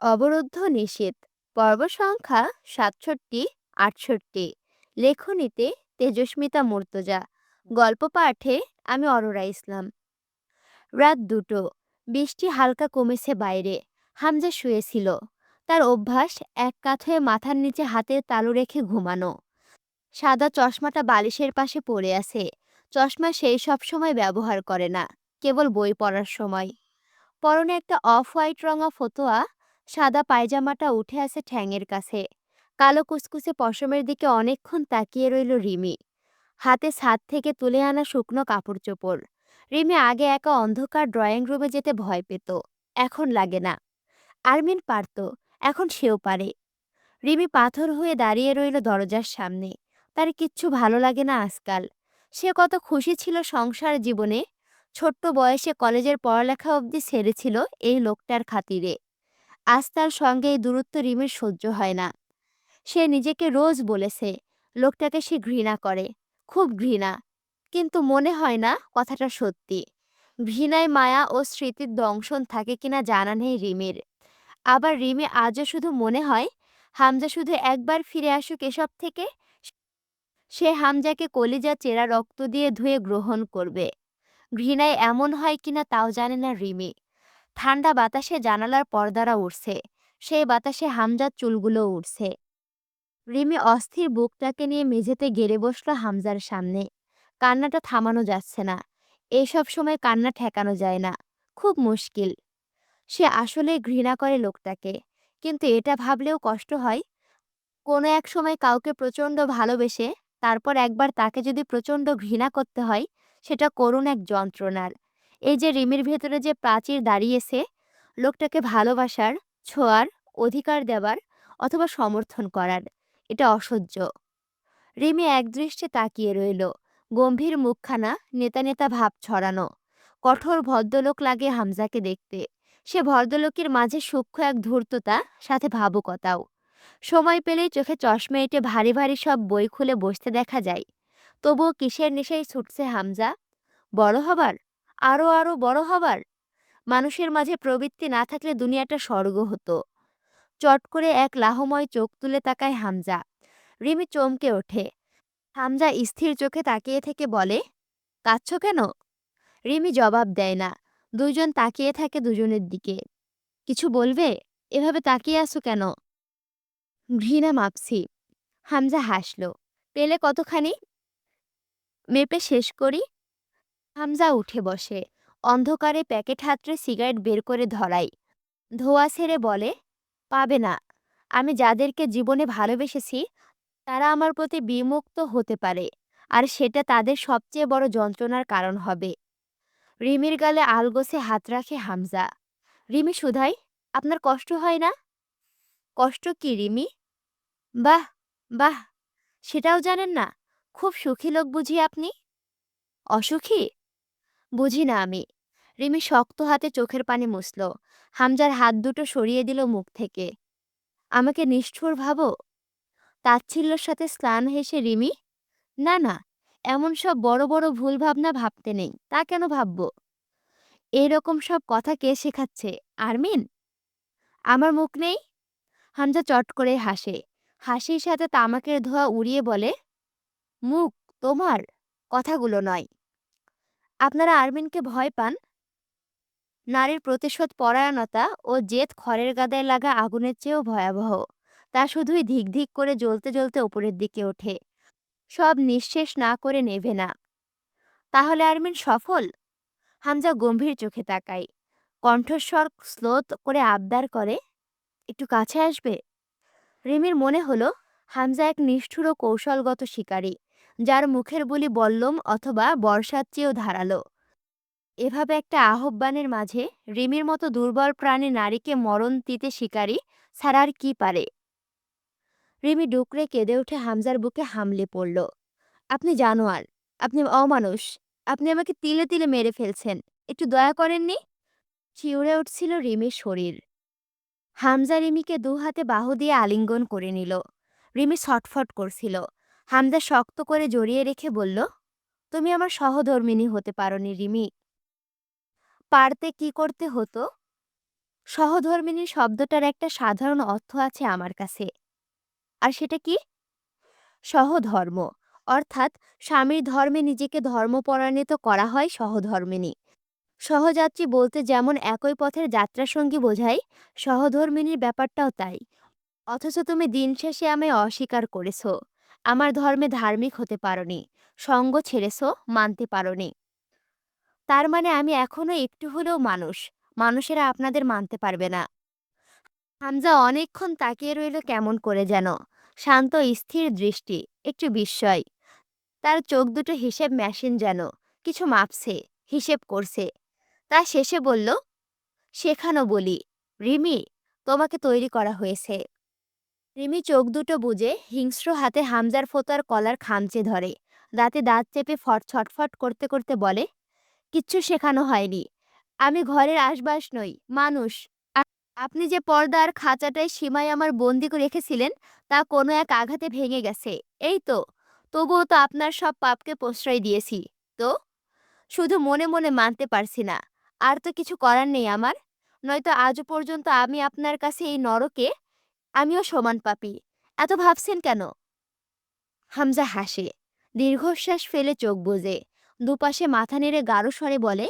অবরুদ্ধ নিষেধ পর্ব সংখ্যা ৬৭-৬৮। লেখনীতে তেজস্মিতা মুর্তজা। গল্প পাঠে আমি অরোরা ইসলাম। রাত ২টো। বৃষ্টি হালকা কমেছে বাইরে। হামজা শুয়েছিল। তার অভ্যাস এক কাত হয়ে মাথার নিচে হাতের তালু রেখে ঘুমানো। সাদা চশমাটা বালিশের পাশে পড়ে আছে। চশমা সেই সব সময় ব্যবহার করে না, কেবল বই পড়ার সময়। পরনে একটা অফ হোয়াইট রঙা ফতোয়া। সাদা পায়জামাটা উঠে আছে ঠ্যাঙের কাছে। কালো কুচকুচে পশমের দিকে অনেকক্ষণ তাকিয়ে রইল রিমি। হাতে ছাদ থেকে তুলে আনা শুকনো কাপড় চোপড়। রিমি আগে একা অন্ধকার ড্রয়িং রুমে যেতে ভয় পেত। এখন লাগে না। আরমিন পারত, এখন সেও পারে। রিমি পাথর হয়ে দাঁড়িয়ে রইল দরজার সামনে। তার কিচ্ছু ভালো লাগে না আজকাল। সে কত খুশি ছিল সংসার জীবনে। ছোট্ট বয়সে কলেজের পড়ালেখা অবধি ছেড়েছিল এই লোকটার খাতিরে। আজ তার সঙ্গে এই দূরত্ব রিমির সহ্য হয় না। সে নিজেকে রোজ বলেছে লোকটাকে সে ঘৃণা করে, খুব ঘৃণা। কিন্তু মনে হয় না কথাটা সত্যি। ঘৃণায় মায়া ও স্মৃতির দংশন থাকে কিনা জানা নেই রিমির। আবার রিমি আজও শুধু মনে হয় হামজা শুধু একবার ফিরে আসুক এসব থেকে। সে হামজাকে কলিজা চেরা রক্ত দিয়ে ধুয়ে গ্রহণ করবে। ঘৃণায় এমন হয় কিনা তাও জানে না রিমি। ঠান্ডা বাতাসে জানালার পর্দারা উড়ছে। সেই বাতাসে হামজার চুলগুলো উড়ছে। রিমি অস্থির বুকটাকে নিয়ে মেঝেতে গেড়ে বসল হামজার সামনে। কান্নাটা থামানো যাচ্ছে না। এইসব সময় কান্না ঠেকানো যায় না, খুব মুশকিল। সে আসলে ঘৃণা করে লোকটাকে। কিন্তু এটা ভাবলেও কষ্ট হয়। কোনো এক সময় কাউকে প্রচণ্ড ভালোবেসে তারপর একবার তাকে যদি প্রচণ্ড ঘৃণা করতে হয়, সেটা করুণ এক যন্ত্রণার। এই যে রিমির ভেতরে যে প্রাচীর দাঁড়িয়েছে, লোকটাকে ভালোবাসার, ছোঁয়ার, অধিকার দেবার অথবা সমর্থন করার, এটা অসহ্য। রিমি একদৃষ্টে তাকিয়ে রইল। গম্ভীর মুখখানা, নেতা নেতা ভাব ছড়ানো। কঠোর ভদ্রলোক লাগে হামজাকে দেখতে। সে ভদ্রলোকের মাঝে সূক্ষ্ম এক ধূর্ততা, সাথে ভাবুকতাও। সময় পেলেই চোখে চশমা এঁটে ভারী ভারী সব বই খুলে বসতে দেখা যায়। তবুও কিসের নেশায় ছুটছে হামজা? বড় হবার, আরও আরও বড় হবার। মানুষের মাঝে প্রবৃত্তি না থাকলে দুনিয়াটা স্বর্গ হতো। চট করে এক লাহময় চোখ তুলে তাকায় হামজা। রিমি চমকে ওঠে। হামজা স্থির চোখে তাকিয়ে থেকে বলে, কাঁদছ কেন? রিমি জবাব দেয় না। দুইজন তাকিয়ে থাকে দুজনের দিকে। কিছু বলবে? এভাবে তাকিয়ে আছো কেন? ঘৃণা মাপছি। হামজা হাসল। পেলে কতখানি? মেপে শেষ করি। হামজা উঠে বসে। অন্ধকারে প্যাকেট হাতড়ে সিগারেট বের করে ধরায়। ধোঁয়া ছেড়ে বলে, পাবে না। আমি যাদেরকে জীবনে ভালোবেসেছি তারা আমার প্রতি বিমুক্ত হতে পারে, আর সেটা তাদের সবচেয়ে বড় যন্ত্রণার কারণ হবে। রিমির গালে আলগোছে হাত রাখে হামজা। রিমি শুধায়, আপনার কষ্ট হয় না? কষ্ট কি রিমি? বাহ, বাহ, সেটাও জানেন না? খুব সুখী লোক বুঝি আপনি? অসুখী? বুঝি না আমি। রিমি শক্ত হাতে চোখের পানি মুছল। হামজার হাত দুটো সরিয়ে দিল মুখ থেকে। আমাকে নিষ্ঠুর ভাবো? তাচ্ছিল্যর সাথে স্নান হেসে রিমি, না না, এমন সব বড় বড় ভুল ভাবনা ভাবতে নেই। তা কেন ভাববো? এইরকম সব কথা কে শেখাচ্ছে? আরমিন? আমার মুখ নেই? হামজা চট করে হাসে। হাসির সাথে তামাকের ধোঁয়া উড়িয়ে বলে, মুখ তোমার, কথাগুলো নয়। আপনারা আরমিনকে ভয় পান? নারীর প্রতিশোধ পরায়ণতা ও জেদ খড়ের গাদায় লাগা আগুনের চেয়েও ভয়াবহ। তা শুধুই ধিক ধিক করে জ্বলতে জ্বলতে ওপরের দিকে ওঠে, সব নিঃশেষ না করে নেভে না। তাহলে আরমিন সফল? হামজা গম্ভীর চোখে তাকায়। কণ্ঠস্বর স্লোত করে আবদার করে, একটু কাছে আসবে? রিমির মনে হলো হামজা এক নিষ্ঠুর ও কৌশলগত শিকারী, যার মুখের বুলি বল্লম অথবা বর্ষার চেয়েও ধারালো। এভাবে একটা আহ্বানের মাঝে রিমির মতো দুর্বল প্রাণী নারীকে মরণ দিতে শিকারী ছাড়া আর কি পারে? রিমি ডুকরে কেঁদে উঠে হামজার বুকে হামলে পড়ল। আপনি জানোয়ার, আপনি অমানুষ, আপনি আমাকে তিলে তিলে মেরে ফেলছেন। একটু দয়া করেননি? শিউরে উঠছিল রিমির শরীর। হামজা রিমিকে দু হাতে বাহু দিয়ে আলিঙ্গন করে নিল। রিমি ছটফট করছিল। হামজা শক্ত করে জড়িয়ে রেখে বলল, তুমি আমার সহধর্মিণী হতে পারোনি রিমি। পারতে কি করতে হতো? সহধর্মিণী শব্দটার একটা সাধারণ অর্থ আছে আমার কাছে। আর সেটা কি? সহধর্ম। অর্থাৎ স্বামীর ধর্মে নিজেকে ধর্মপরায়ণিত করা হয় সহধর্মিণী। সহযাত্রী বলতে যেমন একই পথের যাত্রাসঙ্গী বোঝায়, সহধর্মিণীর ব্যাপারটাও তাই। অথচ তুমি দিন শেষে আমায় অস্বীকার করেছ। আমার ধর্মে ধার্মিক হতে পারোনি। সঙ্গ ছেড়েছ, মানতে পারোনি। তার মানে আমি এখনো একটু হলেও মানুষ। মানুষেরা আপনাদের মানতে পারবে না। হামজা অনেকক্ষণ তাকিয়ে রইল কেমন করে যেন। শান্ত স্থির দৃষ্টি, একটু বিস্ময়। তার চোখ দুটো হিসেব মেশিন যেন। কিছু মাপছে, হিসেব করছে। তা শেষে বলল, শেখানো বলি। রিমি, তোমাকে তৈরি করা হয়েছে। রিমি চোখ দুটো বুজে হিংস্র হাতে হামজার ফোঁতার কলার খামচে ধরে। দাঁতে দাঁত চেপে ছটফট করতে করতে বলে, কিচ্ছু শেখানো হয়নি। আমি ঘরের আশবাস নই, মানুষ। আপনি যে পর্দার খাঁচাটায় সীমায় আমার বন্দি করে রেখেছিলেন, তা কোনো এক আঘাতে ভেঙে গেছে। এই তো। তবুও তো আপনার সব পাপকে প্রশ্রয় দিয়েছি। তো শুধু মনে মনে মানতে পারছি না। আর তো কিছু করার নেই আমার। নয়তো আজও পর্যন্ত আমি আপনার কাছে এই নরকে আমিও সমান পাপী। এত ভাবছেন কেন? হামজা হাসে। দীর্ঘশ্বাস ফেলে চোখ বুজে দুপাশে মাথা নেড়ে গাঢ় স্বরে বলে,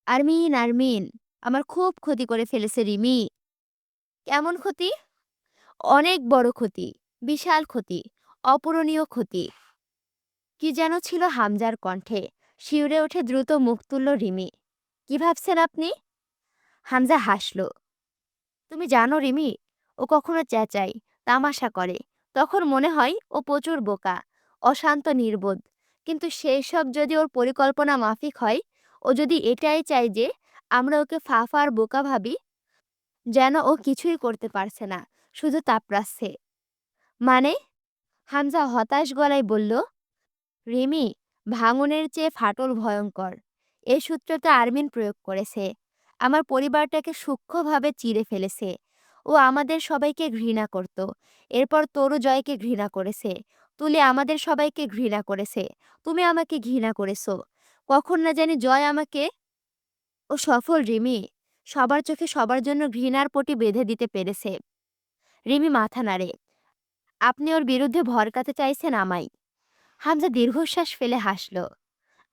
আরমিন, আরমিন, আমার খুব ক্ষতি করে ফেলেছে রিমি। কেমন ক্ষতি? অনেক বড় ক্ষতি। বিশাল ক্ষতি। অপূরণীয় ক্ষতি। কি যেন ছিল হামজার কণ্ঠে। শিউরে ওঠে দ্রুত মুখ তুলল রিমি। কি ভাবছেন আপনি? হামজা হাসল। তুমি জানো রিমি, ও কখনো চেঁচায়, তামাশা করে। তখন মনে হয় ও প্রচুর বোকা, অশান্ত নির্বোধ। কিন্তু সেই সব যদি ওর পরিকল্পনা মাফিক হয়, ও যদি এটাই চায় যে আমরা ওকে ফাফা আর বোকা ভাবি, যেন ও কিছুই করতে পারছে না, শুধু তাপড়াচ্ছে। মানে? হামজা হতাশ গলায় বলল, রিমি, ভাঙনের চেয়ে ফাটল ভয়ঙ্কর। এই সূত্রটা আরমিন প্রয়োগ করেছে। আমার পরিবারটাকে সূক্ষ্মভাবে চিরে ফেলেছে। ও আমাদের সবাইকে ঘৃণা করত। এরপর তরু জয়কে ঘৃণা করেছে। তুলে আমাদের সবাইকে ঘৃণা করেছে। তুমি আমাকে ঘৃণা করেছো। কখন না জানি জয় আমাকে। ও সফল রিমি। সবার চোখে সবার জন্য ঘৃণার পটি বেঁধে দিতে পেরেছে। রিমি মাথা নাড়ে। আপনি ওর বিরুদ্ধে ভড়কাতে চাইছেন আমায়? হামজা দীর্ঘশ্বাস ফেলে হাসল।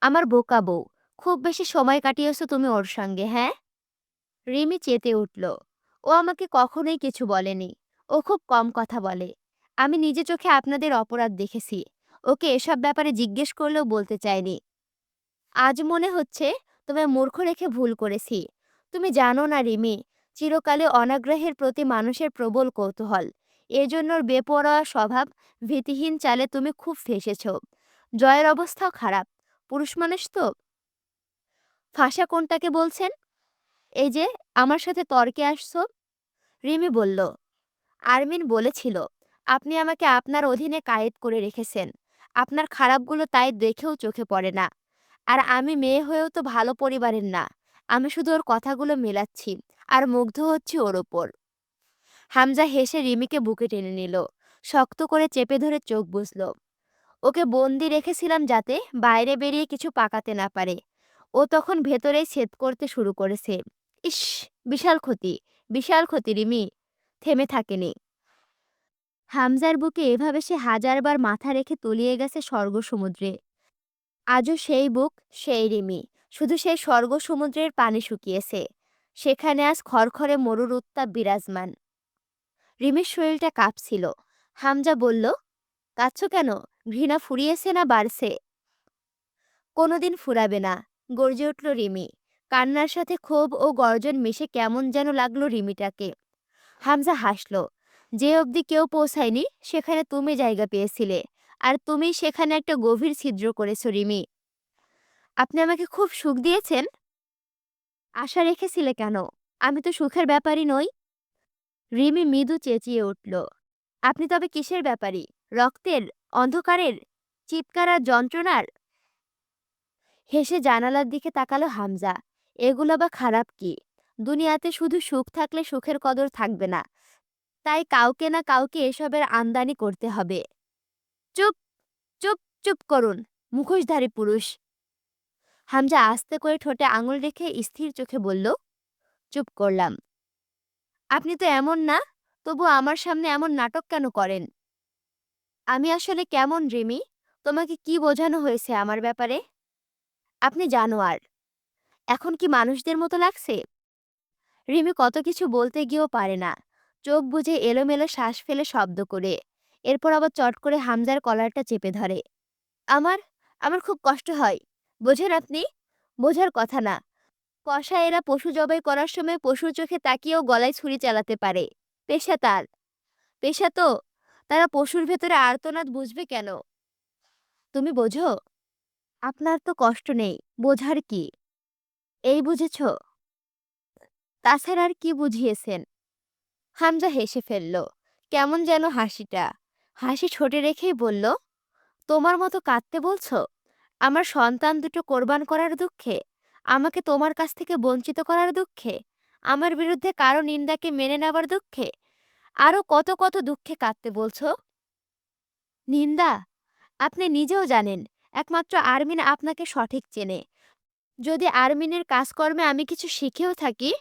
আমার বোকা বউ। খুব বেশি সময় কাটিয়েছো তুমি ওর সঙ্গে, হ্যাঁ? রিমি চেতে উঠল। ও আমাকে কখনোই কিছু বলেনি। ও খুব কম কথা বলে। আমি নিজে চোখে আপনাদের অপরাধ দেখেছি। ওকে এসব ব্যাপারে জিজ্ঞেস করলেও বলতে চাইনি। আজ মনে হচ্ছে তোমায় মূর্খ রেখে ভুল করেছি। তুমি জানো না রিমি, চিরকালে অনাগ্রহের প্রতি মানুষের প্রবল কৌতূহল। এজন্য ওর বেপরোয়া স্বভাব, ভীতিহীন চালে তুমি খুব ফেঁসেছ। জয়ের অবস্থাও খারাপ। পুরুষ মানুষ তো। ফাঁসা কোনটাকে বলছেন? এই যে আমার সাথে তর্কে আসছো। রিমি বলল, আরমিন বলেছিল, আপনি আমাকে আপনার অধীনে কায়েদ করে রেখেছেন। আপনার খারাপগুলো তাই দেখেও চোখে পড়ে না। আর আমি মেয়ে হয়েও তো ভালো পরিবারের না। আমি শুধু ওর কথাগুলো মেলাচ্ছি আর মুগ্ধ হচ্ছি ওর ওপর। হামজা হেসে রিমিকে বুকে টেনে নিল। শক্ত করে চেপে ধরে চোখ বুজল। ওকে বন্দি রেখেছিলাম যাতে বাইরে বেরিয়ে কিছু পাকাতে না পারে। ও তখন ভেতরেই ছেদ করতে শুরু করেছে। ইস, বিশাল ক্ষতি, বিশাল ক্ষতি রিমি। থেমে থাকেনি। হামজার বুকে এভাবে সে হাজারবার মাথা রেখে তলিয়ে গেছে স্বর্গ সমুদ্রে। আজও সেই বুক, সেই রিমি। শুধু সেই স্বর্গ সমুদ্রের পানি শুকিয়েছে। সেখানে আজ খড়খড়ে মরুর উত্তাপ বিরাজমান। রিমির শরীরটা কাঁপছিল। হামজা বলল, কাঁদছো কেন? ঘৃণা ফুরিয়েছে না বাড়ছে? কোনোদিন ফুরাবে না, গর্জে উঠল রিমি। কান্নার সাথে ক্ষোভ ও গর্জন মিশে কেমন যেন লাগলো রিমিটাকে। হামজা হাসল। যে অবধি কেউ পৌঁছায়নি সেখানে তুমি জায়গা পেয়েছিলে। আর তুমি সেখানে একটা গভীর ছিদ্র করেছো রিমি। আপনি আমাকে খুব সুখ দিয়েছেন। আশা রেখেছিলে কেন? আমি তো সুখের ব্যাপারই নই। রিমি মৃদু চেঁচিয়ে উঠল। আপনি তবে কিসের ব্যাপারী? রক্তের? অন্ধকারের? চিৎকার আর যন্ত্রণার? হেসে জানালার দিকে তাকালো হামজা। এগুলো বা খারাপ কি? দুনিয়াতে শুধু সুখ থাকলে সুখের কদর থাকবে না। তাই কাউকে না কাউকে এসবের আমদানি করতে হবে। চুপ, চুপ, চুপ করুন, মুখোশধারী পুরুষ। হামজা আস্তে করে ঠোঁটে আঙুল রেখে স্থির চোখে বলল, চুপ করলাম। আপনি তো এমন না, তবু আমার সামনে এমন নাটক কেন করেন? আমি আসলে কেমন রিমি? তোমাকে কি বোঝানো হয়েছে আমার ব্যাপারে? আপনি জানোয়ার। এখন কি মানুষদের মতো লাগছে? রিমি কত কিছু বলতে গিয়েও পারে না। চোখ বুজে এলোমেলো শ্বাস ফেলে শব্দ করে। এরপর আবার চট করে হামজার কলারটা চেপে ধরে। আমার আমার খুব কষ্ট হয়। বোঝেন আপনি? বোঝার কথা না। কসাইয়েরা পশু জবাই করার সময় পশুর চোখে তাকিয়েও গলায় ছুরি চালাতে পারে। পেশা তার। পেশা তো। তারা পশুর ভেতরে আর্তনাদ বুঝবে কেন? তুমি বোঝো? আপনার তো কষ্ট নেই। বোঝার কি? এই বুঝেছ? তাছাড়া আর কি বুঝিয়েছেন? হামজা হেসে ফেলল। কেমন যেন হাসিটা। হাসি ঠোঁটে রেখেই বলল, তোমার মতো কাঁদতে বলছো? আমার সন্তান দুটো কোরবান করার দুঃখে? আমাকে তোমার কাছ থেকে বঞ্চিত করার দুঃখে? আমার বিরুদ্ধে কারো নিন্দাকে মেনে নেবার দুঃখে? আরো কত কত দুঃখে কাঁদতে বলছো? নিন্দা? আপনি নিজেও জানেন, একমাত্র আরমিন আপনাকে সঠিক চেনে। যদি আরমিনের কাজকর্মে আমি কিছু শিখেও থাকি,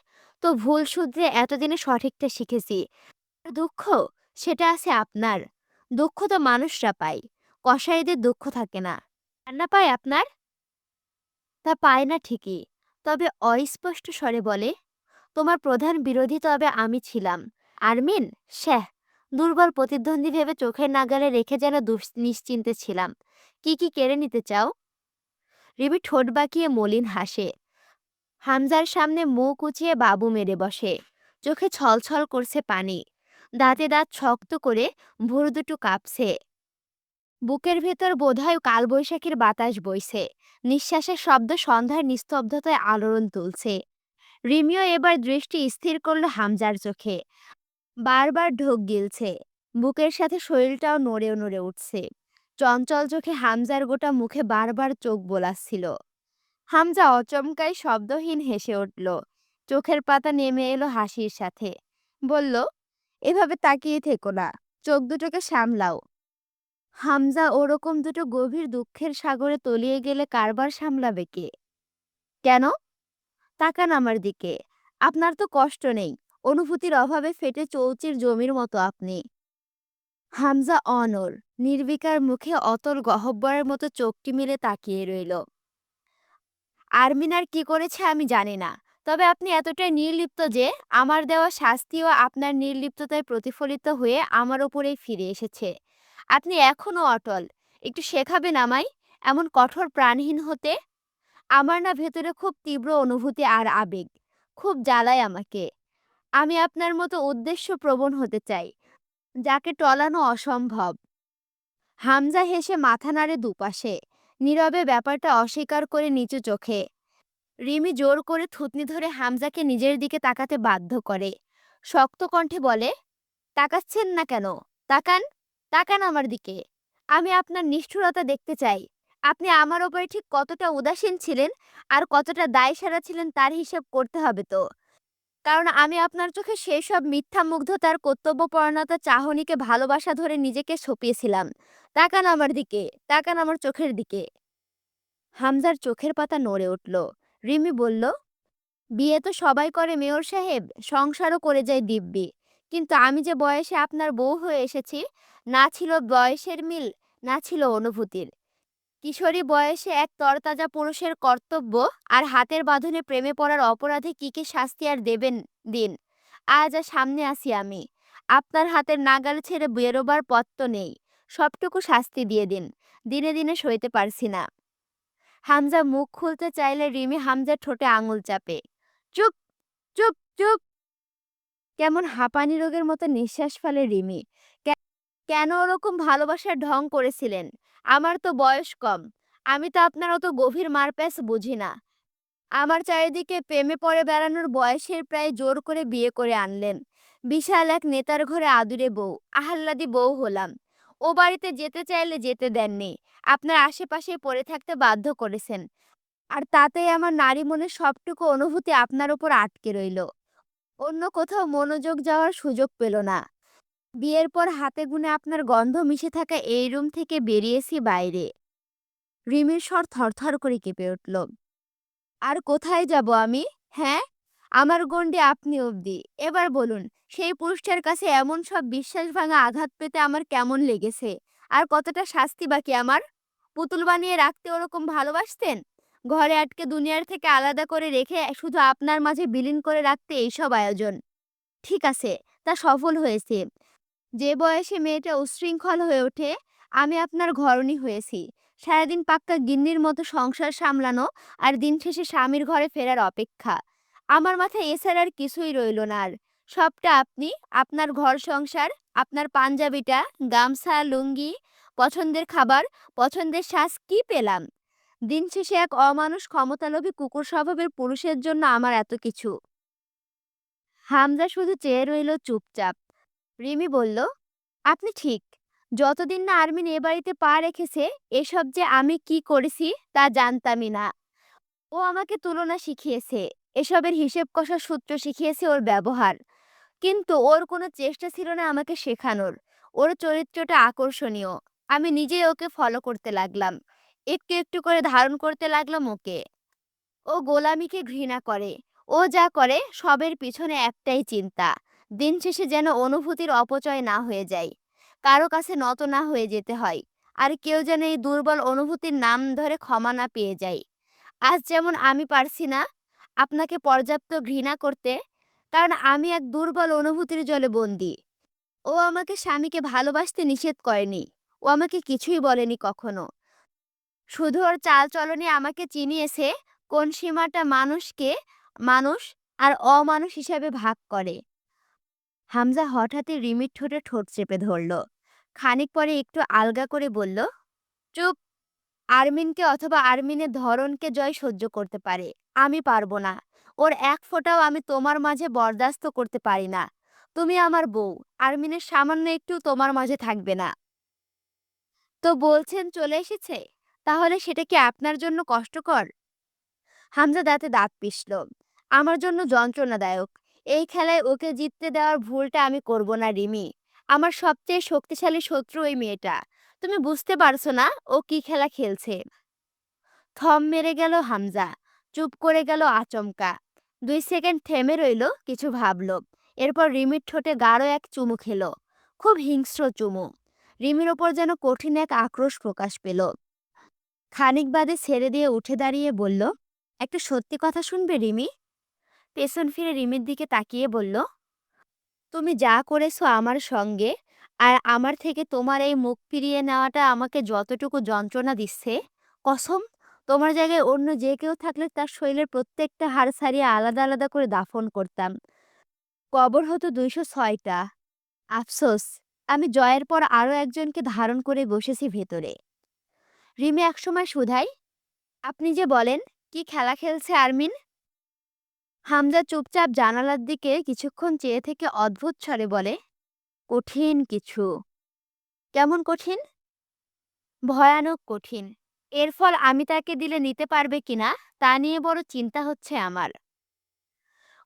তো ভুল শুধরে এতদিনে সঠিকটা শিখেছি। আর দুঃখ, সেটা আছে আপনার। দুঃখ তো মানুষরা পায়। কসাইদের দুঃখ থাকে না। রান্না পায় আপনার? তা পায় না ঠিকই। তবে অস্পষ্ট স্বরে বলে, তোমার প্রধান বিরোধী তবে আমি ছিলাম। আরমিন? শ্যাহ! দুর্বল প্রতিদ্বন্দ্বী ভেবে চোখের নাগালে রেখে যেন নিশ্চিন্তে ছিলাম। কি কি কেড়ে নিতে চাও? রিমি ঠোঁট বাঁকিয়ে মলিন হাসে। হামজার সামনে মুখ উঁচিয়ে বাবু মেরে বসে। চোখে ছলছল করছে পানি। দাঁতে দাঁত শক্ত করে ভুরু দুটো কাঁপছে। বুকের ভেতর বোধহয় কালবৈশাখীর বাতাস বইছে। নিঃশ্বাসের শব্দ সন্ধ্যার নিস্তব্ধতায় আলোড়ন তুলছে। রিমিও এবার দৃষ্টি স্থির করল হামজার চোখে। বারবার ঢোক গিলছে। বুকের সাথে শরীরটাও নড়ে নড়ে উঠছে। চঞ্চল চোখে হামজার গোটা মুখে বারবার চোখ বোলাচ্ছিল। হামজা অচমকাই শব্দহীন হেসে উঠল। চোখের পাতা নেমে এলো হাসির সাথে। বলল, এভাবে তাকিয়ে থেকো না। চোখ দুটোকে সামলাও। হামজা ওরকম দুটো গভীর দুঃখের সাগরে তলিয়ে গেলে কারবার সামলাবে কে? কেন? তাকান আমার দিকে। আপনার তো কষ্ট নেই। অনুভূতির অভাবে ফেটে চৌচির জমির মতো আপনি। হামজা অনড়, নির্বিকার মুখে অতল গহ্বরের মতো চোখটি মেলে তাকিয়ে রইল। আরমিন আর কি করেছে আমি জানি না। তবে আপনি এতটাই নির্লিপ্ত যে আমার দেওয়া শাস্তিও আপনার নির্লিপ্ততায় প্রতিফলিত হয়ে আমার ওপরেই ফিরে এসেছে। আপনি এখনও অটল। একটু শেখাবেন আমায় এমন কঠোর প্রাণহীন হতে? আমার না ভেতরে খুব তীব্র অনুভূতি আর আবেগ। খুব জ্বালায় আমাকে। আমি আপনার মতো উদ্দেশ্যপ্রবণ হতে চাই, যাকে টলানো অসম্ভব। হামজা হেসে মাথা নাড়ে দুপাশে। নীরবে ব্যাপারটা অস্বীকার করে নিচু চোখে। রিমি জোর করে থুতনি ধরে হামজাকে নিজের দিকে তাকাতে বাধ্য করে। শক্ত কণ্ঠে বলে, তাকাচ্ছেন না কেন? তাকান। তাকান আমার দিকে। আমি আপনার নিষ্ঠুরতা দেখতে চাই। আপনি আমার ওপরে ঠিক কতটা উদাসীন ছিলেন আর কতটা দায়সারা ছিলেন তার হিসেব করতে হবে তো। কারণ আমি আপনার চোখে সেই সব মিথ্যা মুগ্ধতার কর্তব্যপরায়ণতা চাহনিকে ভালোবাসা ধরে নিজেকে সঁপিয়েছিলাম। তাকান আমার দিকে। তাকান আমার চোখের দিকে। হামজার চোখের পাতা নড়ে উঠল। রিমি বলল, বিয়ে তো সবাই করে মেয়র সাহেব, সংসারও করে যায় দিব্যি। কিন্তু আমি যে বয়সে আপনার বউ হয়ে এসেছি, না ছিল বয়সের মিল, না ছিল অনুভূতির। কিশোরী বয়সে এক তরতাজা পুরুষের কর্তব্য আর হাতের বাঁধনে প্রেমে পড়ার অপরাধে কি কি শাস্তি আর দেবেন দিন। আজ আর সামনে আসি আমি। আপনার হাতের নাগাল ছেড়ে বেরোবার পথ তো নেই। সবটুকু শাস্তি দিয়ে দিন। দিনে দিনে সইতে পারছি না। হামজা মুখ খুলতে চাইলে রিমি হামজার ঠোঁটে আঙুল চাপে। চুপ! চুপ! চুপ! কেমন হাঁপানি রোগের মতো নিঃশ্বাস ফেলে রিমি। কেন ওরকম ভালোবাসার ঢং করেছিলেন? আমার তো বয়স কম। আমি তো আপনার অত গভীর মারপ্যাঁচ বুঝি না। আমার চারিদিকে প্রেমে পড়ে বেড়ানোর বয়সের প্রায় জোর করে বিয়ে করে আনলেন। বিশাল এক নেতার ঘরে আদুরে বউ, আহ্লাদি বউ হলাম। ও বাড়িতে যেতে চাইলে যেতে দেননি। আপনার আশেপাশে পড়ে থাকতে বাধ্য করেছেন। আর তাতেই আমার নারী মনের সবটুকু অনুভূতি আপনার উপর আটকে রইল। অন্য কোথাও মনোযোগ যাওয়ার সুযোগ পেল না। বিয়ের পর হাতে গুনে আপনার গন্ধ মিশে থাকা এই রুম থেকে বেরিয়েছি বাইরে। রিমির স্বর থরথর করে কেঁপে উঠল। আর কোথায় যাব আমি? হ্যাঁ, আমার গণ্ডি আপনি অবধি। এবার বলুন, সেই পুরুষটার কাছে এমন সব বিশ্বাস ভাঙা আঘাত পেতে আমার কেমন লেগেছে? আর কতটা শাস্তি বাকি আমার? পুতুল বানিয়ে রাখতে ওরকম ভালোবাসতেন? ঘরে আটকে দুনিয়ার থেকে আলাদা করে রেখে শুধু আপনার মাঝে বিলীন করে রাখতে এইসব আয়োজন। ঠিক আছে, তা সফল হয়েছে। যে বয়সে মেয়েটা উচ্ছৃঙ্খল হয়ে ওঠে, আমি আপনার ঘরণী হয়েছি। সারাদিন পাক্কা গিন্নির মতো সংসার সামলানো আর দিন শেষে স্বামীর ঘরে ফেরার অপেক্ষা। আমার মাথায় এছাড়া আর কিছুই রইল না আর। সবটা আপনি, আপনার ঘর সংসার, আপনার পাঞ্জাবিটা, গামছা, লুঙ্গি, পছন্দের খাবার, পছন্দের শ্বাস কি পেলাম? দিন শেষে এক অমানুষ ক্ষমতালোভী কুকুর স্বভাবের পুরুষের জন্য আমার এত কিছু। হামজা শুধু চেয়ে রইল চুপচাপ। রিমি বলল, আপনি ঠিক। যতদিন না আর্মিন এ বাড়িতে পা রেখেছে, এসব যে আমি কি করেছি তা জানতামই না। ও আমাকে তুলনা শিখিয়েছে, এসবের হিসেব কষার সূত্র শিখিয়েছে ওর ব্যবহার। কিন্তু ওর কোনো চেষ্টা ছিল না আমাকে শেখানোর। ওর চরিত্রটা আকর্ষণীয়। আমি নিজেই ওকে ফলো করতে লাগলাম। একটু একটু করে ধারণ করতে লাগলাম ওকে। ও গোলামিকে ঘৃণা করে। ও যা করে সবের পিছনে একটাই চিন্তা, দিন শেষে যেন অনুভূতির অপচয় না হয়ে যায়, কারো কাছে নত না হয়ে যেতে হয়, আর কেউ যেন এই দুর্বল অনুভূতির নাম ধরে ক্ষমা না পেয়ে যায়। আজ যেমন আমি পারছি না আপনাকে পর্যাপ্ত ঘৃণা করতে, কারণ আমি এক দুর্বল অনুভূতির জলে বন্দী। ও আমাকে স্বামীকে ভালোবাসতে নিষেধ করেনি। ও আমাকে কিছুই বলেনি কখনো। শুধু ওর চালচলনে আমাকে চিনিয়েছে কোন সীমাটা মানুষকে মানুষ আর অমানুষ হিসেবে ভাগ করে। হামজা হঠাৎই রিমির ঠোঁটে ঠোঁট চেপে ধরল। খানিক পরে একটু আলগা করে বলল, চুপ। আরমিনকে অথবা আরমিনের ধরনকে জয় সহ্য করতে পারে, আমি পারবো না। ওর এক ফোঁটাও আমি তোমার মাঝে বরদাস্ত করতে পারি না। তুমি আমার বউ, আরমিনের সামান্য একটু তোমার মাঝে থাকবে না। তো বলছেন চলে এসেছে, তাহলে সেটা কি আপনার জন্য কষ্টকর? হামজা দাঁতে দাঁত পিষল। আমার জন্য যন্ত্রণাদায়ক। এই খেলায় ওকে জিততে দেওয়ার ভুলটা আমি করব না রিমি। আমার সবচেয়ে শক্তিশালী শত্রু ওই মেয়েটা। তুমি বুঝতে পারছো না ও কি খেলা খেলছে? থম মেরে গেল হামজা। চুপ করে গেল আচমকা। 2 সেকেন্ড থেমে রইল, কিছু ভাবল। এরপর রিমির ঠোঁটে গাঢ় এক চুমু খেলো। খুব হিংস্র চুমু। রিমির ওপর যেন কঠিন এক আক্রোশ প্রকাশ পেল। খানিক বাদে ছেড়ে দিয়ে উঠে দাঁড়িয়ে বলল, একটা সত্যি কথা শুনবে রিমি? পেছন ফিরে রিমির দিকে তাকিয়ে বলল, তুমি যা করেছো আমার সঙ্গে, আর আমার থেকে তোমার এই মুখ ফিরিয়ে নেওয়াটা আমাকে যতটুকু যন্ত্রণা দিচ্ছে, কসম, তোমার জায়গায় অন্য যে কেউ থাকলে তার শরীরের প্রত্যেকটা হাড় ছাড়িয়ে আলাদা আলাদা করে দাফন করতাম। কবর হতো 206টা। আফসোস, আমি জয়ের পর আরো একজনকে ধারণ করে বসেছি ভেতরে। রিমি একসময় শুধাই, আপনি যে বলেন কি খেলা খেলছে আরমিন? হামজা চুপচাপ জানালার দিকে কিছুক্ষণ চেয়ে থেকে অদ্ভুত স্বরে বলে, কঠিন কিছু। কেমন কঠিন? ভয়ানক কঠিন। এর ফল আমি তাকে দিলে নিতে পারবে কিনা তা নিয়ে বড় চিন্তা হচ্ছে আমার।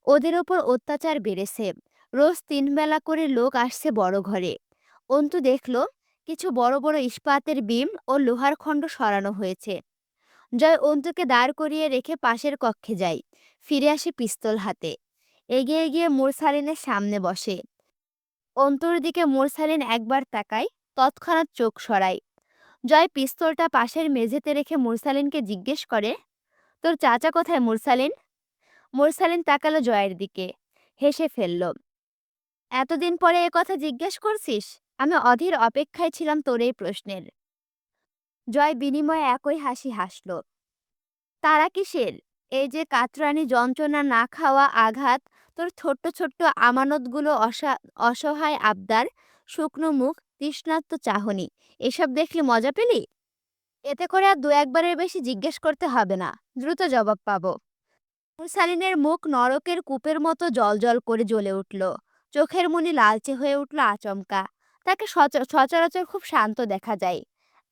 ওদের ওপর অত্যাচার বেড়েছে। রোজ 3 বেলা করে লোক আসছে বড় ঘরে। অন্তু দেখল কিছু বড় বড় ইস্পাতের বিম ও লোহার খণ্ড সরানো হয়েছে। জয় অন্তুকে দাঁড় করিয়ে রেখে পাশের কক্ষে যায়। ফিরে আসে পিস্তল হাতে। এগিয়ে গিয়ে মুরসালিনের সামনে বসে। অন্তুর দিকে মুরসালিন একবার তাকায়, তৎক্ষণাৎ চোখ সরায়। জয় পিস্তলটা পাশের মেঝেতে রেখে মুরসালিনকে জিজ্ঞেস করে, তোর চাচা কোথায় মুরসালিন? মুরসালিন তাকালো জয়ের দিকে, হেসে ফেলল। এতদিন পরে এ কথা জিজ্ঞেস করছিস? আমি অধীর অপেক্ষায় ছিলাম তোর এই প্রশ্নের। জয় বিনিময়ে একই হাসি হাসল। তারা কিসের? এই যে কাতরানি যন্ত্রণা, না খাওয়া আঘাত, তোর ছোট্ট ছোট্ট আমানতগুলো, অসহায় আবদার, শুকনো মুখ, তৃষ্ণার্ত চাহনি, এসব দেখলে মজা পেলি? এতে করে আর 2-1বারের বেশি জিজ্ঞেস করতে হবে না, দ্রুত জবাব পাবো। মুরসালিনের মুখ নরকের কূপের মতো জল করে জ্বলে উঠল। চোখের মনি লালচে হয়ে উঠল আচমকা। তাকে সচরাচর খুব শান্ত দেখা যায়।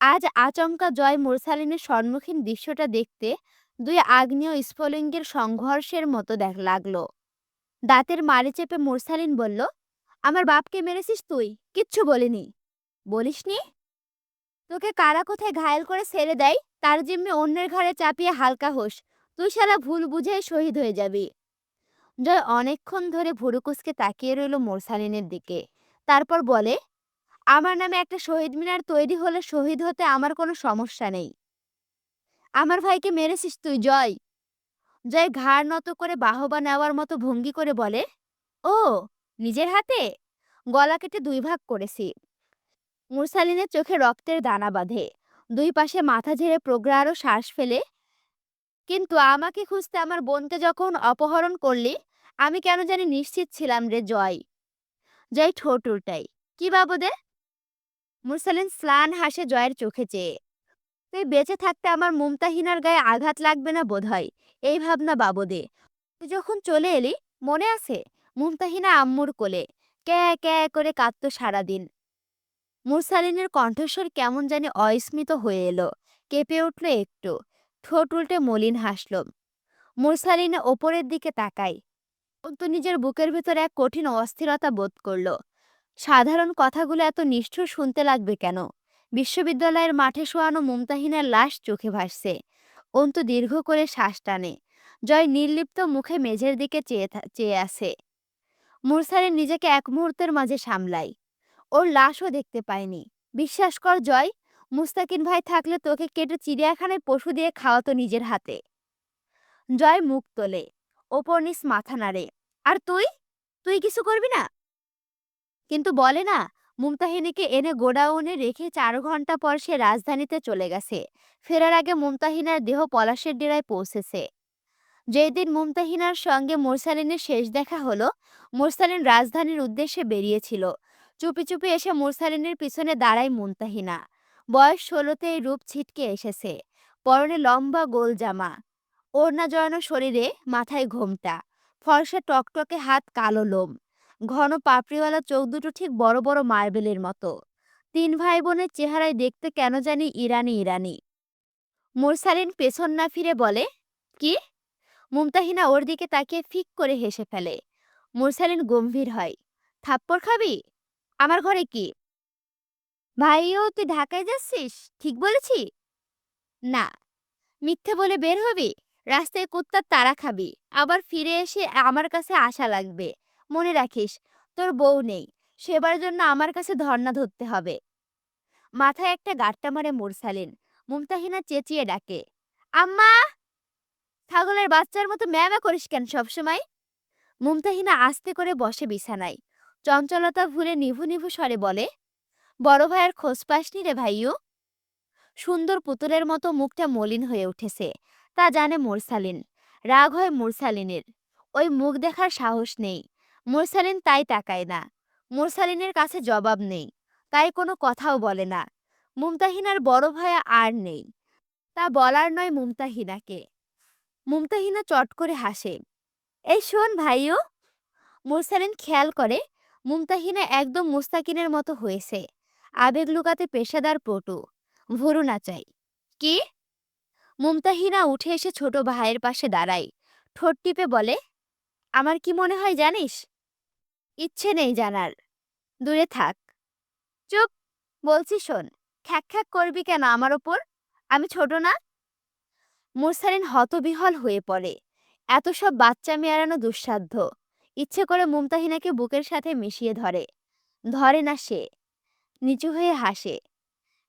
আজ আচমকা জয় মুরসালিনের সম্মুখীন দৃশ্যটা দেখতে 2 আগ্নেয় স্ফুলিঙ্গের সংঘর্ষের মতো লাগলো। দাঁতের মাড়ি চেপে মুরসালিন বলল, আমার বাপকে মেরেছিস তুই? কিচ্ছু বলিনি। বলিসনি? তোকে কারা কোথায় ঘায়েল করে ছেড়ে দেয়, তার জিম্মে অন্যের ঘাড়ে চাপিয়ে হালকা হোস। তুই সারা ভুল বুঝে শহীদ হয়ে যাবি। জয় অনেকক্ষণ ধরে ভুরু কুঁচকে তাকিয়ে রইল মোরসালিনের দিকে। তারপর বলে, আমার নামে একটা শহীদ মিনার তৈরি হলে শহীদ হতে আমার কোনো সমস্যা নেই। আমার ভাইকে মেরেছিস তুই জয়? জয় ঘাড় নত করে বাহবা নেওয়ার মতো ভঙ্গি করে বলে, ও, নিজের হাতে? গলা কেটে দুই ভাগ করেছি। মুরসালিনের চোখে রক্তের দানা বাঁধে। দুই পাশে মাথা ঝেড়ে প্রগাঢ় শ্বাস ফেলে। কিন্তু আমাকে খুঁজতে আমার বোনকে যখন অপহরণ করলি, আমি কেন জানি নিশ্চিত ছিলাম রে জয়। জয় ঠোঁট উল্টাই। কি বাবদে? মুরসালিন স্লান হাসে জয়ের চোখে চেয়ে। তুই বেঁচে থাকতে আমার মুমতাহিনার গায়ে আঘাত লাগবে না বোধহয়, এই ভাবনা বাবদে। তুই যখন চলে এলি, মনে আছে? মুমতাহিনা আম্মুর কোলে ক্যা ক্যা করে কাঁদতো সারাদিন। মুরসালিনের কণ্ঠস্বর কেমন জানি অস্মিত হয়ে এলো, কেঁপে উঠল একটু। ঠোঁট উল্টে মলিন হাসল। মুরসালিন ওপরের দিকে তাকায়। অন্তু নিজের বুকের ভেতর এক কঠিন অস্থিরতা বোধ করল। সাধারণ কথাগুলো এত নিষ্ঠুর শুনতে লাগবে কেন? বিশ্ববিদ্যালয়ের মাঠে শোয়ানো মুমতাহিনার লাশ চোখে ভাসছে। অন্তু দীর্ঘ করে শ্বাস টানে। জয় নির্লিপ্ত মুখে মেঝের দিকে চেয়ে আছে। মুরসালিন নিজেকে এক মুহূর্তের মাঝে সামলায়। ওর লাশও দেখতে পায়নি। বিশ্বাস কর জয়, মুস্তাকিন ভাই থাকলে তোকে কেটে চিড়িয়াখানায় পশু দিয়ে খাওয়াতো নিজের হাতে। জয় মুখ তোলে, ওপর নিচ মাথা নাড়ে। আর তুই? তুই কিছু করবি না? কিন্তু বলে না, মুমতাহিনীকে এনে গোডাউনে রেখে 4 ঘন্টা পর সে রাজধানীতে চলে গেছে। ফেরার আগে মুমতাহিনার দেহ পলাশের ডেরায় পৌঁছেছে। যেই দিন মুমতাহিনার সঙ্গে মুরসালিনের শেষ দেখা হলো, মুরসালিন রাজধানীর উদ্দেশ্যে বেরিয়েছিল। চুপি চুপি এসে মুরসালিনের পিছনে দাঁড়ায় মুমতাহিনা। বয়স 16-তে রূপ ছিটকে এসেছে। পরনে লম্বা গোল জামা, ওড়না জড়ানো শরীরে, মাথায় ঘোমটা, ফর্সা টকটকে হাত, কালো লোম, ঘন পাপড়িওয়ালা চোখ দুটো ঠিক বড় বড় মার্বেলের মতো। 3 ভাই বোনের চেহারায় দেখতে কেন জানি ইরানি ইরানি। মুরসালিন পেছন না ফিরে বলে, কি? মুমতাহিনা ওর দিকে তাকিয়ে ফিক করে হেসে ফেলে। মুরসালিন গম্ভীর হয়। থাপ্পড় খাবি? আমার ঘরে কি? ভাইও তুই ঢাকায় যাচ্ছিস, ঠিক বলেছি? না। মিথ্যে বলে বের হবি? রাস্তায় কুত্তার তাড়া খাবি, আবার ফিরে এসে আমার কাছে আশা লাগবে। মনে রাখিস, তোর বউ নেই, সেবার জন্য আমার কাছে ধর্ণা ধরতে হবে। মাথায় একটা গাঁট্টা মারে মুরসালিন। মুমতাহিনা চেঁচিয়ে ডাকে, আম্মা! ছাগলের বাচ্চার মতো ম্যামা করিস কেন সবসময়? মুমতাহিনা আস্তে করে বসে বিছানায়। চঞ্চলতা ভুলে নিভু নিভু স্বরে বলে, বড় ভাইয়ের খোঁজ পাসনি রে ভাইও? সুন্দর পুতুলের মতো মুখটা মলিন হয়ে উঠেছে। তা জানে মুরসালিন। রাগ হয় মুরসালিনের। ওই মুখ দেখার সাহস নেই। মুরসালিন তাই তাকায় না। মুরসালিনের কাছে জবাব নেই, তাই কোনো কথাও বলে না। মুমতাহিনার বড় ভাইয়া আর নেই, তা বলার নয় মুমতাহিনাকে। মুমতাহিনা চট করে হাসে। এই শোন ভাইও। মুরসালিন খেয়াল করে মুমতাহিনা একদম মুস্তাকিনের মতো হয়েছে। আবেগ লুকাতে পেশাদার পটু, ভরু নাচাই। কি? মুমতাহিনা উঠে এসে ছোট ভাইয়ের পাশে দাঁড়ায়। ঠোঁট টিপে বলে, আমার কি মনে হয় জানিস? ইচ্ছে নেই জানার, দূরে থাক। চুপ, বলছি শোন। খ্যাক খ্যাক করবি কেন আমার ওপর? আমি ছোট না? মুরসালিন হতবিহল হয়ে পড়ে। এত সব বাচ্চামি এড়ানো দুঃসাধ্য। ইচ্ছে করে মুমতাহিনাকে বুকের সাথে মিশিয়ে ধরে। ধরে না সে। নিচু হয়ে হাসে।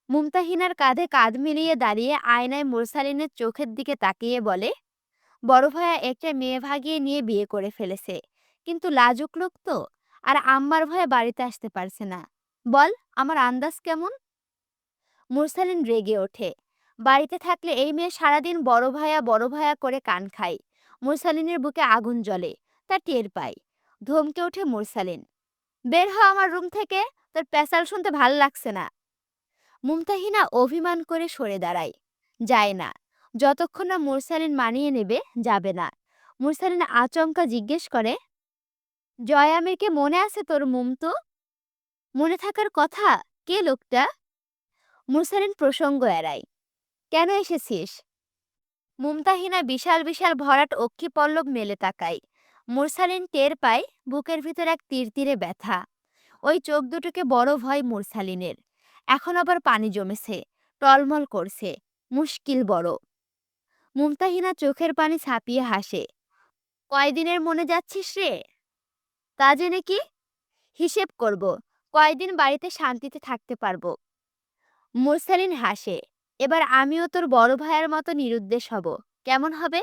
মুমতাহিনার কাঁধে কাঁধ মিলিয়ে দাঁড়িয়ে আয়নায় মুরসালিনের চোখের দিকে তাকিয়ে বলে, বড় ভাইয়া একটা মেয়ে ভাগিয়ে নিয়ে বিয়ে করে ফেলেছে, কিন্তু লাজুক লোক তো, আর আম্মার ভয়ে বাড়িতে আসতে পারছে না। বল, আমার আন্দাজ কেমন? মুরসালিন রেগে ওঠে। বাড়িতে থাকলে এই মেয়ে সারাদিন বড় ভাইয়া করে কান খায়। মুরসালিনের বুকে আগুন জ্বলে, তা টের পায়। ধমকে ওঠে মুরসালিন, বের হ আমার রুম থেকে, তোর পেঁচাল শুনতে ভাল লাগছে না। মুমতাহিনা অভিমান করে সরে দাঁড়ায়। যায় না। যতক্ষণ না মুরসালিন মানিয়ে নেবে, যাবে না। মুরসালিন আচমকা জিজ্ঞেস করে, জয় আমিরকে মনে আছে তোর মুমতু? মনে থাকার কথা। কে লোকটা? মুরসালিন প্রসঙ্গ এড়ায়। কেন এসেছিস? মুমতাহিনা বিশাল বিশাল ভরাট অক্ষি পল্লব মেলে তাকায়। মুরসালিন টের পায় বুকের ভিতর এক তীরে ব্যথা। ওই চোখ দুটোকে বড় ভয় মুরসালিনের। এখন আবার পানি জমেছে, টলমল করছে, মুশকিল বড়। মুমতাহিনা চোখের পানি ছাপিয়ে হাসে। কয়দিনের মনে যাচ্ছিস রে? তা জেনে কি? হিসেব করব। কয়দিন বাড়িতে শান্তিতে থাকতে পারবো। মুরসালিন হাসে। এবার আমিও তোর বড় ভাইয়ের মতো নিরুদ্দেশ হব। কেমন হবে?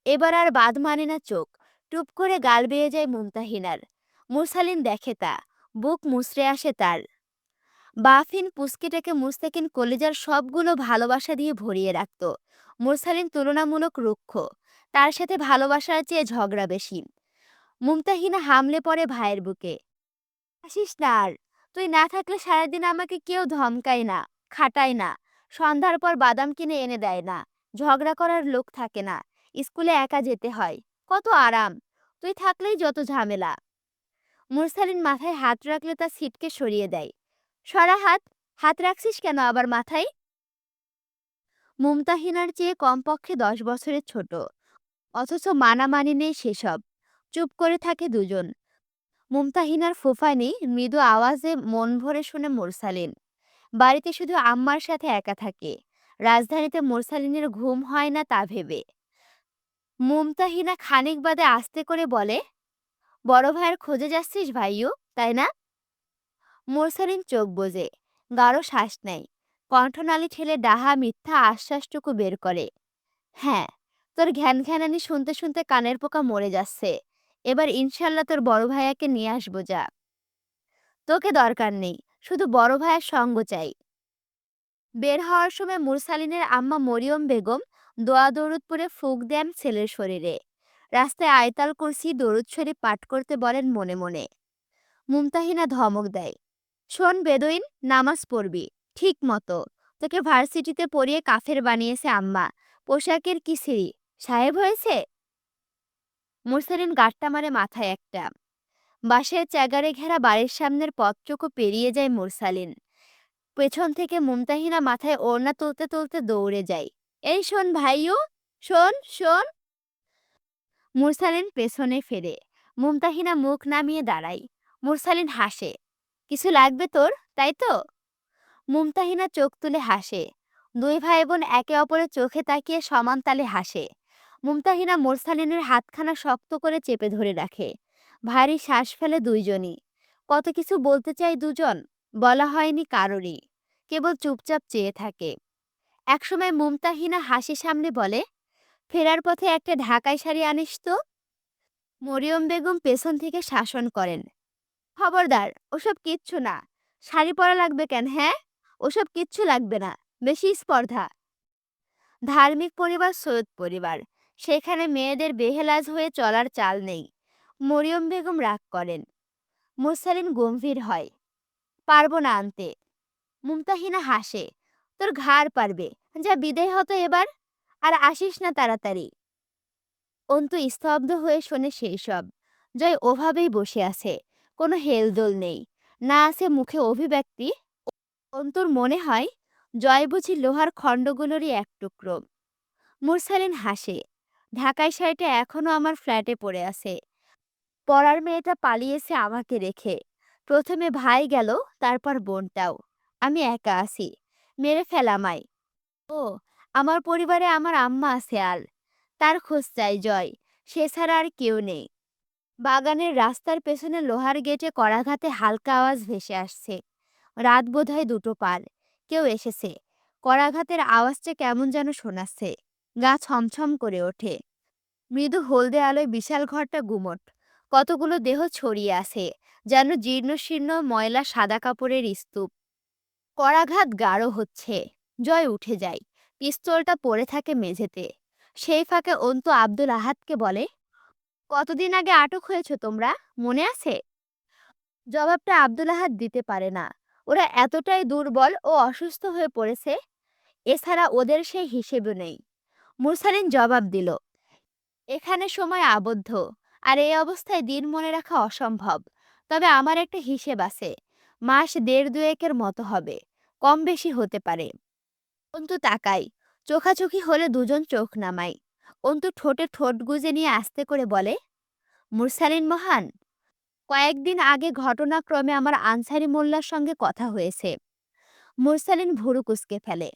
এবার আর বাদ মানে না চোখ। টুপ করে গাল বেয়ে যায় মুমতাহিনার। মুরসালিন দেখে তা। বুক মুচড়ে আসে তার। বাফিন পুস্কিটাকে মুস্তাকিন কলিজার সবগুলো ভালোবাসা দিয়ে ভরিয়ে রাখত। মুরসালিন তুলনামূলক রুক্ষ। তার সাথে ভালোবাসার চেয়ে ঝগড়া বেশি। মুমতাহিনা হামলে পড়ে ভাইয়ের বুকে। আসিস না আর। তুই না থাকলে সারাদিন আমাকে কেউ ধমকায় না, খাটায় না, সন্ধ্যার পর বাদাম কিনে এনে দেয় না, ঝগড়া করার লোক থাকে না, স্কুলে একা যেতে হয়। কত আরাম। তুই থাকলেই যত ঝামেলা। মুরসালিন মাথায় হাত রাখলে তা ছিটকে সরিয়ে দেয়। সরা হাত। হাত রাখছিস কেন আবার মাথায়? মুমতাহিনার চেয়ে কমপক্ষে 10 বছরের ছোট, অথচ মানামানি নেই সেসব। চুপ করে থাকে দুজন। মুমতাহিনার ফুফানি মৃদু আওয়াজে মন ভরে শুনে মুরসালিন। বাড়িতে শুধু আম্মার সাথে একা থাকে। রাজধানীতে মুরসালিনের ঘুম হয় না তা ভেবে। মুমতাহিনা খানিক বাদে আস্তে করে বলে, বড় ভাইয়ের খোঁজে যাচ্ছিস ভাইও, তাই না? মুরসালিন চোখ বোজে। গাঢ় শ্বাস নেয়। কণ্ঠনালী ঠেলে ডাহা মিথ্যা আশ্বাসটুকু বের করে। হ্যাঁ, তোর ঘ্যান ঘ্যানানি শুনতে শুনতে কানের পোকা মরে যাচ্ছে। এবার ইনশাল্লাহ তোর বড় ভাইয়াকে নিয়ে আসবো যা। তোকে দরকার নেই, শুধু বড় ভাইয়ের সঙ্গ চাই। বের হওয়ার সময় মুরসালিনের আম্মা মরিয়ম বেগম দোয়া দরুদ পরে ফুঁক দেন ছেলের শরীরে। রাস্তায় আয়তাল কুরসি দরুদ শরীফ পাঠ করতে বলেন মনে মনে। মুমতাহিনা ধমক দেয়, শোন বেদুইন, নামাজ পড়বি ঠিক মতো। তোকে ভার্সিটিতে পড়িয়ে কাফের বানিয়েছে আম্মা। পোশাকের কি সিঁড়ি, সাহেব হয়েছে? মুরসালিন গাঁটটা মারে মাথায় একটা। বাঁশের চ্যাগারে ঘেরা বাড়ির সামনের পথটুকু পেরিয়ে যায় মুরসালিন। পেছন থেকে মুমতাহিনা মাথায় ওড়না তুলতে তুলতে দৌড়ে যায়। এই শোন ভাইও, শোন শোন। মুরসালিন পেছনে ফেরে। মুমতাহিনা মুখ নামিয়ে দাঁড়ায়। মুরসালিন হাসে। কিছু লাগবে তোর, তাই তো? মুমতাহিনা চোখ তুলে হাসে। দুই ভাই বোন একে অপরের চোখে তাকিয়ে সমান তালে হাসে। মুমতাহিনা মুরসালিনের হাতখানা শক্ত করে চেপে ধরে রাখে। ভারী শ্বাস ফেলে দুইজনই। কত কিছু বলতে চাই দুজন, বলা হয়নি কারোরই। কেবল চুপচাপ চেয়ে থাকে। একসময় মুমতাহিনা হাসি সামনে বলে, ফেরার পথে একটা ঢাকাই শাড়ি আনিস তো। মরিয়ম বেগম পেছন থেকে শাসন করেন, খবরদার, ওসব কিচ্ছু না। শাড়ি পরা লাগবে কেন, হ্যাঁ? ওসব কিচ্ছু লাগবে না। বেশি স্পর্ধা। ধার্মিক পরিবার সৈয়দ পরিবার, সেখানে মেয়েদের বেহেলাজ হয়ে চলার চাল নেই। মরিয়ম বেগম রাগ করেন। মুরসালিন গম্ভীর হয়, পারবো না আনতে। মুমতাহিনা হাসে, তোর ঘাড় পারবে। যা বিদায় হতো এবার, আর আসিস না তাড়াতাড়ি। অন্তু স্তব্ধ হয়ে শোনে সেই সব। জয় ওভাবেই বসে আছে। কোনো হেলদোল নেই, না আছে মুখে অভিব্যক্তি। অন্তুর মনে হয় জয় বুঝি লোহার খণ্ডগুলোরই এক টুকরো। মুরসালিন হাসে। ঢাকাই শাড়িটা এখনো আমার ফ্ল্যাটে পড়ে আছে। পরার মেয়েটা পালিয়েছে আমাকে রেখে। প্রথমে ভাই গেল, তারপর বোনটাও। আমি একা আছি। মেরে ফেল আমায়। ও, আমার পরিবারে আমার আম্মা আছে আর, তার খোঁজ চাই জয়। সে ছাড়া আর কেউ নেই। বাগানের রাস্তার পেছনে লোহার গেটে করাঘাতে হালকা আওয়াজ ভেসে আসছে। রাত বোধহয় 2টো পার। কেউ এসেছে। করাঘাতের আওয়াজটা কেমন যেন শোনাচ্ছে। গা ছমছম করে ওঠে। মৃদু হলদে আলোয় বিশাল ঘরটা গুমট। কতগুলো দেহ ছড়িয়ে আছে, যেন জীর্ণশীর্ণ ময়লা সাদা কাপড়ের স্তূপ। করাঘাত গাঢ় হচ্ছে। জয় উঠে যায়। পিস্তলটা পড়ে থাকে মেঝেতে। সেই ফাঁকে অন্তু আব্দুল আহাদকে বলে, কতদিন আগে আটক হয়েছ তোমরা, মনে আছে? জবাবটা আব্দুল আহাদ দিতে পারে না। ওরা এতটাই দুর্বল ও অসুস্থ হয়ে পড়েছে। এছাড়া ওদের সেই হিসেবও নেই। মুরসালিন জবাব দিল, এখানে সময় আবদ্ধ, আর এই অবস্থায় দিন মনে রাখা অসম্ভব। তবে আমার একটা হিসেব আছে। মাস 1.5-2 মতো হবে, কম বেশি হতে পারে। অন্তু তাকাই। চোখাচোখি হলে দুজন চোখ নামাই। অন্তু ঠোঁটে ঠোঁট গুজে নিয়ে আস্তে করে বলে, মুরসালিন মহান, কয়েকদিন আগে ঘটনাক্রমে আমার আনসারি মোল্লার সঙ্গে কথা হয়েছে। মুরসালিন ভুরু কুঁচকে ফেলে।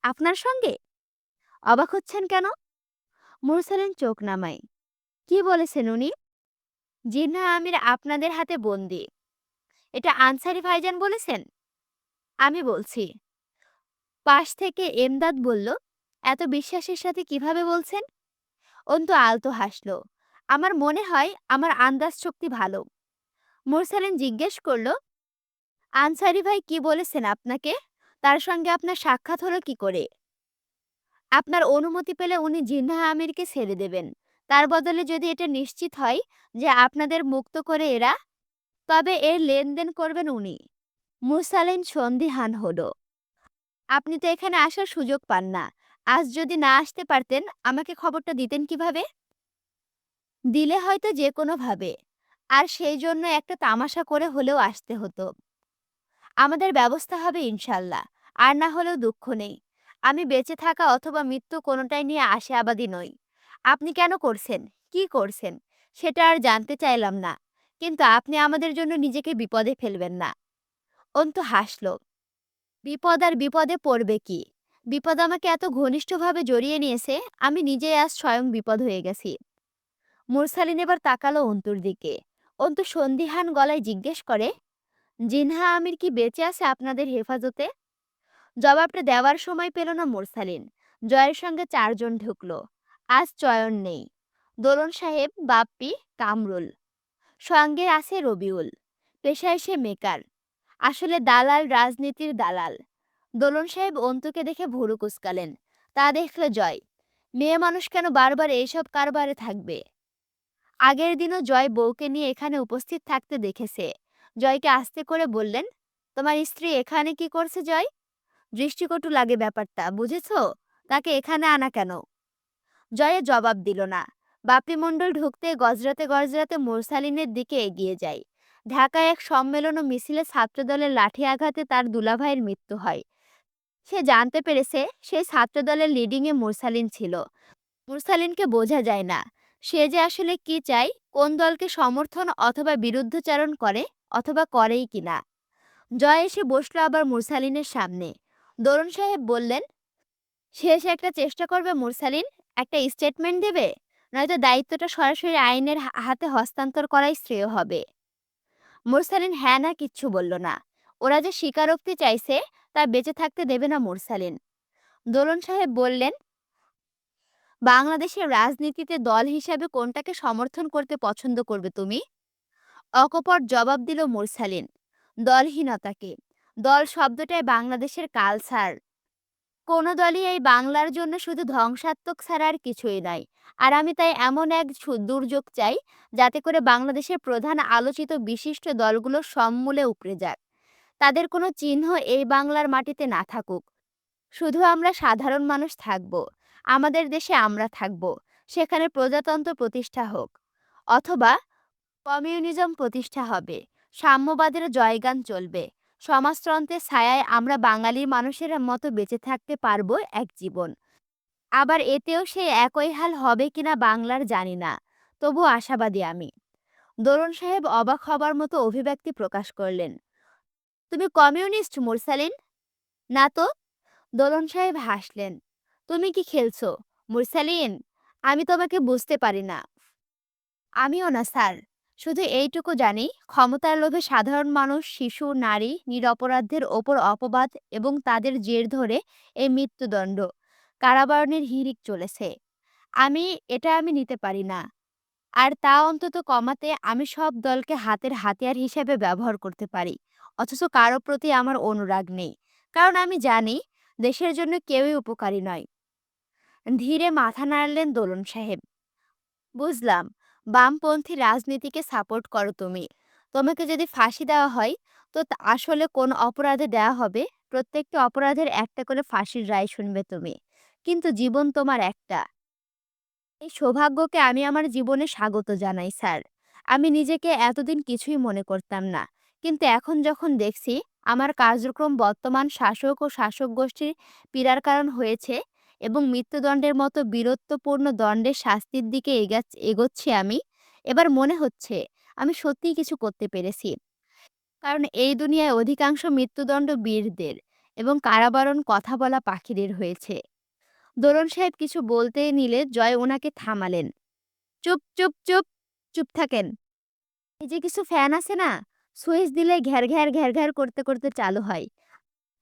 আপনার সঙ্গে? অবাক হচ্ছেন কেন? মুরসালিন চোখ নামায়। কি বলেছেন উনি? জিন্নাহ আমির আপনাদের হাতে বন্দী, এটা আনসারি ভাইজান বলেছেন? আমি বলছি। পাশ থেকে এমদাদ বলল, এত বিশ্বাসের সাথে কিভাবে বলছেন? অন্তু আলতো হাসল। আমার মনে হয় আমার আন্দাজ শক্তি ভালো। মুরসালিন জিজ্ঞেস করল, আনসারি ভাই কি বলেছেন আপনাকে? তার সঙ্গে আপনার সাক্ষাৎ হলো কি করে? আপনার অনুমতি পেলে উনি জিন্নাহ আমিরকে ছেড়ে দেবেন। তার বদলে যদি এটা নিশ্চিত হয় যে আপনাদের মুক্ত করে এরা, তবে এর লেনদেন করবেন উনি। মুরসালিন সন্দিহান হলো। আপনি তো এখানে আসার সুযোগ পান না। আজ যদি না আসতে পারতেন আমাকে খবরটা দিতেন কিভাবে? দিলে হয়তো যে কোনোভাবে। আর সেই জন্য একটা তামাশা করে হলেও আসতে হতো। আমাদের ব্যবস্থা হবে ইনশাল্লাহ। আর না হলেও দুঃখ নেই। আমি বেঁচে থাকা অথবা মৃত্যু কোনোটাই নিয়ে আশাবাদী নই। আপনি কেন করছেন? কি করছেন? সেটা আর জানতে চাইলাম না। কিন্তু আপনি আমাদের জন্য নিজেকে বিপদে ফেলবেন না। অন্তু হাসল। বিপদ আর বিপদে পড়বে কি? বিপদ আমাকে এত ঘনিষ্ঠভাবে জড়িয়ে নিয়েছে, আমি নিজেই আজ স্বয়ং বিপদ হয়ে গেছি। মুরসালিন এবার তাকালো অন্তুর দিকে। অন্তু সন্দিহান গলায় জিজ্ঞেস করে, জিনহা আমির কি বেঁচে আছে আপনাদের হেফাজতে? জবাবটা দেওয়ার সময় পেল না মুরসালিন। জয়ের সঙ্গে চারজন ঢুকলো। আজ চয়ন নেই। দোলন সাহেব, বাপ্পি, কামরুল। সঙ্গে আছে রবিউল। পেশায় সে মেকার। আসলে দালাল, রাজনীতির দালাল। দোলন সাহেব অন্তুকে দেখে ভুরু কুঁচকালেন। তা দেখলে জয়। মেয়ে মানুষ কেন বারবার এইসব কারবারে থাকবে? আগের দিনও জয় বউকে নিয়ে এখানে উপস্থিত থাকতে দেখেছে। জয়কে আস্তে করে বললেন, তোমার স্ত্রী এখানে কি করছে জয়? দৃষ্টিকটু লাগে ব্যাপারটা, বুঝেছো? তাকে এখানে আনা কেন? জয়ে জবাব দিল না। বাপি মণ্ডল ঢুকতে গজরাতে গজরাতে মুরসালিনের দিকে এগিয়ে যায়। ঢাকায় এক সম্মেলন ও মিছিলে ছাত্রদলের লাঠি আঘাতে তার দুলাভাইয়ের মৃত্যু হয়। সে জানতে পেরেছে সেই ছাত্রদলের লিডিংয়ে মুরসালিন ছিল। মুরসালিনকে বোঝা যায় না। সে যে আসলে কি চায়, কোন দলকে সমর্থন অথবা বিরুদ্ধচারণ করে, অথবা করেই কিনা। জয় এসে বসলো আবার মুরসালিনের সামনে। দরুন সাহেব বললেন, শেষ একটা চেষ্টা করবে মুরসালিন, একটা স্টেটমেন্ট দেবে, নয়তো দায়িত্বটা সরাসরি আইনের হাতে হস্তান্তর করাই শ্রেয় হবে। মুরসালিন হ্যাঁ না কিচ্ছু বলল না। ওরা যে স্বীকারোক্তি চাইছে তা বেঁচে থাকতে দেবে না মুরসালিন। দোলন সাহেব বললেন, বাংলাদেশের রাজনীতিতে দল হিসাবে কোনটাকে সমর্থন করতে পছন্দ করবে তুমি? অকপট জবাব দিল মুরসালিন, দলহীনতাকে। দল শব্দটাই বাংলাদেশের কালচার। কোনো দলই এই বাংলার জন্য শুধু ধ্বংসাত্মক ছাড়া আর কিছুই নয়। আর আমি তাই এমন এক দুর্যোগ চাই, যাতে করে বাংলাদেশের প্রধান আলোচিত বিশিষ্ট দলগুলো সমূলে উপড়ে যাক। তাদের কোনো চিহ্ন এই বাংলার মাটিতে না থাকুক। শুধু আমরা সাধারণ মানুষ থাকব। আমাদের দেশে আমরা থাকব। সেখানে প্রজাতন্ত্র প্রতিষ্ঠা হোক। অথবা কমিউনিজম প্রতিষ্ঠা হবে। সাম্যবাদের জয়গান চলবে। সমাজতন্ত্রের ছায়ায় আমরা বাঙালি মানুষের মতো বেঁচে থাকতে পারবো এক জীবন। আবার এতেও সেই একই হাল হবে কিনা বাংলার জানি না। তবু আশাবাদী আমি। দরুন সাহেব অবাক হবার মতো অভিব্যক্তি প্রকাশ করলেন। তুমি কমিউনিস্ট মুরসালিন? না তো। দোলন সাহেব হাসলেন। তুমি কি খেলছো মুরসালিন? আমি তোমাকে বুঝতে পারি না। আমিও না স্যার। শুধু এইটুকু জানি, ক্ষমতার লোভে সাধারণ মানুষ, শিশু, নারী, নিরপরাধদের ওপর অপবাদ এবং তাদের জের ধরে এই মৃত্যুদণ্ড, কারাবরণের হিড়িক চলেছে। আমি নিতে পারি না। আর তা অন্তত কমাতে আমি সব দলকে হাতের হাতিয়ার হিসেবে ব্যবহার করতে পারি। অথচ কারো প্রতি আমার অনুরাগ নেই। কারণ আমি জানি দেশের জন্য কেউই উপকারী নয়। ধীরে মাথা নাড়লেন দোলন সাহেব। বুঝলাম, বামপন্থী রাজনীতিকে সাপোর্ট করো তুমি। তোমাকে যদি ফাঁসি দেওয়া হয়, তো আসলে কোন অপরাধে দেওয়া হবে, প্রত্যেকটি অপরাধের একটা করে ফাঁসির রায় শুনবে তুমি। কিন্তু জীবন তোমার একটা। এই সৌভাগ্যকে আমি আমার জীবনে স্বাগত জানাই স্যার। আমি নিজেকে এতদিন কিছুই মনে করতাম না। কিন্তু এখন যখন দেখছি আমার কার্যক্রম বর্তমান শাসক ও শাসক গোষ্ঠীর পীড়ার কারণ হয়েছে এবং মৃত্যুদণ্ডের মতো বীরত্বপূর্ণ দণ্ডের শাস্তির দিকে এগোচ্ছি আমি, এবার মনে হচ্ছে আমি সত্যিই কিছু করতে পেরেছি। কারণ এই দুনিয়ায় অধিকাংশ মৃত্যুদণ্ড বীরদের এবং কারাবরণ কথা বলা পাখিদের হয়েছে। দোলন সাহেব কিছু বলতে নিলে জয় ওনাকে থামালেন। চুপ, চুপ, চুপ! চুপ থাকেন। এই যে কিছু ফ্যান আছে না? সুইচ দিলে ঘ্যার, ঘ্যার, ঘ্যার, ঘ্যার করতে, করতে চালু হয়।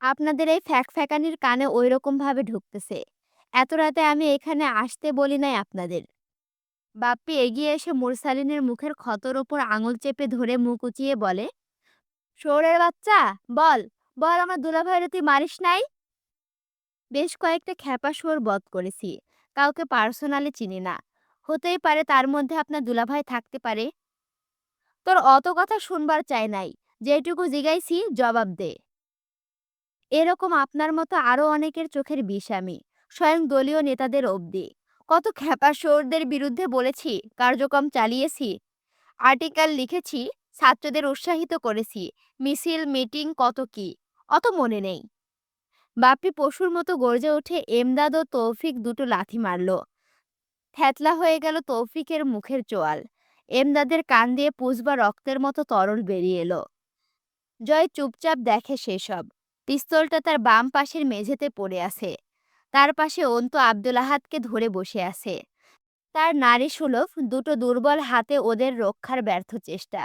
আপনাদের এই ফ্যাকফ্যাকানির কানে ঐরকমভাবে ঢুকতেছে। এত রাতে আমি এখানে আসতে বলি নাই আপনাদের। বাপ্পি এগিয়ে এসে মুরসালিনের মুখের ক্ষতর ওপর আঙুল চেপে ধরে মুখ উঁচিয়ে বলে, "শুয়োরের বাচ্চা! বল, বল আমার দুলাভাইরে তুই মারিস নাই?" বেশ কয়েকটা খেপা শুয়োর বধ করেছি। কাউকে পার্সোনালি চিনি না। হতেই পারে তার মধ্যে আপনার দুলাভাই থাকতে পারে। তোর অত কথা শুনবার চাই নাই। যেটুকু জিগাইছি জবাব দে। এরকম আপনার মতো আরো অনেকের চোখের বিষ আমি, স্বয়ং দলীয় নেতাদের অবধি। কত খেপা শুয়োরদের বিরুদ্ধে বলেছি, কার্যক্রম চালিয়েছি, আর্টিকেল লিখেছি, ছাত্রদের উৎসাহিত করেছি, মিছিল মিটিং কত কি, অত মনে নেই। বাপ্পি পশুর মতো গর্জে উঠে এমদাদ ও তৌফিক দুটো লাথি মারল। থ্যাতলা হয়ে গেল তৌফিকের মুখের চোয়াল। এমদাদের কান দিয়ে পুষবা রক্তের মতো তরল বেরিয়ে এলো। জয় চুপচাপ দেখে সেসব। পিস্তলটা তার বাম পাশের মেঝেতে পড়ে আছে। তার পাশে অন্তু আব্দুল আহাদকে ধরে বসে আছে। তার নারী সুলভ দুটো দুর্বল হাতে ওদের রক্ষার ব্যর্থ চেষ্টা।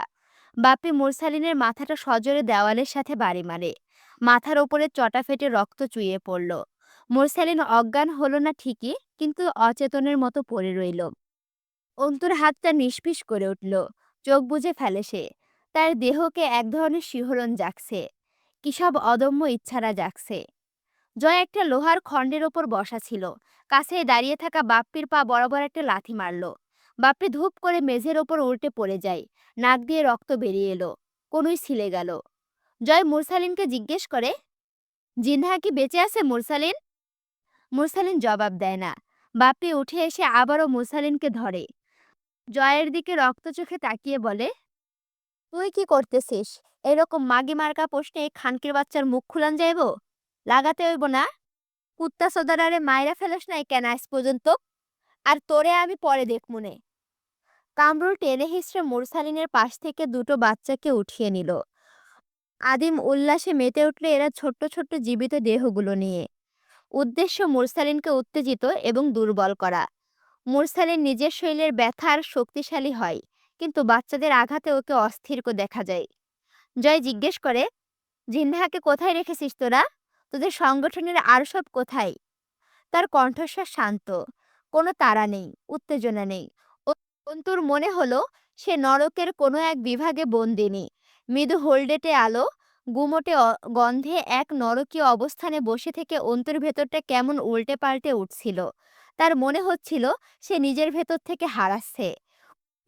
বাপ্পি মুরসালিনের মাথাটা সজোরে দেওয়ালের সাথে বাড়ি মারে। মাথার ওপরে চটা ফেটে রক্ত চুইয়ে পড়ল। মুরসালিন অজ্ঞান হলো না ঠিকই, কিন্তু অচেতনের মতো পড়ে রইল। অন্তুর হাতটা নিষ্পিস করে উঠল। চোখ বুজে ফেলে সে। তার দেহকে এক ধরনের শিহরণ জাগছে। কি সব অদম্য ইচ্ছারা জাগছে। জয় একটা লোহার খণ্ডের ওপর বসা ছিল। কাছেই দাঁড়িয়ে থাকা বাপ্পির পা বরাবর একটা লাথি মারল। বাপ্পি ধূপ করে মেঝের ওপর উল্টে পড়ে যায়। নাক দিয়ে রক্ত বেরিয়ে এলো। কোনোই ছিলে গেল। জয় মুরসালিনকে জিজ্ঞেস করে, জিনহা কি বেঁচে আছে মুরসালিন? মুরসালিন জবাব দেয় না। বাপ্পি উঠে এসে আবারও মুরসালিনকে ধরে। জয়ের দিকে রক্ত চোখে তাকিয়ে বলে, তুই কি করতেছিস? এরকম মাগি মার্কা প্রশ্নে খানকির বাচ্চার মুখ খুলান যাইব? লাগাতে হইব না? কুত্তা সদারারে মাইরা ফেলাস নাই কেন আজ পর্যন্ত? আর তোরে আমি পরে দেখমুনে। কামরুল টেনে হিসড়ে মুরসালিনের পাশ থেকে দুটো বাচ্চাকে উঠিয়ে নিল। আদিম উল্লাসে মেতে উঠল এরা ছোট্ট ছোট্ট জীবিত দেহগুলো নিয়ে। উদ্দেশ্য মুরসালিনকে উত্তেজিত এবং দুর্বল করা। মুরসালিন নিজের শরীরের ব্যথার শক্তিশালী হয়, কিন্তু বাচ্চাদের আঘাতে ওকে অস্থির দেখা যায়। জয় জিজ্ঞেস করে, জিন্নাহাকে কোথায় রেখেছিস তোরা? তোদের সংগঠনের আর সব কোথায়? তার কণ্ঠস্বর শান্ত। কোনো তাড়া নেই, উত্তেজনা নেই। অন্তুর মনে হলো সে নরকের কোনো এক বিভাগে বন্দিনী। মৃদু হোল্ডেটে আলো, গুমোটে গন্ধে এক নরকীয় অবস্থানে বসে থেকে অন্তুর ভেতরটা কেমন উল্টে পাল্টে উঠছিল। তার মনে হচ্ছিল সে নিজের ভেতর থেকে হারাচ্ছে।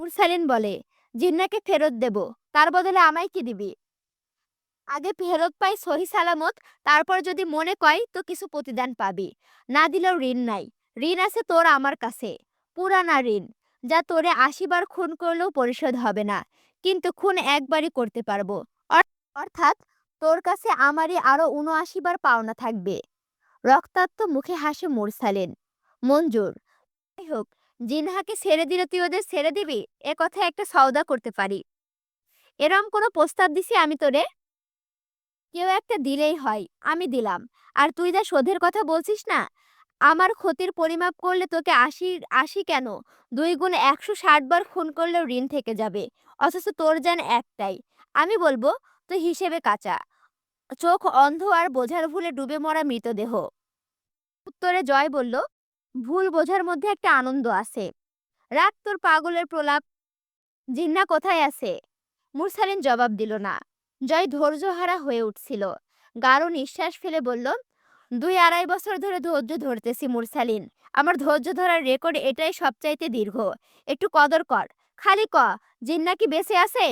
মুরসালিন বলে, জিন্নাকে ফেরত দেব, তার বদলে আমায় কি দিবি? আগে ফেরত পাই সহি সালামত, তারপর যদি মনে কয় তো কিছু প্রতিদান পাবি। না দিলেও ঋণ নাই। ঋণ আছে তোর আমার কাছে, পুরানা ঋণ, যা তোরে ৮০ বার খুন করলেও পরিশোধ হবে না, কিন্তু খুন একবারই করতে পারবো। অর্থাৎ তোর কাছে আমারই আরো ৭৯ বার পাওনা থাকবে। রক্তাক্ত মুখে হাসে মুরসালিন। মঞ্জুর। যাই হোক, জিনহাকে ছেড়ে দিলে তুই ওদের ছেড়ে দিবি? এ কথা একটা সওদা করতে পারি। এরম কোনো প্রস্তাব দিছি আমি তোরে? কেউ একটা দিলেই হয়, আমি দিলাম। আর তুই যা শোধের কথা বলছিস না, আমার ক্ষতির পরিমাপ করলে তোকে ৮০ কেন, ২ গুণ ১৬০ বার খুন করলেও ঋণ থেকে যাবে। অথচ তোর জান একটাই। আমি বলবো তুই হিসেবে কাঁচা, চোখ অন্ধ আর বোঝার ভুলে ডুবে মরা মৃতদেহ। উত্তরে জয় বলল, ভুল বোঝার মধ্যে একটা আনন্দ আছে। রাখ তোর পাগলের প্রলাপ। জিন্না কোথায় আছে? মুরসালিন জবাব দিল না। জয় ধৈর্যহারা হয়ে উঠছিল। গাঢ় নিঃশ্বাস ফেলে বলল, ২-২.৫ বছর ধরে ধৈর্য ধরতেছি মুরসালিন। আমার ধৈর্য ধরার রেকর্ড এটাই সবচাইতে দীর্ঘ। একটু কদর কর। খালি ক, জিন্না কি বেঁচে আছে?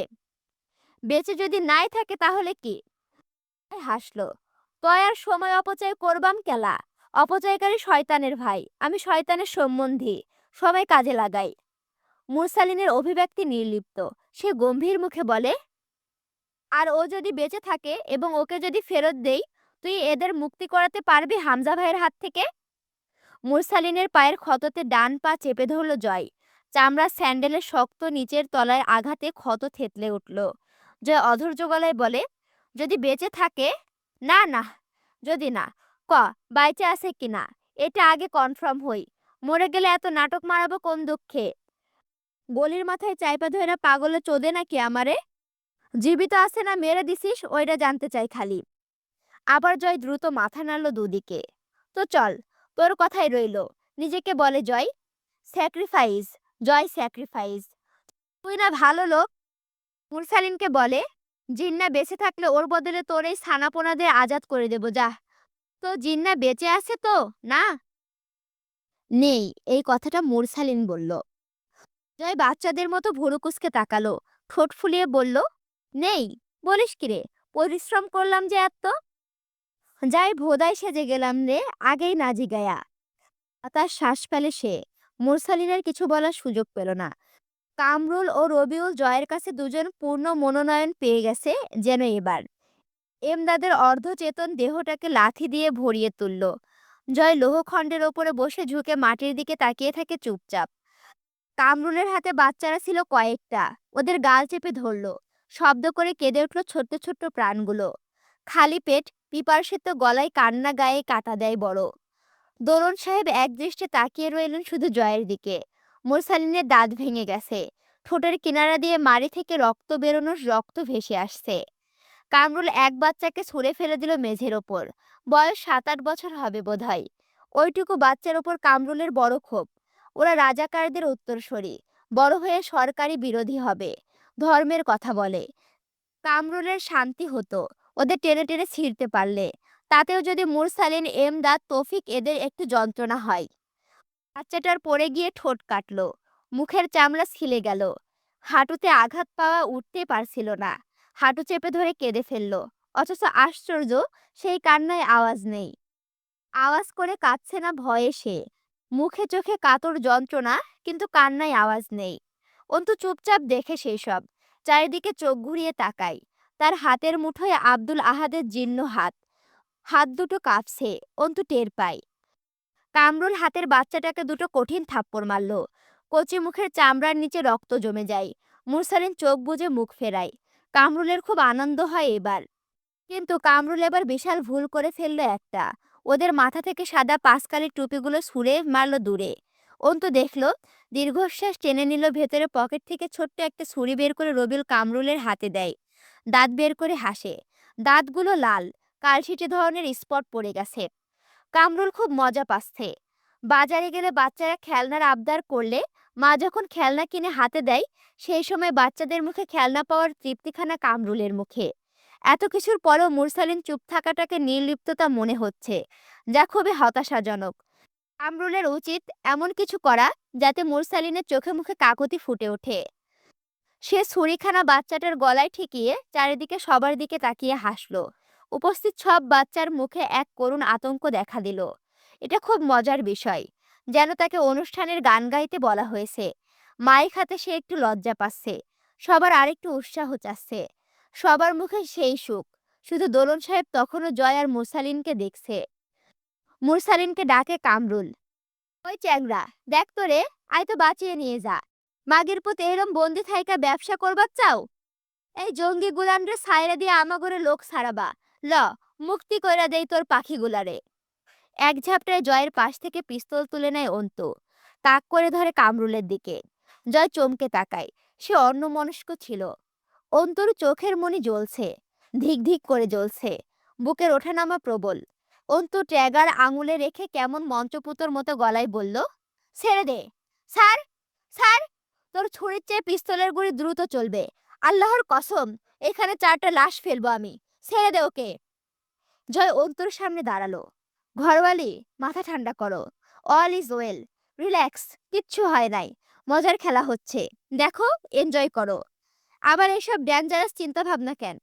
বেঁচে যদি নাই থাকে তাহলে কি? হাসলো। তয় আর সময় অপচয় করবাম কেলা? অপচয়কারী শয়তানের ভাই, আমি শয়তানের সম্বন্ধী। সবাই কাজে লাগাই। মুরসালিনের অভিব্যক্তি নির্লিপ্ত। সে গম্ভীর মুখে বলে, আর ও যদি বেঁচে থাকে এবং ওকে যদি ফেরত দেই, তুই এদের মুক্তি করাতে পারবি হামজা ভাইয়ের হাত থেকে? মুরসালিনের পায়ের ক্ষততে ডান পা চেপে ধরল জয়। চামড়ার স্যান্ডেলের শক্ত নিচের তলায় আঘাতে ক্ষত থেতলে উঠল। জয় অধৈর্য গলায় বলে, যদি বেঁচে থাকে? না না, যদি না, ক বাইচে আছে কিনা, এটা আগে কনফার্ম হই। মরে গেলে এত নাটক মারাবো কোন দুঃখে? গলির মাথায় চাইপা ধইরা পাগলে চোদে নাকি আমারে? জীবিত আছে না মেরে দিছিস ওইটা জানতে চাই খালি। আবার জয় দ্রুত মাথা নাড়ল দুদিকে। তো চল, তোর কথাই রইলো। নিজেকে বলে জয়। স্যাক্রিফাইস, জয় স্যাক্রিফাইস। তুই না ভালো লোক। মুরসালিনকে বলে, জিন্না বেঁচে থাকলে ওর বদলে তোর এই ছানাপোনাদের আজাদ করে দেব যা। তো জিন্না বেঁচে আছে তো? না, নেই। এই কথাটা মুরসালিন বলল। জয় বাচ্চাদের মতো ভুরু কুঁচকে তাকালো, ঠোঁট ফুলিয়ে বলল, নেই? বলিস কি রে, পরিশ্রম করলাম যে এত। যাই ভোদাই সেজে গেলাম রে, আগেই না জিগায়া। তার শ্বাস ফেলে সে। মুরসালিনের কিছু বলার সুযোগ পেল না। কামরুল ও রবিউল জয়ের কাছে দুজন পূর্ণ মনোনয়ন পেয়ে গেছে যেন এবার। এমদাদের অর্ধচেতন দেহটাকে লাথি দিয়ে ভরিয়ে তুলল। জয় লৌহখণ্ডের ওপরে বসে ঝুঁকে মাটির দিকে তাকিয়ে থাকে চুপচাপ। কামরুলের হাতে বাচ্চারা ছিল কয়েকটা। ওদের গাল চেপে ধরল। শব্দ করে কেঁদে উঠল ছোট্ট ছোট্ট প্রাণগুলো। খালি পেট, পিপাসিত গলায় কান্না, গায়ে কাটা দেয় বড়। দোলন সাহেব একদৃষ্টে তাকিয়ে রইলেন শুধু জয়ের দিকে। মুরসালিনের দাঁত ভেঙে গেছে। ঠোঁটের কিনারা দিয়ে মাড়ি থেকে রক্ত বেরোনোর রক্ত ভেসে আসছে। কামরুল এক বাচ্চাকে ছুঁড়ে ফেলে দিল মেঝের ওপর। বয়স 7-8 বছর হবে বোধহয়। ওইটুকু বাচ্চার ওপর কামরুলের বড় ক্ষোভ। ওরা রাজাকারদের উত্তরসূরি, বড় হয়ে সরকারি বিরোধী হবে, ধর্মের কথা বলে। কামরুলের শান্তি হতো ওদের টেনে টেনে ছিঁড়তে পারলে। তাতেও যদি মুরসালিন, এমদাদ, তৌফিক এদের একটু যন্ত্রণা হয়। বাচ্চাটার পড়ে গিয়ে ঠোঁট কাটল, মুখের চামড়া ছিলে গেল। হাঁটুতে আঘাত পাওয়া, উঠতে পারছিল না। হাঁটু চেপে ধরে কেঁদে ফেলল। অথচ আশ্চর্য, সেই কান্নায় আওয়াজ নেই। আওয়াজ করে কাঁদছে না ভয়ে সে। মুখে চোখে কাতর যন্ত্রণা, কিন্তু কান্নায় আওয়াজ নেই। অন্তু চুপচাপ দেখে সেই সব। চারিদিকে চোখ ঘুরিয়ে তাকায়। তার হাতের মুঠোয় আব্দুল আহাদের জীর্ণ হাত। হাত দুটো কাঁপছে, অন্তু টের পায়। কামরুল হাতের বাচ্চাটাকে দুটো কঠিন থাপ্পড় মারল। কচি মুখের চামড়ার নিচে রক্ত জমে যায়। মুরসালিন চোখ বুজে মুখ ফেরায়। কামরুলের খুব আনন্দ হয় এবার। কিন্তু কামরুল এবার বিশাল ভুল করে ফেলল একটা। ওদের মাথা থেকে সাদা পাঁচকালির টুপিগুলো ছুঁড়ে মারল দূরে। অন্তু দেখল, দীর্ঘশ্বাস টেনে নিল ভেতরে। পকেট থেকে ছোট্ট একটা ছুরি বের করে রবিউল কামরুলের হাতে দেয়। দাঁত বের করে হাসে। দাঁতগুলো লাল, কালশিটে ধরনের স্পট পড়ে গেছে। কামরুল খুব মজা পাচ্ছে। বাজারে গেলে বাচ্চারা খেলনার আবদার করলে মা যখন খেলনা কিনে হাতে দেয়, সেই সময় বাচ্চাদের মুখে খেলনা পাওয়ার তৃপ্তিখানা কামরুলের মুখে। এত কিছুর পরেও মুরসালিন চুপ থাকাটাকে নির্লিপ্ততা মনে হচ্ছে, যা খুবই হতাশাজনক। কামরুলের উচিত এমন কিছু করা যাতে মুরসালিনের চোখে মুখে কাকুতি ফুটে ওঠে। সে ছুরিখানা বাচ্চাটার গলায় ঠেকিয়ে চারিদিকে সবার দিকে তাকিয়ে হাসল। উপস্থিত সব বাচ্চার মুখে এক করুণ আতঙ্ক দেখা দিল। এটা খুব মজার বিষয়, যেন তাকে অনুষ্ঠানের গান গাইতে বলা হয়েছে। মাইক হাতে সে একটু লজ্জা পাচ্ছে, সবার আরেকটু উৎসাহ চাচ্ছে। সবার মুখে সেই সুখ। শুধু দোলন সাহেব তখনও জয় আর মুরসালিনকে দেখছে। মুরসালিনকে ডাকে কামরুল, ওই চ্যাংরা, দেখ তো রে, আয় তো বাঁচিয়ে নিয়ে যা। মাগের পুত এরম বন্দি থাইকা ব্যবসা করবার চাও? এই জঙ্গি গুলানরে সাইরা দিয়ে আমাগরে লোক সারাবা। ল, মুক্তি কইরা দেই তোর পাখিগুলারে। এক ঝাপটায় জয়ের পাশ থেকে পিস্তল তুলে নেয় অন্তু। তাক করে ধরে কামরুলের দিকে। জয় চমকে তাকায়। সে অন্যমনস্ক ছিল। অন্তুর চোখের মনি জ্বলছে, ধিক ধিক করে জ্বলছে। বুকের ওঠানামা প্রবল। অন্তু ট্যাগার আঙুলে রেখে কেমন মঞ্চপুতোর মতো গলায় বলল, ছেড়ে দে। স্যার, স্যার, তোর ছুরির চেয়ে পিস্তলের গুলি দ্রুত চলবে। আল্লাহর কসম, এখানে 4টা লাশ ফেলবো আমি। ছেড়ে দে ওকে। জয় অন্তুর সামনে দাঁড়ালো। ঘরওয়ালি, মাথা ঠান্ডা করো। All is well. রিল্যাক্স, কিচ্ছু হয় নাই। মজার খেলা হচ্ছে, দেখো, এনজয় করো। আবার এসব ডেঞ্জারাস চিন্তা ভাবনা কেন?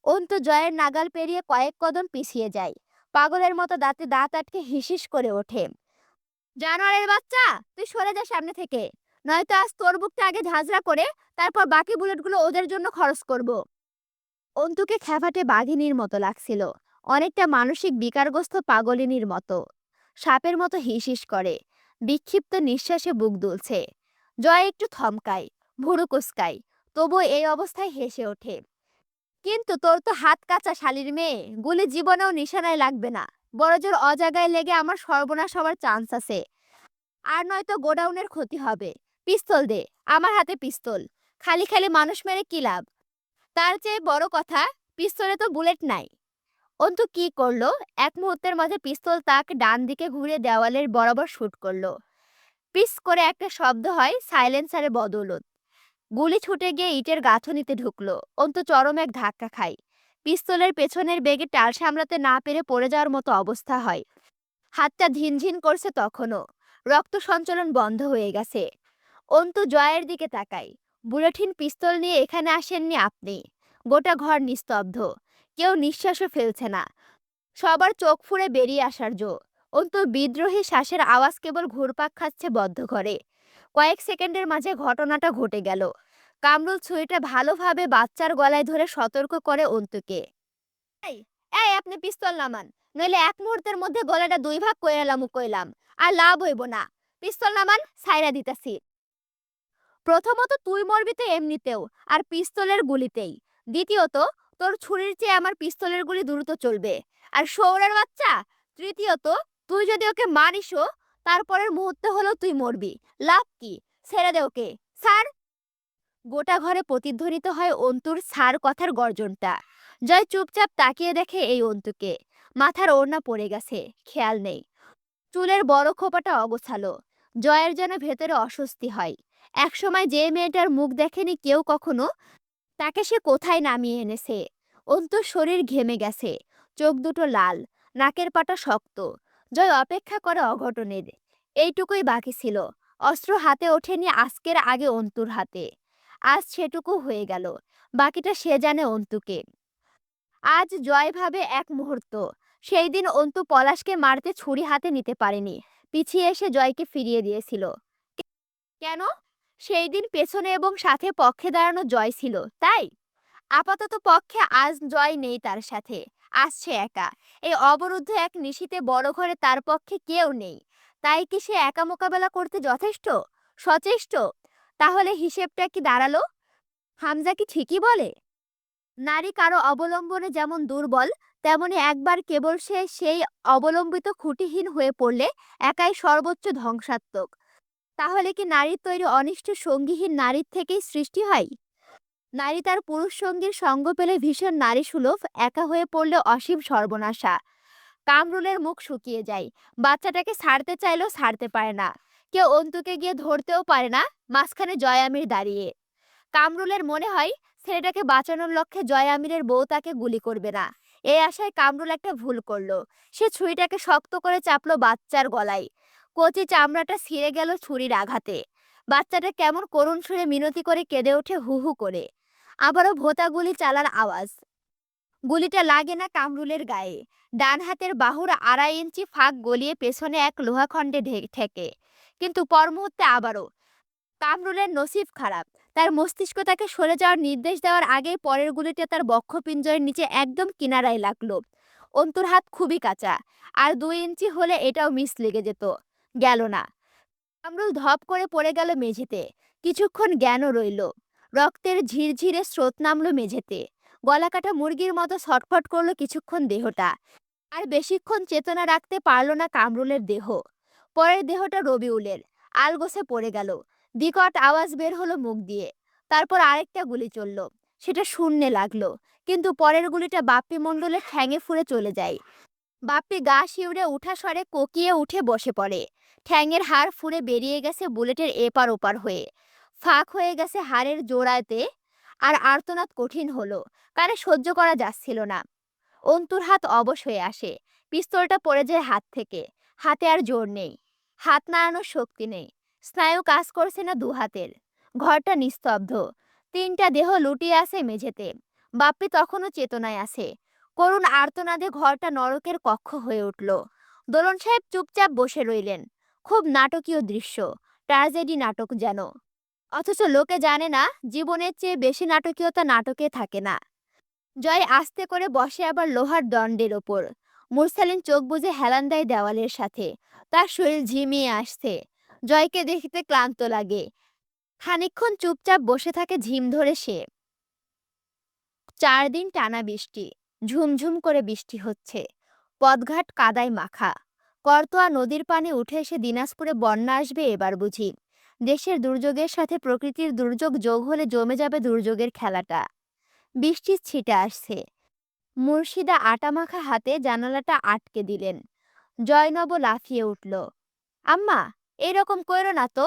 অন্তু জয়ের নাগাল পেরিয়ে কয়েক কদম পিছিয়ে যায়। পাগলের মতো দাঁতে দাঁত আটকে হিসিস করে ওঠে। জানোয়ারের বাচ্চা, তুই সরে যা সামনে থেকে, নয়তো আজ তোর বুকটা আগে ঝাঁঝরা করে তারপর বাকি বুলেটগুলো ওদের জন্য খরচ করব। অন্তুকে খ্যাফাটে বাঘিনীর মতো লাগছিল, অনেকটা মানসিক বিকারগ্রস্ত পাগলিনীর মতো। সাপের মতো হিসিস করে, বিক্ষিপ্ত নিঃশ্বাসে বুক দুলছে। জয় একটু থমকায়, ভুরু কুচকায়, তবু এই অবস্থায় হেসে ওঠে। কিন্তু তোর তো হাত কাঁচা শালির মেয়ে, গুলি জীবনেও নিশানায় লাগবে না। বড় জোর অজাগায় লেগে আমার সর্বনাশ হওয়ার চান্স আছে। আর নয়তো গোডাউনের ক্ষতি হবে। পিস্তল দে। আমার হাতে পিস্তল। খালি খালি মানুষ মেরে কি লাভ? তার চেয়ে বড় কথা, পিস্তলে তো বুলেট নাই। অন্তু কি করলো? এক মুহূর্তের মাঝে পিস্তল তাক ডান দিকে ঘুরে দেওয়ালের বরাবর শুট করলো। পিস করে একটা শব্দ হয় সাইলেন্সারে বদৌলত। গুলি ছুটে গিয়ে ইটের গাঁথনিতে ঢুকলো। অন্তু চরম এক ধাক্কা খায়। পিস্তলের পেছনের বেগে টাল সামলাতে না পেরে পড়ে যাওয়ার মতো অবস্থা হয়। হাতটা ঝিনঝিন করছে তখনও। রক্ত সঞ্চালন বন্ধ হয়ে গেছে। অন্তু জয়ের দিকে তাকায়। বুলেটিন পিস্তল নিয়ে এখানে আসেননি আপনি। গোটা ঘর নিস্তব্ধ। কেউ নিঃশ্বাসও ফেলছে না। সবার চোখ ফুঁড়ে বেরিয়ে আসার জো। অন্তু বিদ্রোহী শ্বাসের আওয়াজ কেবল ঘুরপাক খাচ্ছে বদ্ধ ঘরে। কয়েক সেকেন্ডের মাঝে ঘটনাটা ঘটে গেল। কামরুল ছুরিটা ভালোভাবে বাচ্চার গলায় ধরে সতর্ক করে অন্তুকে। এই এই আপনি পিস্তল নামান, নইলে এক মুহূর্তের মধ্যে গলাটা দুই ভাগ কইরালাম কইলাম। আর লাভ হইব না। পিস্তল নামান, ছাইরা দিতাছি। প্রথমত তুই মরবি তো এমনিতেও, আর পিস্তলের গুলিতেই। দ্বিতীয়ত তোর ছুরির চেয়ে আমার পিস্তলের গুলি দ্রুত চলবে। আর শৌরের বাচ্চা, তৃতীয়ত তুই যদি ওকে মারিসও, তারপরের মুহূর্তে হলেও তুই মরবি। লাভ কি? ছেড়ে দে ওকে। স্যার। গোটা ঘরে প্রতিধ্বনিত হয় অন্তুর স্যার কথার গর্জনটা। জয় চুপচাপ তাকিয়ে দেখে এই অন্তুকে। মাথার ওড়না পড়ে গেছে, খেয়াল নেই। চুলের বড় খোপাটা অগোছালো। জয়ের যেন ভেতরে অস্বস্তি হয়। একসময় যে মেয়েটার মুখ দেখেনি কেউ কখনো, তাকে সে কোথায় নামিয়ে এনেছে। অন্তুর শরীর ঘেমে গেছে। চোখ দুটো লাল। নাকের পাটা শক্ত। জয় অপেক্ষা করে অঘটনের। এইটুকুই বাকি ছিল। অস্ত্র হাতে ওঠেনি আজকের আগে অন্তুর হাতে। আজ সেটুকু হয়ে গেল। বাকিটা সে জানে অন্তুকে। আজ জয় ভাবে এক মুহূর্ত, সেই দিন অন্তু পলাশকে মারতে ছুরি হাতে নিতে পারেনি। পিছিয়ে এসে জয়কে ফিরিয়ে দিয়েছিল। কেন? সেই দিন পেছনে এবং সাথে পক্ষে দাঁড়ানো জয় ছিল, তাই? আপাতত পক্ষে আজ জয় নেই তার সাথে। আসছে একা। এই অবরুদ্ধ এক নিশীথে বড় ঘরে তার পক্ষে কেউ নেই। তাই কি সে একা মোকাবেলা করতে যথেষ্ট? সচেষ্ট? তাহলে হিসেবটা কি দাঁড়ালো? হামজা কি ঠিকই বলে? নারী কারো অবলম্বনে যেমন দুর্বল, তেমনি একবার কেবল সে সেই অবলম্বিত খুঁটিহীন হয়ে পড়লে একাই সর্বোচ্চ ধ্বংসাত্মক। তাহলে কি নারীর তৈরি অনিষ্ট সঙ্গীহীন নারীর থেকেই সৃষ্টি হয়? নারী তার পুরুষ সঙ্গীর সঙ্গ পেলে ভীষণ নারী সুলভ, একা হয়ে পড়লে অসীম সর্বনাশা। কামরুলের মুখ শুকিয়ে যায়। বাচ্চাটাকে ছাড়তে চাইলেও ছাড়তে পারে না। কেউ অন্তুকে গিয়ে ধরতেও পারে না। মাঝখানে জয় আমির দাঁড়িয়ে। কামরুলের মনে হয় ছেলেটাকে বাঁচানোর লক্ষ্যে জয় আমিরের বউ তাকে গুলি করবে না। এই আশায় কামরুল একটা ভুল করলো। সে ছুরিটাকে শক্ত করে চাপলো বাচ্চার গলায়। কচি চামড়াটা ছিঁড়ে গেল ছুরির আঘাতে। বাচ্চাটা কেমন করুণ সুরে মিনতি করে কেঁদে ওঠে হু হু করে। আবারও ভোঁতা গুলি চালার আওয়াজ। গুলিটা লাগে না কামরুলের গায়ে। ডান হাতের বাহুর 2.5 ইঞ্চি ফাঁক গলিয়ে পেছনে এক লোহাখণ্ডে ঠেকে। কিন্তু পর মুহূর্তে আবারও। কামরুলের নসিব খারাপ। তার মস্তিষ্ক তাকে সরে যাওয়ার নির্দেশ দেওয়ার আগেই পরের গুলিটা তার বক্ষপিঞ্জরের নিচে একদম কিনারায় লাগলো। অন্তুর হাত খুবই কাঁচা। আর 2 ইঞ্চি হলে এটাও মিস লেগে যেত। গেল না। কামরুল ধপ করে পড়ে গেল মেঝেতে। কিছুক্ষণ জ্ঞানও রইল। রক্তের ঝিরঝিরে স্রোত নামলো মেঝেতে। গলাকাটা মুরগির মতো ছটফট করলো কিছুক্ষণ দেহটা। আর বেশিক্ষণ চেতনা রাখতে পারল না কামরুলের দেহ। পরের দেহটা রবিউলের। আলগোছে পড়ে গেল। বিকট আওয়াজ বের হলো মুখ দিয়ে। তারপর আরেকটা গুলি চলল। সেটা শূন্যে লাগলো। কিন্তু পরের গুলিটা বাপ্পি মণ্ডলের ঠ্যাঙে ফুঁড়ে চলে যায়। বাপ্পি গা শিউরে উঠা স্বরে কোকিয়ে উঠে বসে পড়ে। ঠ্যাঙের হাড় ফুঁড়ে বেরিয়ে গেছে বুলেটের এপার ওপার হয়ে। ফাঁক হয়ে গেছে হাড়ের জোড়াতে। আর আর্তনাদ কঠিন হলো। কানে সহ্য করা যাচ্ছিল না। অন্তুর হাত অবশ হয়ে আসে। পিস্তলটা পড়ে যায় হাত থেকে। হাতে আর জোর নেই। হাত নাড়ানোর শক্তি নেই। স্নায়ু কাজ করছে না দু হাতের। ঘরটা নিস্তব্ধ। 3টা দেহ লুটিয়ে আছে মেঝেতে। বাপ্পি তখনও চেতনায় আছে। করুণ আর্তনাদে ঘরটা নরকের কক্ষ হয়ে উঠল। দোলন সাহেব চুপচাপ বসে রইলেন। খুব নাটকীয় দৃশ্য। ট্র্যাজেডি নাটক যেন। অথচ লোকে জানে না, জীবনের চেয়ে বেশি নাটকীয়তা নাটকে থাকে না। জয় আস্তে করে বসে আবার লোহার দণ্ডের ওপর। মুরসালিন চোখ বুজে হেলান দেয় দেওয়ালের সাথে। তার শরীর ঝিমিয়ে আসছে। জয়কে দেখতে ক্লান্ত লাগে। খানিকক্ষণ চুপচাপ বসে থাকে ঝিম ধরে সে। 4 দিন টানা বৃষ্টি। ঝুমঝুম করে বৃষ্টি হচ্ছে। পথঘাট কাদায় মাখা। করতোয়া নদীর পানি উঠে এসে দিনাজপুরে বন্যা আসবে এবার বুঝি। দেশের দুর্যোগের সাথে প্রকৃতির দুর্যোগ যোগ হলে জমে যাবে দুর্যোগের খেলাটা। বৃষ্টির ছিটে আসছে। মুর্শিদা আটা মাখা হাতে জানালাটা আটকে দিলেন। জয়নব লাফিয়ে উঠল। আম্মা, এরকম কইরো না তো।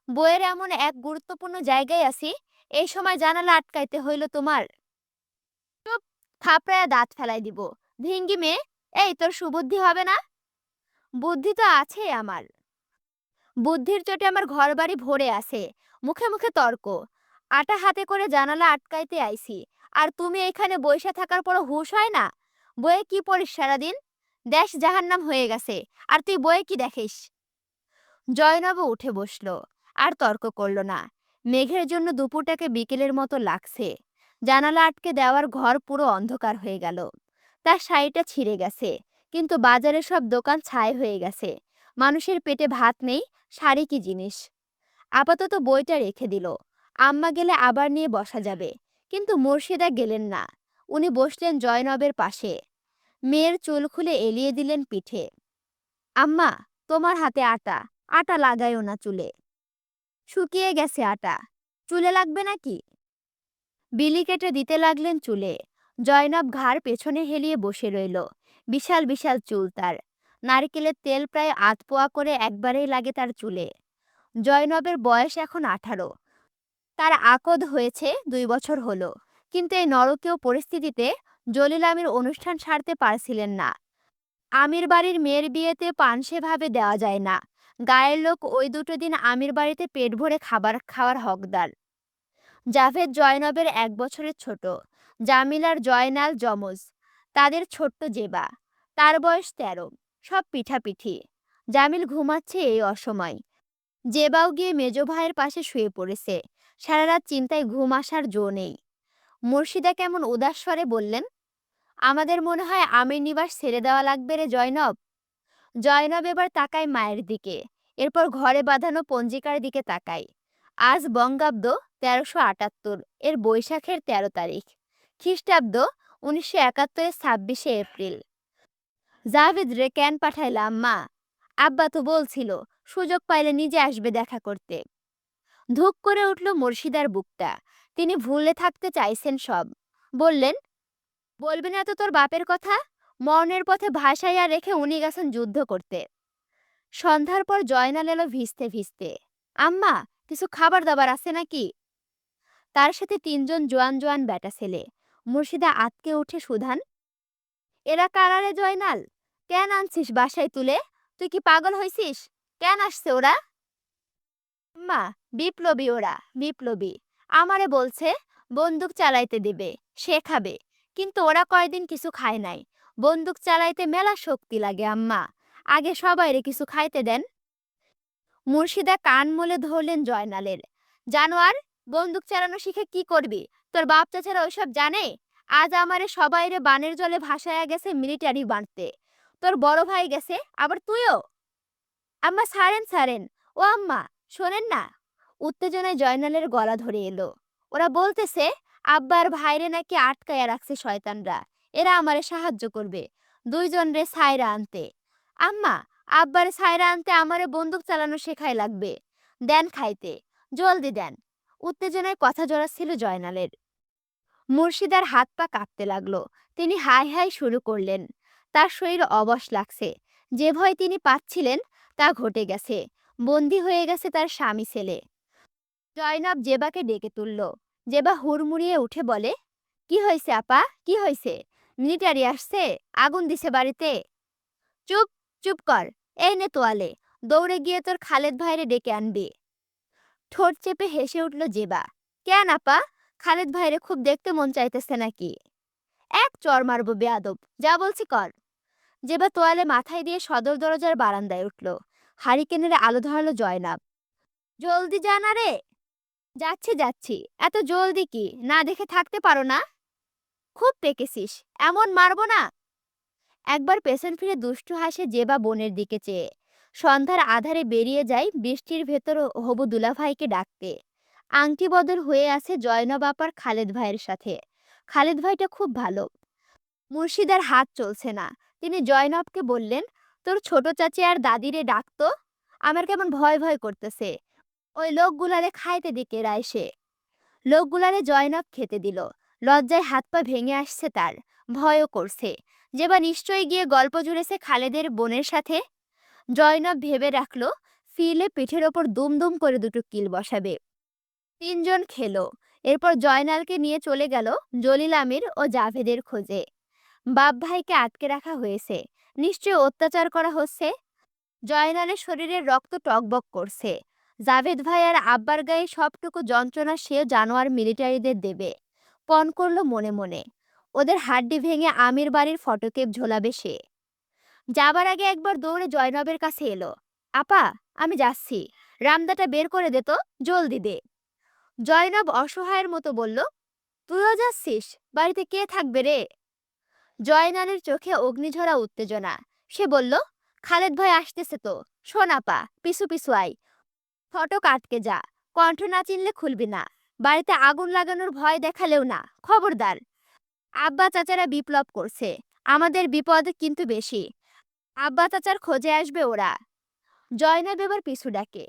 বইয়ের এমন এক গুরুত্বপূর্ণ জায়গায় আছি, এই সময় জানালা আটকাইতে হইল তোমার? চুপ! থাপড়ায়া দাঁত ফেলাই দিব। ভিঙ্গি মেয়ে, এই তোর সুবুদ্ধি হবে না? বুদ্ধি তো আছে আমার। বুদ্ধির চোটে আমার ঘরবাড়ি ভরে আছে। মুখে মুখে তর্ক। আটা হাতে করে জানালা আটকাইতে আইছি, আর তুমি এখানে বইসা থাকার পরও হুঁশ হয় না? বইয়ে কি পড়িস সারাদিন? দেশ জাহান্নাম হয়ে গেছে, আর তুই বইয়ে কি দেখিস? জয়নব উঠে বসল। আর তর্ক করল না। মেঘের জন্য দুপুরটাকে বিকেলের মতো লাগছে। জানালা আটকে দেওয়ার ঘর পুরো অন্ধকার হয়ে গেল। তার শাড়িটা ছিঁড়ে গেছে, কিন্তু বাজারে সব দোকান ছাই হয়ে গেছে। মানুষের পেটে ভাত নেই, শাড়ি কি জিনিস। আপাতত বইটা রেখে দিল। আম্মা গেলে আবার নিয়ে বসা যাবে। কিন্তু মুর্শিদা গেলেন না। উনি বসলেন জয়নবের পাশে। মেয়ের চুল খুলে এলিয়ে দিলেন পিঠে। আম্মা, তোমার হাতে আটা। আটা লাগাইও না চুলে। শুকিয়ে গেছে আটা। চুলে লাগবে নাকি? বিলি কেটে দিতে লাগলেন চুলে। জয়নব ঘাড় পেছনে হেলিয়ে বসে রইল। বিশাল বিশাল চুল তার। নারকেলের তেল প্রায় আধ পোয়া করে একবারেই লাগে তার চুলে। জয়নবের বয়স এখন 18। তার আকদ হয়েছে 2 বছর হলো। কিন্তু এই নরকীয় পরিস্থিতিতে জলিল আমির অনুষ্ঠান সারতে পারছিলেন না। আমির বাড়ির মেয়ের বিয়েতে পান সেভাবে দেওয়া যায় না। গায়ের লোক ওই 2 দিন আমির বাড়িতে পেট ভরে খাবার খাওয়ার হকদার। জাভেদ জয়নবের 1 বছরের ছোট। জামিল আর জয়নাল যমজ। তাদের ছোট্ট জেবা। তার বয়স 13। সব পিঠাপিঠি। জামিল ঘুমাচ্ছে এই অসময়। জেবাও গিয়ে মেজো ভাইয়ের পাশে শুয়ে পড়েছে। সারা রাত চিন্তায় ঘুম আসার জো নেই। মুর্শিদা কেমন উদাস স্বরে বললেন, আমাদের মনে হয় আমির নিবাস ছেড়ে দেওয়া লাগবে রে জয়নব। জয়নব এবার তাকায় মায়ের দিকে। এরপর ঘরে বাঁধানো পঞ্জিকার দিকে তাকায়। আজ বঙ্গাব্দ 1378 এর বৈশাখের 13 তারিখ। খ্রিস্টাব্দ 1971 26 এপ্রিল। জাভেদ রে কেন পাঠাইলাম মা? আব্বা তো বলছিল সুযোগ পাইলে নিজে আসবে দেখা করতে। ধুক করে উঠল মুর্শিদার বুকটা। তিনি ভুলে থাকতে চাইছেন সব। বললেন, বলবি না তো তোর বাপের কথা? মরণের পথে ভাসাইয়া রেখে উনি গেছেন যুদ্ধ করতে। সন্ধ্যার পর জয়নাল এলো ভিজতে ভিজতে। আম্মা, কিছু খাবার দাবার আছে নাকি? তার সাথে 3জন জোয়ান জোয়ান বেটা ছেলে। মুর্শিদা আতকে উঠে সুধান, এরা কারারে জয়নাল? কেন আনছিস বাসায় তুলে? তুই কি পাগল হইছিস? কেন আসছে ওরা? আম্মা, বিপ্লবী ওরা, বিপ্লবী। আমারে বলছে বন্দুক চালাইতে দিবে, শেখাবে। কিন্তু ওরা কয়দিন কিছু খায় নাই। বন্দুক চালাইতে মেলা শক্তি লাগে আম্মা। আগে সবাইরে কিছু খাইতে দেন। মুর্শিদা কান মলে ধরলেন জয়নালের। জানোয়ার, বন্দুক চালানো শিখে কি করবি? তোর বাপ চাচারা ওইসব জানে? আজ আমারে সবাইরে বানের জলে ভাসায়া গেছে মিলিটারি বানতে। তোর বড় ভাই গেছে, আবার তুইও? আম্মা ছাড়েন ছাড়েন। ও আম্মা, শোনেন না। উত্তেজনায় জয়নালের গলা ধরে এলো। ওরা বলতেছে আব্বার ভাইরে নাকি আটকায়া রাখছে শয়তানরা। এরা আমারে সাহায্য করবে 2জন রে ছাইরা আনতে। আম্মা, আব্বারে ছাইরা আনতে আমারে বন্দুক চালানো শেখাই লাগবে। দেন খাইতে, জলদি দেন। উত্তেজনায় কথা জড়াচ্ছিল জয়নালের। মুর্শিদার হাত পা কাঁপতে লাগলো। তিনি হাই হাই শুরু করলেন। তার শরীর অবশ লাগছে। যে ভয় তিনি পাচ্ছিলেন তা ঘটে গেছে। বন্দী হয়ে গেছে তার স্বামী ছেলে। জয়নব জেবাকে ডেকে তুলল। জেবা হুড়মুড়িয়ে উঠে বলে, কি হয়েছে আপা, কি হয়েছে? মিলিটারি আসছে? আগুন দিছে বাড়িতে? চুপ, চুপ কর। এই নে তোয়ালে। দৌড়ে গিয়ে তোর খালেদ ভাইরে ডেকে আনবি। ঠোঁট চেপে হেসে উঠল জেবা। কেন আপা, খালেদ ভাইরে খুব দেখতে মন চাইতেছে নাকি? এক চর মারবো বেয়াদব, যা বলছি কর। জেবা তোয়ালে মাথায় দিয়ে সদর দরজার বারান্দায় উঠল। হারিকেনের আলো ধরালো জয়নাব। জলদি যা না রে। যাচ্ছি যাচ্ছি। এত জলদি কি, না দেখে থাকতে পারো না? খুব পেকেছিস, এমন মারবো না। একবার পেছন ফিরে দুষ্টু হাসে জেবা বোনের দিকে চেয়ে। সন্ধ্যার আধারে বেরিয়ে যায় বৃষ্টির ভেতর হবু দুলাভাইকে ডাকতে। আংটি বদল হয়ে আছে জয়নব আপার খালেদ ভাইয়ের সাথে। খালেদ ভাইটা খুব ভালো। মুর্শিদার হাত চলছে না। তিনি জয়নবকে বললেন, তোর ছোট চাচি আর দাদিরে ডাকতো। আমার কেমন ভয় ভয় করতেছে। ওই লোকগুলারে খাইতে দিকে রাইসে। লোকগুলারে জয়নব খেতে দিল। লজ্জায় হাত পা ভেঙে আসছে তার, ভয়ও করছে যে বা নিশ্চয়ই গিয়ে গল্প জুড়েছে খালেদের বোনের সাথে। জয়নব ভেবে রাখলো ফিরলে পিঠের ওপর দুম দুম করে দুটো কিল বসাবে। তিনজন খেলো। এরপর জয়নালকে নিয়ে চলে গেল জলিল আমির ও জাভেদের খোঁজে। বাপ ভাইকে আটকে রাখা হয়েছে, নিশ্চয় অত্যাচার করা হচ্ছে। জয়নালের শরীরের রক্ত টকবক করছে। জাভেদ ভাই আর আব্বার গায়ে সবটুকু যন্ত্রণা সেও জানোয়ার মিলিটারিদের দেবে, পণ করলো মনে মনে। ওদের হাড্ডি ভেঙে আমির বাড়ির ফটোকেপ ঝোলাবে সে। যাবার আগে একবার দৌড়ে জয়নবের কাছে এলো। আপা, আমি যাচ্ছি, রামদাটা বের করে দে তো, জলদি দে। জয়নব অসহায়ের মতো বলল, তুইও যাচ্ছিস? বাড়িতে কে থাকবে রে? জয়নালের চোখে অগ্নিঝরা উত্তেজনা। সে বলল, খালেদ ভাই আসতেছে তো, শোন আপা, পিছু পিছু আই, ফটক আটকে যা, কণ্ঠ না চিনলে খুলবি না, বাড়িতে আগুন লাগানোর ভয় দেখালেও না, খবরদার। আব্বা চাচারা বিপ্লব করছে, আমাদের বিপদ কিন্তু বেশি, আব্বা চাচার খোঁজে আসবে ওরা। জয়নাল এবার পিছু ডাকে।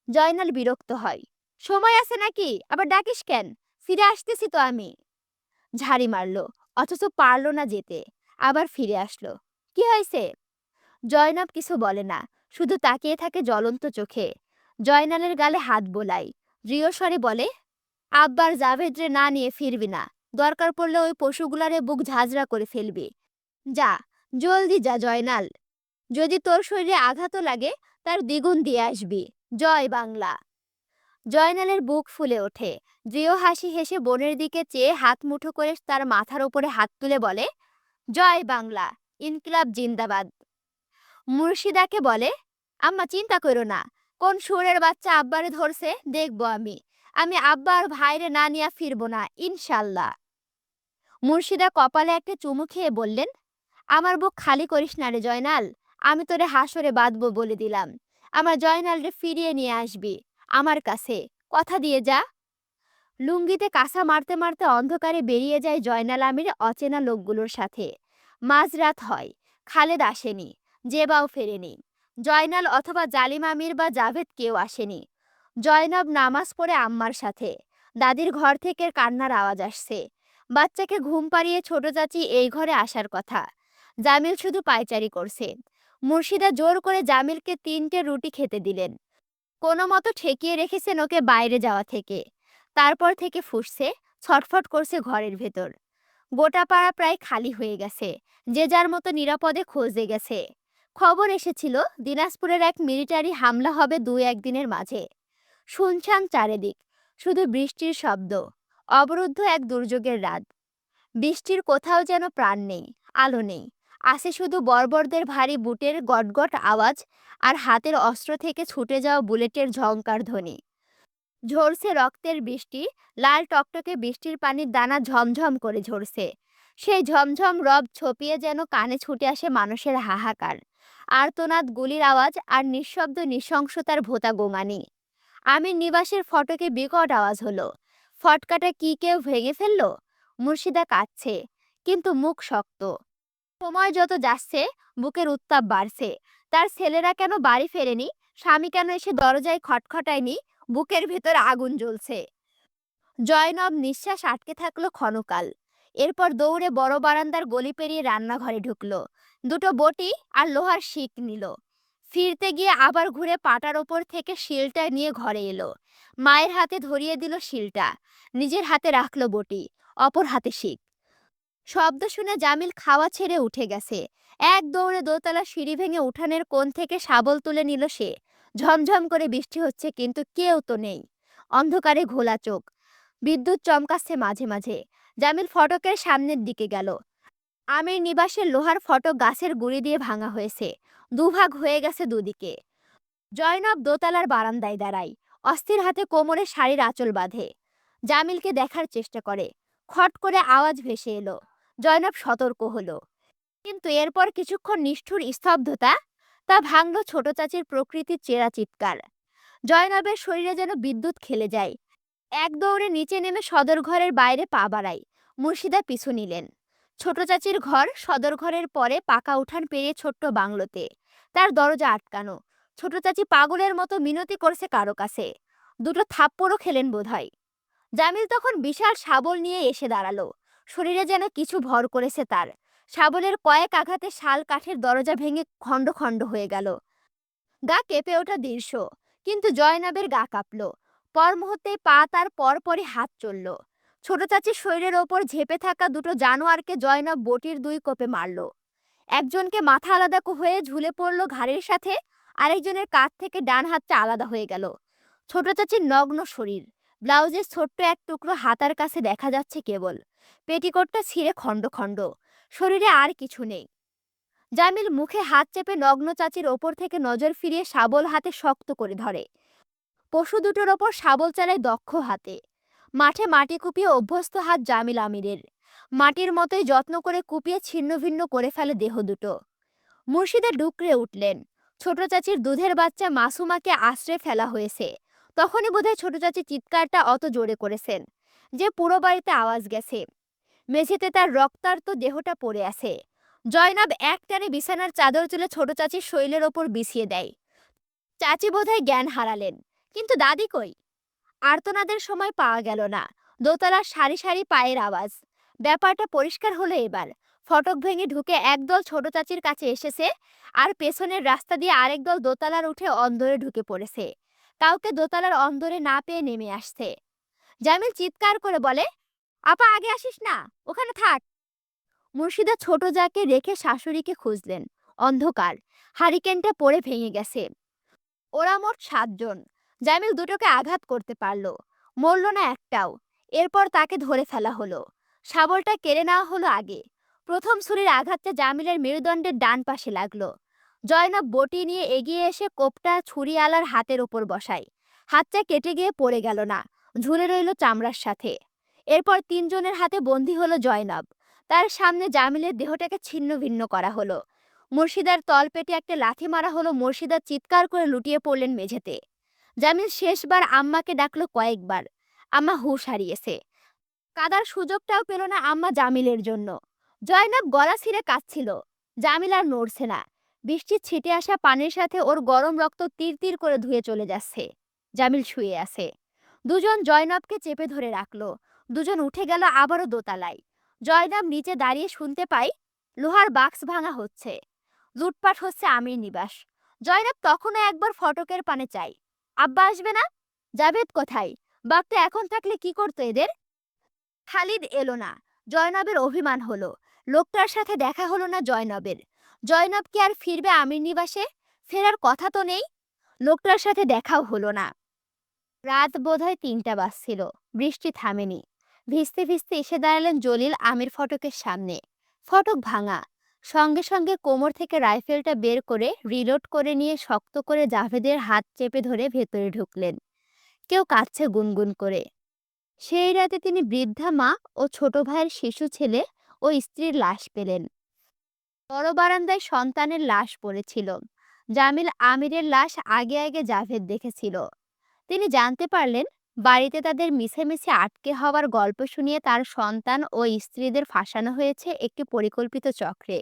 জয়নাল বিরক্ত হয়, সময় আছে নাকি, আবার ডাকিস কেন, ফিরে আসতেছি তো আমি। ঝাড়ি মারলো, অথচ পারলো না যেতে। আবার ফিরে আসলো। কি হয়েছে? জয়নাব কিছু বলে না, শুধু তাকিয়ে থাকে জ্বলন্ত চোখে। জয়নালের গালে হাত বোলায়, দৃঢ় স্বরে বলে, আব্বার জাভেদরে না নিয়ে ফিরবি না, দরকার পড়লে ওই পশুগুলারে বুক ঝাঁঝরা করে ফেলবি। যা, জলদি যা জয়নাল, যদি তোর শরীরে আঘাতও লাগে তার দ্বিগুণ দিয়ে আসবি। জয় বাংলা। জয়নালের বুক ফুলে ওঠে। দৃঢ় হাসি হেসে বোনের দিকে চেয়ে হাত মুঠো করে তার মাথার উপরে হাত তুলে বলে, জয় বাংলা, ইনকিলাব জিন্দাবাদ। মুর্শিদাকে বলে, আম্মা চিন্তা করো না, কোন সুরের বাচ্চা আব্বারে ধরছে দেখবো আমি। আমি আব্বা আর ভাইরে না নিয়ে ফিরবো না, ইনশাল্লাহ। মুর্শিদা কপালে একটা চুমু খেয়ে বললেন, আমার বুক খালি করিস না রে জয়নাল, আমি তোরে হাসরে বাঁধবো বলে দিলাম। আমার জয়নালরে ফিরিয়ে নিয়ে আসবি আমার কাছে, কথা দিয়ে যা। লুঙ্গিতে কাঁসা মারতে মারতে অন্ধকারে বেরিয়ে যায় জয়নাল আমির অচেনা লোকগুলোর সাথে। মাঝরাত হয়, খালেদ আসেনি, জেবাও ফেরেনি। জয়নাল অথবা জালিম আমির বা জাভেদ কেউ আসেনি। জয়নব নামাজ পড়ে আম্মার সাথে। দাদির ঘর থেকে কান্নার আওয়াজ আসছে। বাচ্চাকে ঘুম পাড়িয়ে ছোট চাচি এই ঘরে আসার কথা। জামিল শুধু পায়চারি করছে। মুর্শিদা জোর করে জামিলকে 3টে রুটি খেতে দিলেন। কোনো মতো ঠেকিয়ে রেখেছেন ওকে বাইরে যাওয়া থেকে। তারপর থেকে ফুঁসছে, ছটফট করছে ঘরের ভেতর। গোটা পাড়া প্রায় খালি হয়ে গেছে, যে যার মতো নিরাপদে খোঁজে গেছে। খবর এসেছিল দিনাজপুরের এক মিলিটারি হামলা হবে 2-1 দিনের মাঝে। শুনশান চারিদিক, শুধু বৃষ্টির শব্দ। অবরুদ্ধ এক দুর্যোগের রাত। বৃষ্টির কোথাও যেন প্রাণ নেই, আলো নেই। আছে শুধু বর্বরদের ভারী বুটের গটগট আওয়াজ আর হাতের অস্ত্র থেকে ছুটে যাওয়া বুলেটের ঝংকার ধ্বনি। ঝরছে রক্তের বৃষ্টি, লাল টকটকে বৃষ্টির পানির দানা ঝমঝম করে ঝরছে। সেই ঝমঝম রব ছপিয়ে যেন কানে ছুটে আসে মানুষের হাহাকার, আর্তনাদ, গুলির আওয়াজ আর নিঃশব্দ নৃশংসতার ভোঁতা গোঙানি। আমির নিবাসের ফটকে বিকট আওয়াজ হলো। ফটকাটা কি কেউ ভেঙে ফেললো? মুর্শিদা কাঁদছে, কিন্তু মুখ শক্ত। সময় যত যাচ্ছে বুকের উত্তাপ বাড়ছে। তার ছেলেরা কেন বাড়ি ফেরেনি, স্বামী কেন এসে দরজায় খটখটায়নি, বুকের ভেতর আগুন জ্বলছে। জয়নব নিঃশ্বাস আটকে থাকলো ক্ষণকাল। এরপর দৌড়ে বড় বারান্দার গলি পেরিয়ে রান্নাঘরে ঢুকলো। দুটো বটি আর লোহার শিক নিল। ফিরতে গিয়ে আবার ঘুরে পাটার ওপর থেকে শিলটা নিয়ে ঘরে এলো। মায়ের হাতে ধরিয়ে দিল শিলটা, নিজের হাতে রাখলো বটি, অপর হাতে শিক। শব্দ শুনে জামিল খাওয়া ছেড়ে উঠে গেছে। এক দৌড়ে দোতলা সিঁড়ি ভেঙে উঠানের কোণ থেকে শাবল তুলে নিল সে। ঝমঝম করে বৃষ্টি হচ্ছে, কিন্তু কেউ তো নেই। অন্ধকারে ঘোলা চোখ, বিদ্যুৎ চমকাচ্ছে মাঝে মাঝে। জামিল ফটকের সামনের দিকে গেল। আমির নিবাসের লোহার ফটক গাছের গুঁড়ি দিয়ে ভাঙা হয়েছে, দুভাগ হয়ে গেছে দুদিকে। জয়নব দোতলার বারান্দায় দাঁড়ায়, অস্থির হাতে কোমরে শাড়ির আঁচল বাঁধে। জামিলকে দেখার চেষ্টা করে। খট করে আওয়াজ ভেসে এলো। জয়নব সতর্ক হলো, কিন্তু এরপর কিছুক্ষণ নিষ্ঠুর স্তব্ধতা। তা ভাঙল ছোট চাচির প্রকৃতির চেরা চিৎকার। জয়নবের শরীরে যেন বিদ্যুৎ খেলে যায়। এক দৌড়ে নিচে নেমে সদর ঘরের বাইরে পা বাড়ায়। মুর্শিদা পিছু নিলেন। ছোট চাচির ঘর সদর ঘরের পরে পাকা উঠান পেরিয়ে ছোট্ট বাংলোতে। তার দরজা আটকানো। ছোট চাচি পাগলের মতো মিনতি করছে কারো কাছে। দুটো থাপ্পড়ও খেলেন বোধহয়। জামিল তখন বিশাল শাবল নিয়ে এসে দাঁড়ালো। শরীরে যেন কিছু ভর করেছে তার। শাবলের কয়েক আঘাতে শাল কাঠের দরজা ভেঙে খণ্ড খণ্ড হয়ে গেল। গা কেঁপে ওঠা দৃশ্য, কিন্তু জয়নাবের গা কাঁপল। পর মুহূর্তেই পা তার পরপরই হাত চলল। ছোট চাচির শরীরের ওপর ঝেপে থাকা দুটো জানোয়ারকে জয়নাব বটির 2 কোপে মারল। একজনকে মাথা আলাদা হয়ে ঝুলে পড়ল ঘাড়ের সাথে, আরেকজনের কাঁধ থেকে ডান হাতটা আলাদা হয়ে গেল। ছোট চাচির নগ্ন শরীর, ব্লাউজের ছোট্ট এক টুকরো হাতার কাছে দেখা যাচ্ছে কেবল। পেটিকোটটা ছিঁড়ে খণ্ড খণ্ড, শরীরে আর কিছু নেই। জামিল মুখে হাত চেপে নগ্ন চাচির ওপর থেকে নজর ফিরিয়ে শাবল হাতে শক্ত করে ধরে। পশু দুটোর ওপর শাবল চালায় দক্ষ হাতে। মাঠে মাটি কুপিয়ে অভ্যস্ত হাত জামিল আমিরের। মাটির মতোই যত্ন করে কুপিয়ে ছিন্ন ভিন্ন করে ফেলে দেহ দুটো। মুর্শিদা ডুকরে উঠলেন। ছোট চাচির দুধের বাচ্চা মাসুমাকে আশ্রয়ে ফেলা হয়েছে। তখনই বোধহয় ছোট চাচি চিৎকারটা অত জোরে করেছেন যে পুরো বাড়িতে আওয়াজ গেছে। মেঝেতে তার রক্তার্ত দেহটা পড়ে আছে। জয়নাব এক টানে বিছানার চাদর তুলে ছোট চাচির শরীরের ওপর বিছিয়ে দেয়। চাচি বোধহয় জ্ঞান হারালেন, কিন্তু দাদি কই? আর্তনাদের সময় পাওয়া গেল না। দোতলার সারি সারি পায়ের আওয়াজ। ব্যাপারটা পরিষ্কার হলো এবার। ফটক ভেঙে ঢুকে একদল ছোট চাচির কাছে এসেছে, আর পেছনের রাস্তা দিয়ে আরেক দল দোতলার উঠে অন্দরে ঢুকে পড়েছে। কাউকে দোতলার অন্দরে না পেয়ে নেমে আসছে। জামিল চিৎকার করে বলে, আপা আগে আসিস না, ওখানে থাক। মুর্শিদা ছোট যাকে রেখে শাশুড়িকে খুঁজলেন। অন্ধকার, হারিকেনটা পড়ে ভেঙে গেছে। ওরা মোট 7 জন। জামিল দুটোকে আঘাত করতে পারল, মরল না একটাও। এরপর তাকে ধরে ফেলা হলো। শাবলটা কেড়ে নেওয়া হলো আগে। প্রথম ছুরির আঘাতটা জামিলের মেরুদণ্ডের ডান পাশে লাগলো। জয়নাব বটি নিয়ে এগিয়ে এসে কোপটা ছুরিওয়ালার হাতের ওপর বসায়। হাতটা কেটে গিয়ে পড়ে গেল না, ঝুলে রইল চামড়ার সাথে। এরপর 3 জনের হাতে বন্দী হলো জয়নাব। তার সামনে জামিলের দেহটাকে ছিন্ন ভিন্ন করা হলো। মুর্শিদার তলপেটে একটা লাথি মারা হলো। মুর্শিদা চিৎকার করে লুটিয়ে পড়লেন মেঝেতে। জামিল শেষবার আম্মাকে ডাকলো কয়েকবার। আম্মা হুঁশ হারিয়েছে। কাদার সুযোগটাও পেল না আম্মা জামিলের জন্য। জয়নাব গলা ছিঁড়ে কাঁদছিল। জামিল আর নড়ছে না। বৃষ্টির ছিটে আসা পানির সাথে ওর গরম রক্ত তীর তীর করে ধুয়ে চলে যাচ্ছে। জামিল শুয়ে আছে। দুজন জয়নাবকে চেপে ধরে রাখলো। দুজন উঠে গেল আবারও দোতলায়। জয়নাব নিচে দাঁড়িয়ে শুনতে পাই লোহার বাক্স ভাঙা হচ্ছে। লুটপাট হচ্ছে আমির নিবাস। জয়নাব তখনও একবার ফটকের পানে চাই। আব্বা আসবে না? জাভেদ কোথায়? বাঘটা এখন থাকলে কি করতো এদের? খালিদ এলো না। জয়নবের অভিমান হলো। লোকটার সাথে দেখা হলো না জয়নবের। জয়নব কি আর ফিরবে আমির নিবাসে? ফেরার কথা তো নেই। লোকটার সাথে দেখাও হলো না। রাত বোধহয় 3টা বাজছিল। বৃষ্টি থামেনি। ভিজতে ভিজতে এসে দাঁড়ালেন জলিল আমির ফটকের সামনে। ফটক ভাঙা। সঙ্গে সঙ্গে কোমর থেকে রাইফেলটা বের করে রিলোড করে নিয়ে শক্ত করে জাভেদের হাত চেপে ধরে ভেতরে ঢুকলেন। কেউ কাঁদছে গুনগুন করে। সেই রাতে তিনি বৃদ্ধা মা ও ছোট ভাইয়ের শিশু ছেলে ও স্ত্রীর লাশ পেলেন। বড় বারান্দায় সন্তানের লাশ পড়েছিল। জামিল আমিরের লাশ আগে আগে জাভেদ দেখেছিল। তিনি জানতে পারলেন বাড়িতে তাদের মিছেমিছে আটকে হওয়ার গল্প শুনিয়ে তার সন্তান ও স্ত্রীদের ফাঁসানো হয়েছে একটি পরিকল্পিত চক্রে।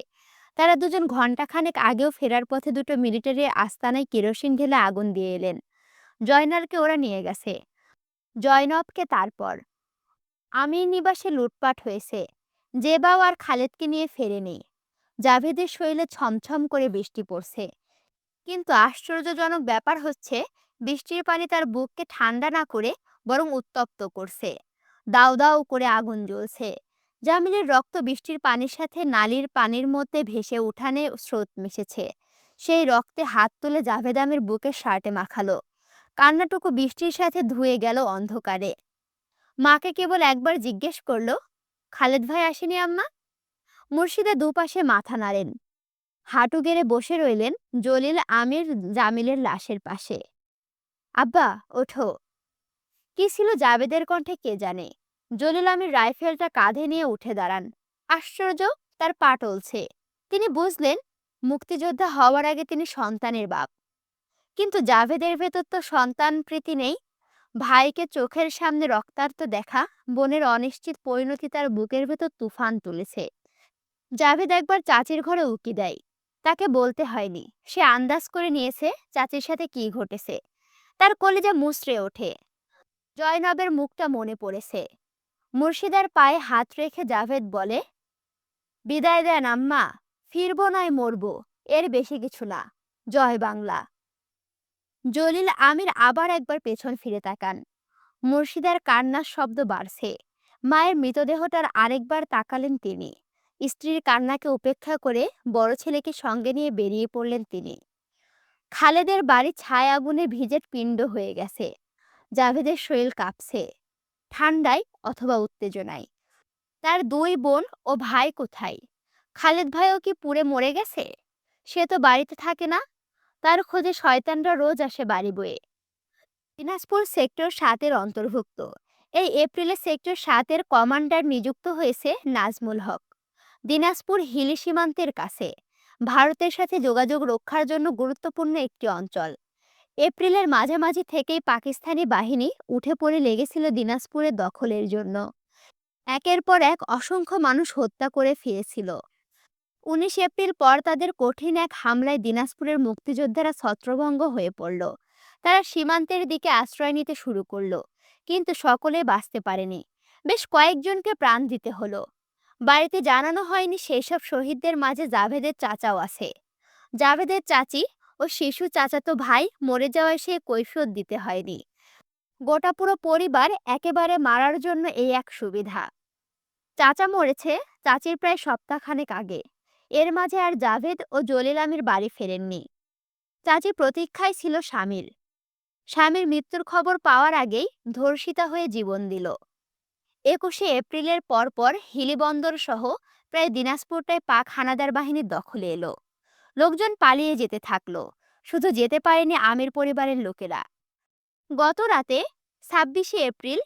তারা দুজন ঘণ্টাখানেক আগেও ফেরার পথে দুটো মিলিটারি আস্তানায় কেরোসিন ঢেলে আগুন দিয়ে এলেন। জয়নালকে ওরা নিয়ে গেছে, জয়নবকে তারপর। আমির নিবাসে লুটপাট হয়েছে। জেবাও আর খালেদকে নিয়ে ফেরেনি। জাভেদের শরীরে ছমছম করে বৃষ্টি পড়ছে। কিন্তু আশ্চর্যজনক ব্যাপার হচ্ছে বৃষ্টির পানি তার বুককে ঠান্ডা না করে বরং উত্তপ্ত করছে। দাউ দাউ করে আগুন জ্বলছে। জামিলের রক্ত বৃষ্টির পানির সাথে নালির পানির মধ্যে ভেসে উঠানে স্রোত মিশেছে। সেই রক্তে হাত তুলে জাভেদ আমির বুকের শার্টে মাখালো। কান্নাটুকু বৃষ্টির সাথে ধুয়ে গেল অন্ধকারে। মাকে কেবল একবার জিজ্ঞেস করলো, খালেদ ভাই আসেনি আম্মা? মুর্শিদা দুপাশে মাথা নাড়েন। হাঁটু গেড়ে বসে রইলেন জলিল আমির জামিলের লাশের পাশে। আব্বা ওঠো। কি ছিল জাবেদের কণ্ঠে কে জানে। জলিল আমির রাইফেলটা কাঁধে নিয়ে উঠে দাঁড়ান। আশ্চর্য, তার পা টলছে। তিনি বুঝলেন মুক্তিযোদ্ধা হওয়ার আগে তিনি সন্তানের বাপ। কিন্তু জাভেদের ভেতর তো সন্তান প্রীতি নেই। ভাইকে চোখের সামনে রক্তাক্ত দেখা, বোনের অনিশ্চিত পরিণতি তার বুকের ভেতর তুফান তুলেছে। জাভেদ একবার চাচির ঘরে উকি দেয়। তাকে বলতে হয়নি, সে আন্দাজ করে নিয়েছে চাচির সাথে কি ঘটেছে। তার কলিজা মুচড়ে ওঠে। জয়নবের মুখটা মনে পড়েছে। মুর্শিদার পায়ে হাত রেখে জাভেদ বলে, বিদায় দেন আম্মা, ফিরবো নয় মরবো, এর বেশি কিছু না। জয় বাংলা। জলিল আমির আবার একবার পেছন ফিরে তাকান। মুর্শিদার কান্নার শব্দ বাড়ছে। মায়ের মৃতদেহটার আরেকবার তাকালেন তিনি। স্ত্রীর কান্নাকে উপেক্ষা করে বড় ছেলেকে সঙ্গে নিয়ে বেরিয়ে পড়লেন তিনি। খালেদের বাড়ি ছায় আগুনে ভিজে পিণ্ড হয়ে গেছে। জাভেদের শরীর কাঁপছে, ঠান্ডায় অথবা উত্তেজনায়। তার দুই বোন ও ভাই কোথায়? খালেদ ভাইও কি পুড়ে মরে গেছে? সে তো বাড়িতে থাকে না। তার খোঁজে শয়তানরা রোজ আসে বাড়ি বয়ে। দিনাজপুর সেক্টর ৭-এর অন্তর্ভুক্ত। এই এপ্রিলে সেক্টর ৭-এর কমান্ডার নিযুক্ত হয়েছে নাজমুল হক। দিনাজপুর হিলি সীমান্তের কাছে, ভারতের সাথে যোগাযোগ রক্ষার জন্য গুরুত্বপূর্ণ একটি অঞ্চল। এপ্রিলের মাঝামাঝি থেকেই পাকিস্তানি বাহিনী উঠে পড়ে লেগেছিল দিনাজপুরের দখলের জন্য। একের পর এক অসংখ্য মানুষ হত্যা করে ফিরেছিল। ১৯ এপ্রিল পর তাদের কঠিন এক হামলায় দিনাজপুরের মুক্তিযোদ্ধারা ছত্রভঙ্গ হয়ে পড়ল। তারা সীমান্তের দিকে আশ্রয় নিতে শুরু করলো, কিন্তু সকলে বাঁচতে পারেনি। বেশ কয়েকজনকে প্রাণ দিতে হলো। বাড়িতে জানানো হয়নি সেই সব শহীদদের মাঝে জাভেদের চাচাও আছে। জাভেদের চাচি ও শিশু চাচাতো ভাই মরে যাওয়ায় সে কৈফিয়ত দিতে হয়নি। গোটা পুরো পরিবার একেবারে মারার জন্য এই এক সুবিধা। চাচা মরেছে চাচির প্রায় সপ্তাহখানেক আগে। এর মাঝে আর জাভেদ ও জলিল আমির বাড়ি ফেরেননি। চাচি প্রতীক্ষায় ছিল স্বামীর। স্বামীর মৃত্যুর খবর পাওয়ার আগেই ধর্ষিতা হয়ে জীবন দিল। ২১শে এপ্রিলের পরপর হিলি বন্দর সহ প্রায় দিনাজপুরটায় পাক হানাদার বাহিনীর দখলে এলো। লোকজন পালিয়ে যেতে থাকলো, শুধু যেতে পারেনি আমির পরিবারের লোকেরা। গত রাতে ২৬শে এপ্রিল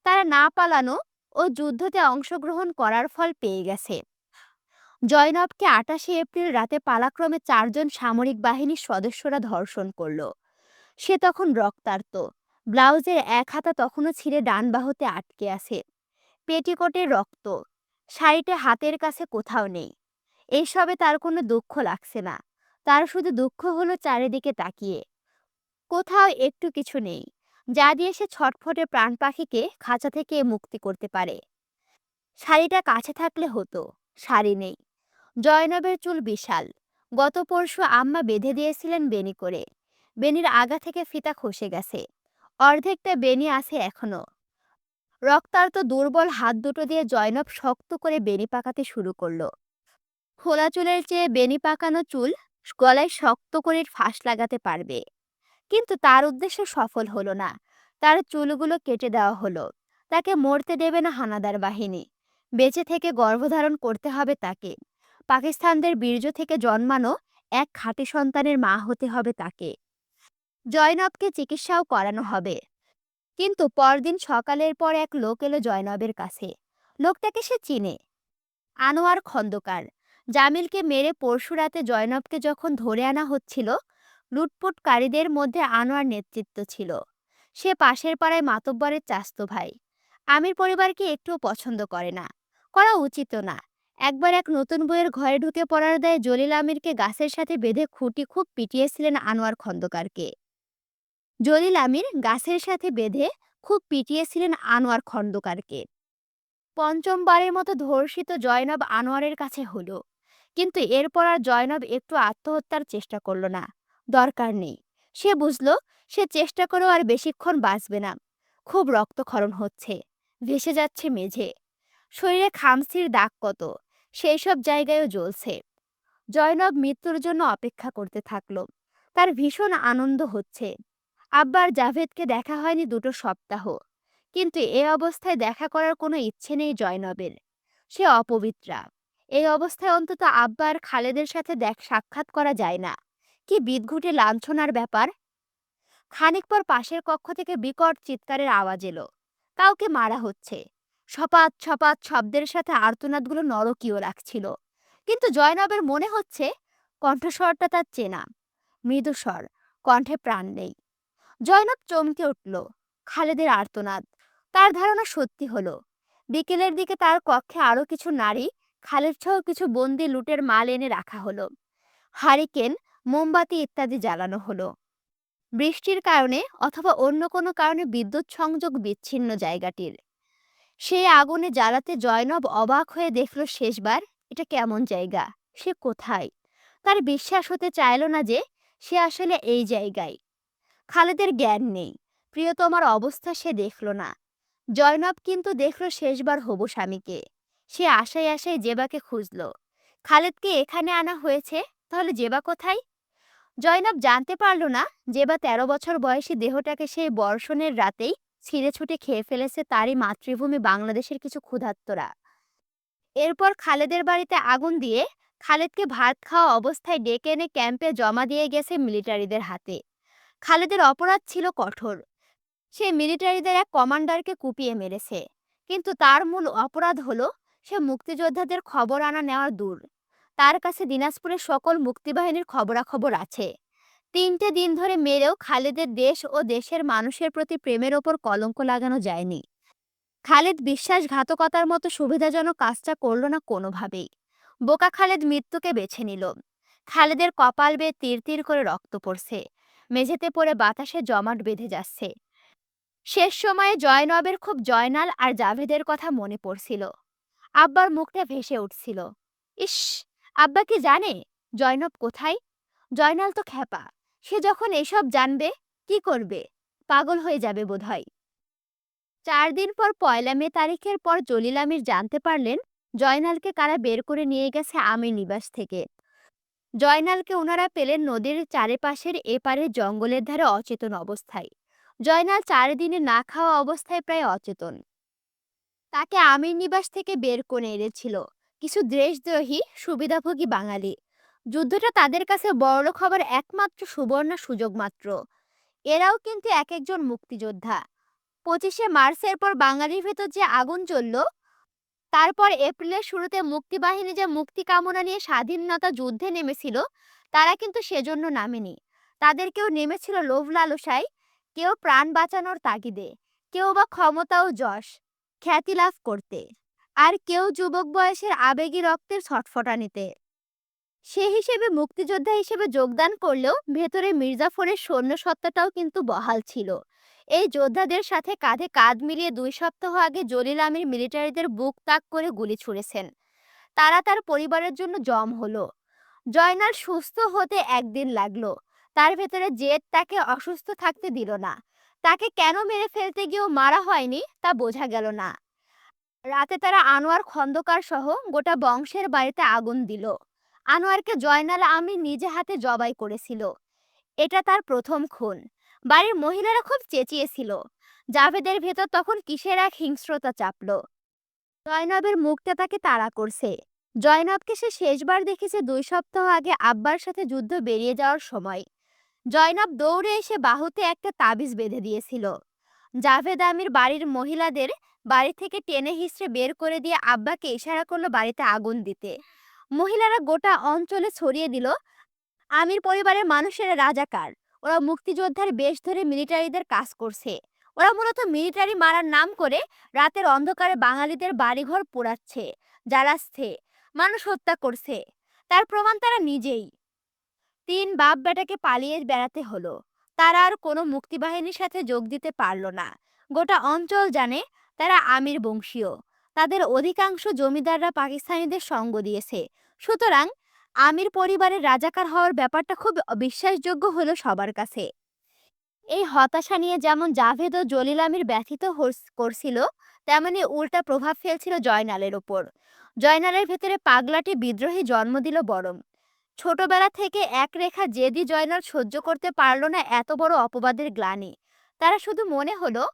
তারা না পালানো ও যুদ্ধতে অংশগ্রহণ করার ফল পেয়ে গেছে। জয়নবকে ২৮শে এপ্রিল রাতে পালাক্রমে ৪ জন সামরিক বাহিনীর সদস্যরা ধর্ষণ করল। সে তখন রক্তার্ত। ব্লাউজের এক হাতা তখনও ছিঁড়ে ডান বাহুতে আটকে আছে। পেটিকোটের রক্ত, শাড়িটা হাতের কাছে কোথাও নেই। এইসবে তার কোনো দুঃখ লাগছে না। তার শুধু দুঃখ হলো চারিদিকে তাকিয়ে। কোথাও একটু কিছু নেই যা দিয়ে সে ছটফটে প্রাণ পাখিকে খাঁচা থেকে মুক্তি করতে পারে। শাড়িটা কাছে থাকলে হতো, শাড়ি নেই। জয়নবের চুল বিশাল। গত পরশু আম্মা বেঁধে দিয়েছিলেন বেনি করে। বেনির আগা থেকে ফিতা খসে গেছে, অর্ধেকটা বেনি আছে এখনো। রক্তার্ত দুর্বল হাত দুটো দিয়ে জয়নব শক্ত করে বেনি পাকাতে শুরু করলো। খোলা চুলের চেয়ে বেনি পাকানো চুল গলায় শক্ত করে ফাঁস লাগাতে পারবে। কিন্তু তার উদ্দেশ্য সফল হলো না। তার চুলগুলো কেটে দেওয়া হলো। তাকে মরতে দেবে না হানাদার বাহিনী। বেঁচে থেকে গর্ভধারণ করতে হবে তাকে। পাকিস্তানদের বীর্য থেকে জন্মানো এক খাঁটি সন্তানের মা হতে হবে তাকে। জয়নবকে চিকিৎসাও করানো হবে। কিন্তু পরদিন সকালের পর এক লোক এলো জয়নবের কাছে। লোকটাকে সে চিনে, আনোয়ার খন্দকার। জামিলকে মেরে পরশু রাতে জয়নবকে যখন ধরে আনা হচ্ছিল, লুটপুটকারীদের মধ্যে আনোয়ার নেতৃত্ব ছিল। সে পাশের পাড়ায় মাতব্বরের চাস্তো ভাই। আমির পরিবারকে একটুও পছন্দ করে না, করা উচিতও না। একবার এক নতুন বইয়ের ঘরে ঢুকে পড়ার দায়ে জলিল আমিরকে গাছের সাথে বেঁধে খুঁটি খুব পিটিয়েছিলেন আনোয়ার খন্দকারকে। জলিল আমির গাছের সাথে বেঁধে খুব পিটিয়েছিলেন আনোয়ার খন্দকারকে। পঞ্চমবারের মতো ধর্ষিত জয়নব আনোয়ারের কাছে হলো। কিন্তু এরপর আর জয়নব একটু আত্মহত্যার চেষ্টা করল না। দরকার নেই। সে বুঝল সে চেষ্টা করেও আর বেশিক্ষণ বাঁচবে না। খুব রক্তক্ষরণ হচ্ছে, ভেসে যাচ্ছে মেঝে। শরীরে খামসির দাগ কত, সেই সব জায়গায়ও জ্বলছে। জয়নব মৃত্যুর জন্য অপেক্ষা করতে থাকলো। তার ভীষণ আনন্দ হচ্ছে। আব্বার জাভেদকে দেখা হয়নি ২ সপ্তাহ। কিন্তু এ অবস্থায় দেখা করার কোনো ইচ্ছে নেই জয়নবের। সে অপবিত্রা। এই অবস্থায় অন্তত আব্বার খালেদের সাথে সাক্ষাৎ করা যায় না। কি বিদঘুটে লাঞ্ছনার ব্যাপার। খানিক পর পাশের কক্ষ থেকে বিকট চিৎকারের আওয়াজ এলো। কাউকে মারা হচ্ছে। সপাত সপাত শব্দের সাথে আর্তনাদগুলো নরকীয় লাগছিল। কিন্তু জয়নবের মনে হচ্ছে কণ্ঠস্বরটা তার চেনা, মৃদুস্বর, কণ্ঠে প্রাণ নেই। জয়নব চমকে উঠল। খালেদের আর্তনাদ। তার ধারণা সত্যি হলো। বিকেলের দিকে তার কক্ষে আরো কিছু নারী, খালেদ সহ কিছু বন্দি লুটের মাল এনে রাখা হলো। হারিকেন, মোমবাতি ইত্যাদি জ্বালানো হলো। বৃষ্টির কারণে অথবা অন্য কোনো কারণে বিদ্যুৎ সংযোগ বিচ্ছিন্ন জায়গাটির। সেই আগুনে জ্বালাতে জয়নব অবাক হয়ে দেখল শেষবার এটা কেমন জায়গা, সে কোথায়। তার বিশ্বাস হতে চাইল না যে সে আসলে এই জায়গায়। খালেদের জ্ঞান নেই, প্রিয়তমার অবস্থা সে দেখল না। জয়নব কিন্তু দেখল শেষবার হবু স্বামীকে। সে আশায় আশায় জেবাকে খুঁজল। খালেদকে এখানে আনা হয়েছে, তাহলে জেবা কোথায়? জয়নব জানতে পারল না জেবা ১৩ বছর বয়সী দেহটাকে সেই বর্ষণের রাতেই ছিঁড়ে ছুটে খেয়ে ফেলেছে তারই মাতৃভূমি বাংলাদেশের কিছু ক্ষুধার্তরা। এরপর খালেদের বাড়িতে আগুন দিয়ে খালেদকে ভাত খাওয়া অবস্থায় ডেকে এনে ক্যাম্পে জমা দিয়ে গেছে মিলিটারিদের হাতে। খালেদের অপরাধ ছিল কঠোর। সে মিলিটারিদের এক কমান্ডারকে কুপিয়ে মেরেছে, কিন্তু তার মূল অপরাধ হলো সে মুক্তিযোদ্ধাদের খবর আনা নেওয়ার দূর। তার কাছে দিনাজপুরের সকল মুক্তিবাহিনীর খবরাখবর আছে। ৩টে দিন ধরে মেরেও খালেদের দেশ ও দেশের মানুষের প্রতি প্রেমের ওপর কলঙ্ক লাগানো যায়নি। খালেদ বিশ্বাসঘাতকতার মতো সুবিধাজনক কাজটা করল না কোনোভাবেই। বোকা খালেদ মৃত্যুকে বেছে নিল। খালেদের কপাল বেয়ে তীর তীর করে রক্ত পড়ছে, মেঝেতে পড়ে বাতাসে জমাট বেঁধে যাচ্ছে। শেষ সময়ে জয়নবের খুব জয়নাল আর জাভেদের কথা মনে পড়ছিল। আব্বার মুখটা ভেসে উঠছিল। ইস, আব্বা কি জানে জয়নব কোথায়? জয়নাল তো খ্যাপা, সে যখন এসব জানবে কি করবে? পাগল হয়ে যাবে বোধহয়। ৪ দিন পর ১লা মে তারিখের পর জলিল আমির জানতে পারলেন জয়নালকে কারা বের করে নিয়ে গেছে আমির নিবাস থেকে। জয়নালকে ওনারা পেলেন নদীর চারিপাশের এপারে জঙ্গলের ধারে অচেতন অবস্থায়। জয়নাল ৪ দিনে না খাওয়া অবস্থায় প্রায় অচেতন। তাকে আমির নিবাস থেকে বের করে এনেছিল কিছু দেশদ্রোহী সুবিধাভোগী বাঙালি। যুদ্ধটা তাদের কাছে বড়লোক হবার একমাত্র সুবর্ণ সুযোগ মাত্র। এরাও কিন্তু এক একজন মুক্তিযোদ্ধা। ২৫শে মার্চের পর বাঙালির ভেতর যে আগুন জ্বলল, তারপর এপ্রিলের শুরুতে মুক্তিবাহিনী যে মুক্তি কামনা নিয়ে স্বাধীনতা যুদ্ধে নেমেছিল, তারা কিন্তু সেজন্য নামেনি। তাদের কেউ নেমেছিল লোভ লালসায়, কেউ প্রাণ বাঁচানোর তাগিদে, কেউ বা ক্ষমতা ও যশ খ্যাতি লাভ করতে, আর কেউ যুবক বয়সের আবেগী রক্তের ছটফটানিতে। সে হিসেবে মুক্তিযোদ্ধা হিসেবে যোগদান করলেও ভেতরে মির্জাফরের সৈন্য সত্তাটাও কিন্তু বহাল ছিল। এই যোদ্ধাদের সাথে কাঁধে কাঁধ মিলিয়ে ২ সপ্তাহ আগে জলিল আমির মিলিটারিদের বুক তাক করে গুলি ছুড়েছেন। তারা তার পরিবারের জন্য জম হলো। জয়নাল সুস্থ হতে একদিন লাগলো। তার ভেতরে জেদ তাকে অসুস্থ থাকতে দিল না। তাকে কেন মেরে ফেলতে গিয়েও মারা হয়নি তা বোঝা গেল না। রাতে তারা আনোয়ার খন্দকার সহ গোটা বংশের বাড়িতে আগুন দিল। আনোয়ারকে জয়নাল আমির নিজে হাতে জবাই করেছিল। এটা তার প্রথম খুন। বাড়ির মহিলারা খুব চেঁচিয়েছিল। জাভেদের ভেতর তখন কিসের এক হিংস্রতা চাপল। জয়নবের মুখটা তাকে তাড়া করছে। জয়নবকে সে শেষবার দেখেছে ২ সপ্তাহ আগে আব্বার সাথে যুদ্ধ বেরিয়ে যাওয়ার সময়। জয়নব দৌড়ে এসে বাহুতে একটা তাবিজ বেঁধে দিয়েছিল। জাভেদ আমির বাড়ির মহিলাদের বাড়ি থেকে টেনে হিঁচড়ে বের করে দিয়ে আব্বাকে ইশারা করলো বাড়িতে আগুন দিতে। মহিলারা গোটা অঞ্চলে ছড়িয়ে দিল আমির পরিবারের মানুষেরা রাজাকার, ওরা মুক্তিযোদ্ধার বেশ ধরে মিলিটারিদের কাজ করছে। ওরা মূলত মিলিটারি মারার নাম করে রাতের অন্ধকারে বাঙালিদের বাড়িঘর পোড়াচ্ছে, জ্বালাচ্ছে, মানুষ হত্যা করছে। তার প্রমাণ তারা নিজেই। ৩ বাপ বেটাকে পালিয়ে বেড়াতে হলো। তারা আর কোনো মুক্তিবাহিনীর সাথে যোগ দিতে পারল না। গোটা অঞ্চল জানে তারা আমির বংশীয়। তাদের অধিকাংশ জমিদাররা পাকিস্তানিদের সঙ্গ দিয়েছে। সুতরাং আমির পরিবারের রাজাকার হওয়ার ব্যাপারটা খুব বিশ্বাসযোগ্য হলো সবার কাছে। এই হতাশা নিয়ে যেমন জাভেদ ও জলিল আমির ব্যথিত করছিল, তেমনি উল্টা প্রভাব ফেলছিল জয়নালের ওপর। জয়নালের ভেতরে পাগলাটি বিদ্রোহী জন্ম দিল বরং। ছোটবেলা থেকে এক রেখা জেদি জয়নাল সহ্য করতে পারল না এত বড় অপবাদের গ্লানি। তারা শুধু মনে হলো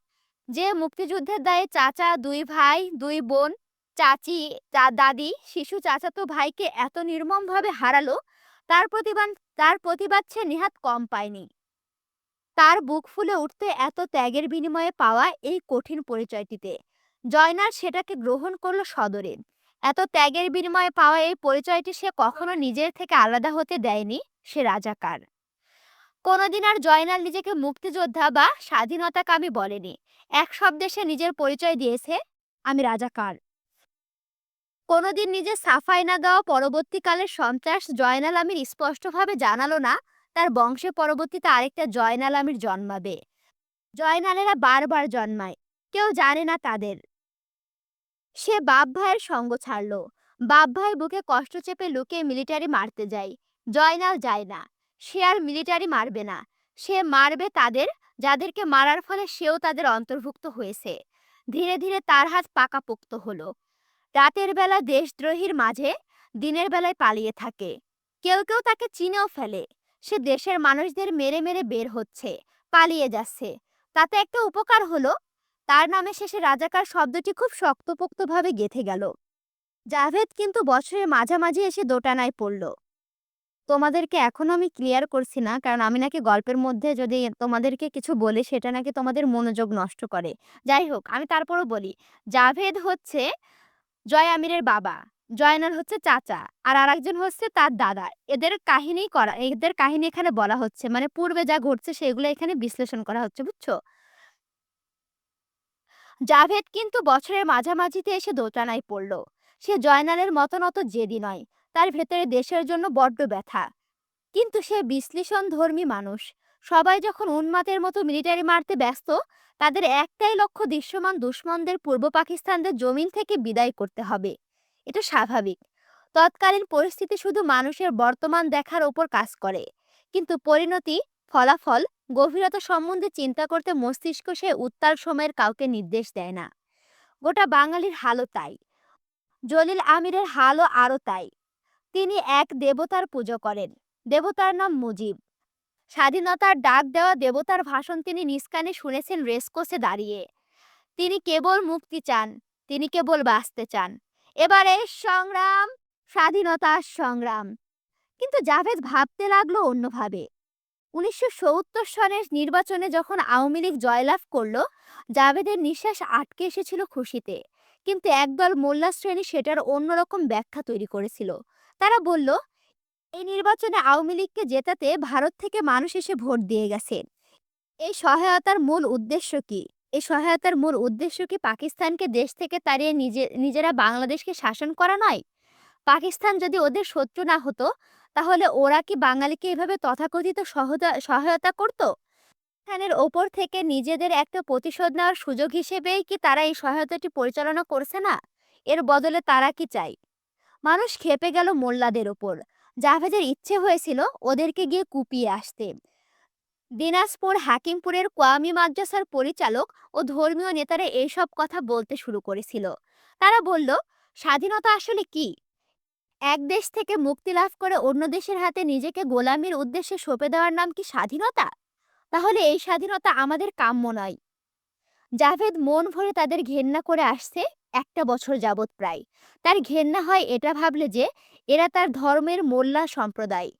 যে মুক্তিযুদ্ধের দায়ে চাচা, ২ ভাই, ২ বোন, চাচি, দাদি, শিশু চাচাতো ভাইকে এত নির্মমভাবে হারালো, তার প্রতিবাদ সে নেহাত কম পায়নি। তার বুক ফুলে উঠতে এত ত্যাগের বিনিময়ে পাওয়া এই কঠিন পরিচয়টিতে। জয়নাল সেটাকে গ্রহণ করলো সদরে। এত ত্যাগের বিনিময়ে পাওয়া এই পরিচয়টি সে কখনো নিজের থেকে আলাদা হতে দেয়নি। সে রাজাকার। কোনোদিন আর জয়নাল নিজেকে মুক্তিযোদ্ধা বা স্বাধীনতাকামী বলেনি। এক শব্দে সে নিজের পরিচয় দিয়েছে, আমি রাজাকার। কোনোদিন নিজের সাফাই না দেওয়া পরবর্তীকালের সন্ত্রাস জয়নাল আমির স্পষ্টভাবে জানালো না তার বংশে পরবর্তীতে আরেকটা জয়নাল আমির জন্মাবে। জয়নালেরা বারবার জন্মায়, কেউ জানে না তাদের। সে বাপ ভাইয়ের সঙ্গ ছাড়লো, বাপ ভাই বুকে কষ্ট চেপে লুকিয়ে মিলিটারি মারতে যায়। জয়নাল যায় না, সে আর মিলিটারি মারবে না, সে মারবে তাদের যাদেরকে মারার ফলে সেও তাদের অন্তর্ভুক্ত হয়েছে। ধীরে ধীরে তার হাত পাকাপোক্ত হলো। রাতের বেলা দেশদ্রোহীর মাঝে, দিনের বেলায় পালিয়ে থাকে। কেউ কেউ তাকে চিনেও ফেলে। সে দেশের মানুষদের মেরে মেরে বের হচ্ছে, পালিয়ে যাচ্ছে। তাতে একটা উপকার হলো, তার নামে শেষে রাজাকার শব্দটি খুব শক্তপোক্তভাবে গেঁথে গেল। জাভেদ কিন্তু বছরের মাঝামাঝি এসে দোটানায় পড়ল। তোমাদেরকে এখনো আমি ক্লিয়ার করছি না, কারণ আমি নাকি গল্পের মধ্যে যদি তোমাদেরকে কিছু বলি সেটা নাকি তোমাদের মনোযোগ নষ্ট করে। যাই হোক, আমি তারপরও বলি। জাভেদ হচ্ছে জয় আমিরের বাবা, জয়নাল হচ্ছে চাচা, আর আরেকজন হচ্ছে তার দাদা। এদের কাহিনী এখানে বলা হচ্ছে, মানে পূর্বে যা ঘটছে সেগুলো এখানে বিশ্লেষণ করা হচ্ছে, বুঝছো? জাভেদ কিন্তু বছরের মাঝামাঝিতে এসে দোটানায় পড়ল। সে জয়নালের মতন অত জেদি নয়, তার ভেতরে দেশের জন্য বড্ড ব্যথা। কিন্তু সে বিশ্লেষণধর্মী মানুষ। সবাই যখন উন্মাদের মতো মিলিটারি মারতে ব্যস্ত, তাদের একটাই লক্ষ্য দৃশ্যমান দুশ্মনদের পূর্ব পাকিস্তানদের জমিন থেকে বিদায় করতে হবে। এটা স্বাভাবিক। তৎকালীন পরিস্থিতি শুধু মানুষের বর্তমান দেখার ওপর কাজ করে, কিন্তু পরিণতি, ফলাফল, গভীরতা সম্বন্ধে চিন্তা করতে মস্তিষ্ক সে উত্তাল সময়ের কাউকে নির্দেশ দেয় না। গোটা বাঙালির হালও তাই, জলিল আমিরের হালও আরও তাই। তিনি এক দেবতার পুজো করেন, দেবতার নাম মুজিব। স্বাধীনতার ডাক দেওয়া দেবতার ভাষণ তিনি নিজ কানে শুনেছেন রেসকোর্সে দাঁড়িয়ে। তিনি কেবল মুক্তি চান, তিনি কেবল বাঁচতে চান। এবারে সংগ্রাম, স্বাধীনতার সংগ্রাম। কিন্তু জাভেদ ভাবতে লাগলো অন্যভাবে। 1970 সনের নির্বাচনে যখন আওয়ামী লীগ জয়লাভ করলো, জাভেদের নিঃশ্বাস আটকে এসেছিল খুশিতে। কিন্তু একদল মোল্লা শ্রেণী সেটার অন্যরকম ব্যাখ্যা তৈরি করেছিল। তারা বলল, এই নির্বাচনে আওয়ামী লীগকে জেতাতে ভারত থেকে মানুষ এসে ভোট দিয়ে গেছে। এই সহায়তার মূল উদ্দেশ্য কি? এই সহায়তার মূল উদ্দেশ্য কি পাকিস্তানকে দেশ থেকে তাড়িয়ে নিজেরা বাংলাদেশকে শাসন করা নয়? পাকিস্তান যদি ওদের শত্রু না হতো, তাহলে ওরা কি বাঙালিকে এভাবে তথাকথিত সহায়তা করত? পাকিস্তানের ওপর থেকে নিজেদের একটা প্রতিশোধ নেওয়ার সুযোগ হিসেবেই কি তারা এই সহায়তাটি পরিচালনা করছে না? এর বদলে তারা কি চায়? মানুষ ক্ষেপে গেল মোল্লাদের ওপর। জাভেদের ইচ্ছে হয়েছিল ওদেরকে গিয়ে কুপিয়ে আসতে। দিনাজপুর হাকিমপুরের কোয়ামি মাদ্রাসার পরিচালক ও ধর্মীয় নেতারা এইসব কথা বলতে শুরু করেছিল। তারা বলল, স্বাধীনতা আসলে কি? এক দেশ থেকে মুক্তি লাভ করে অন্য দেশের হাতে নিজেকে গোলামির উদ্দেশ্যে সঁপে দেওয়ার নাম কি স্বাধীনতা? তাহলে এই স্বাধীনতা আমাদের কাম্য নয়। জাভেদ মন ভরে তাদের ঘেন্না করে আসছে একটা বছর যাবৎ প্রায়। তার ঘেন্না হয় এটা ভাবলে যে এরা তার ধর্মের মোল্লা সম্প্রদায়।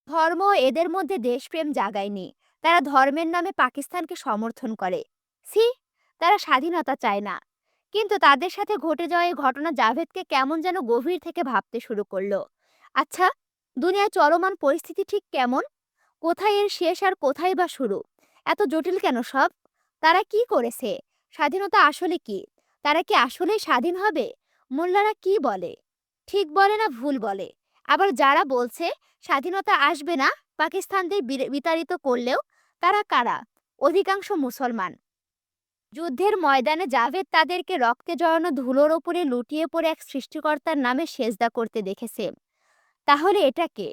ধর্ম এদের মধ্যে দেশপ্রেম জাগায়নি। তারা ধর্মের নামে পাকিস্তানকে সমর্থন করে। সি, তারা স্বাধীনতা চায় না। কিন্তু তাদের সাথে ঘটে যাওয়া এই ঘটনা জাভেদকে কেমন যেন গভীর থেকে ভাবতে শুরু করলো। আচ্ছা, দুনিয়ায় চলমান পরিস্থিতি ঠিক কেমন? কোথায় এর শেষ আর কোথায় বা শুরু? এত জটিল কেন সব? তারা কি করেছে? স্বাধীনতা আসলে কি? তারা কি আসলেই স্বাধীন হবে? মোল্লারা কি বলে? ঠিক বলে না ভুল বলে? আবার যারা বলছে স্বাধীনতা আসবে না, পাকিস্তানদের বিতাড়িত করলেও, তারা কারা? অধিকাংশ মুসলমান। যুদ্ধের ময়দানে জাভেদ তাদেরকে রক্তে জড়ানো ধুলোর ওপরে লুটিয়ে পড়ে এক সৃষ্টিকর্তার নামে সেজদা করতে দেখেছে। তাহলে এটা কে?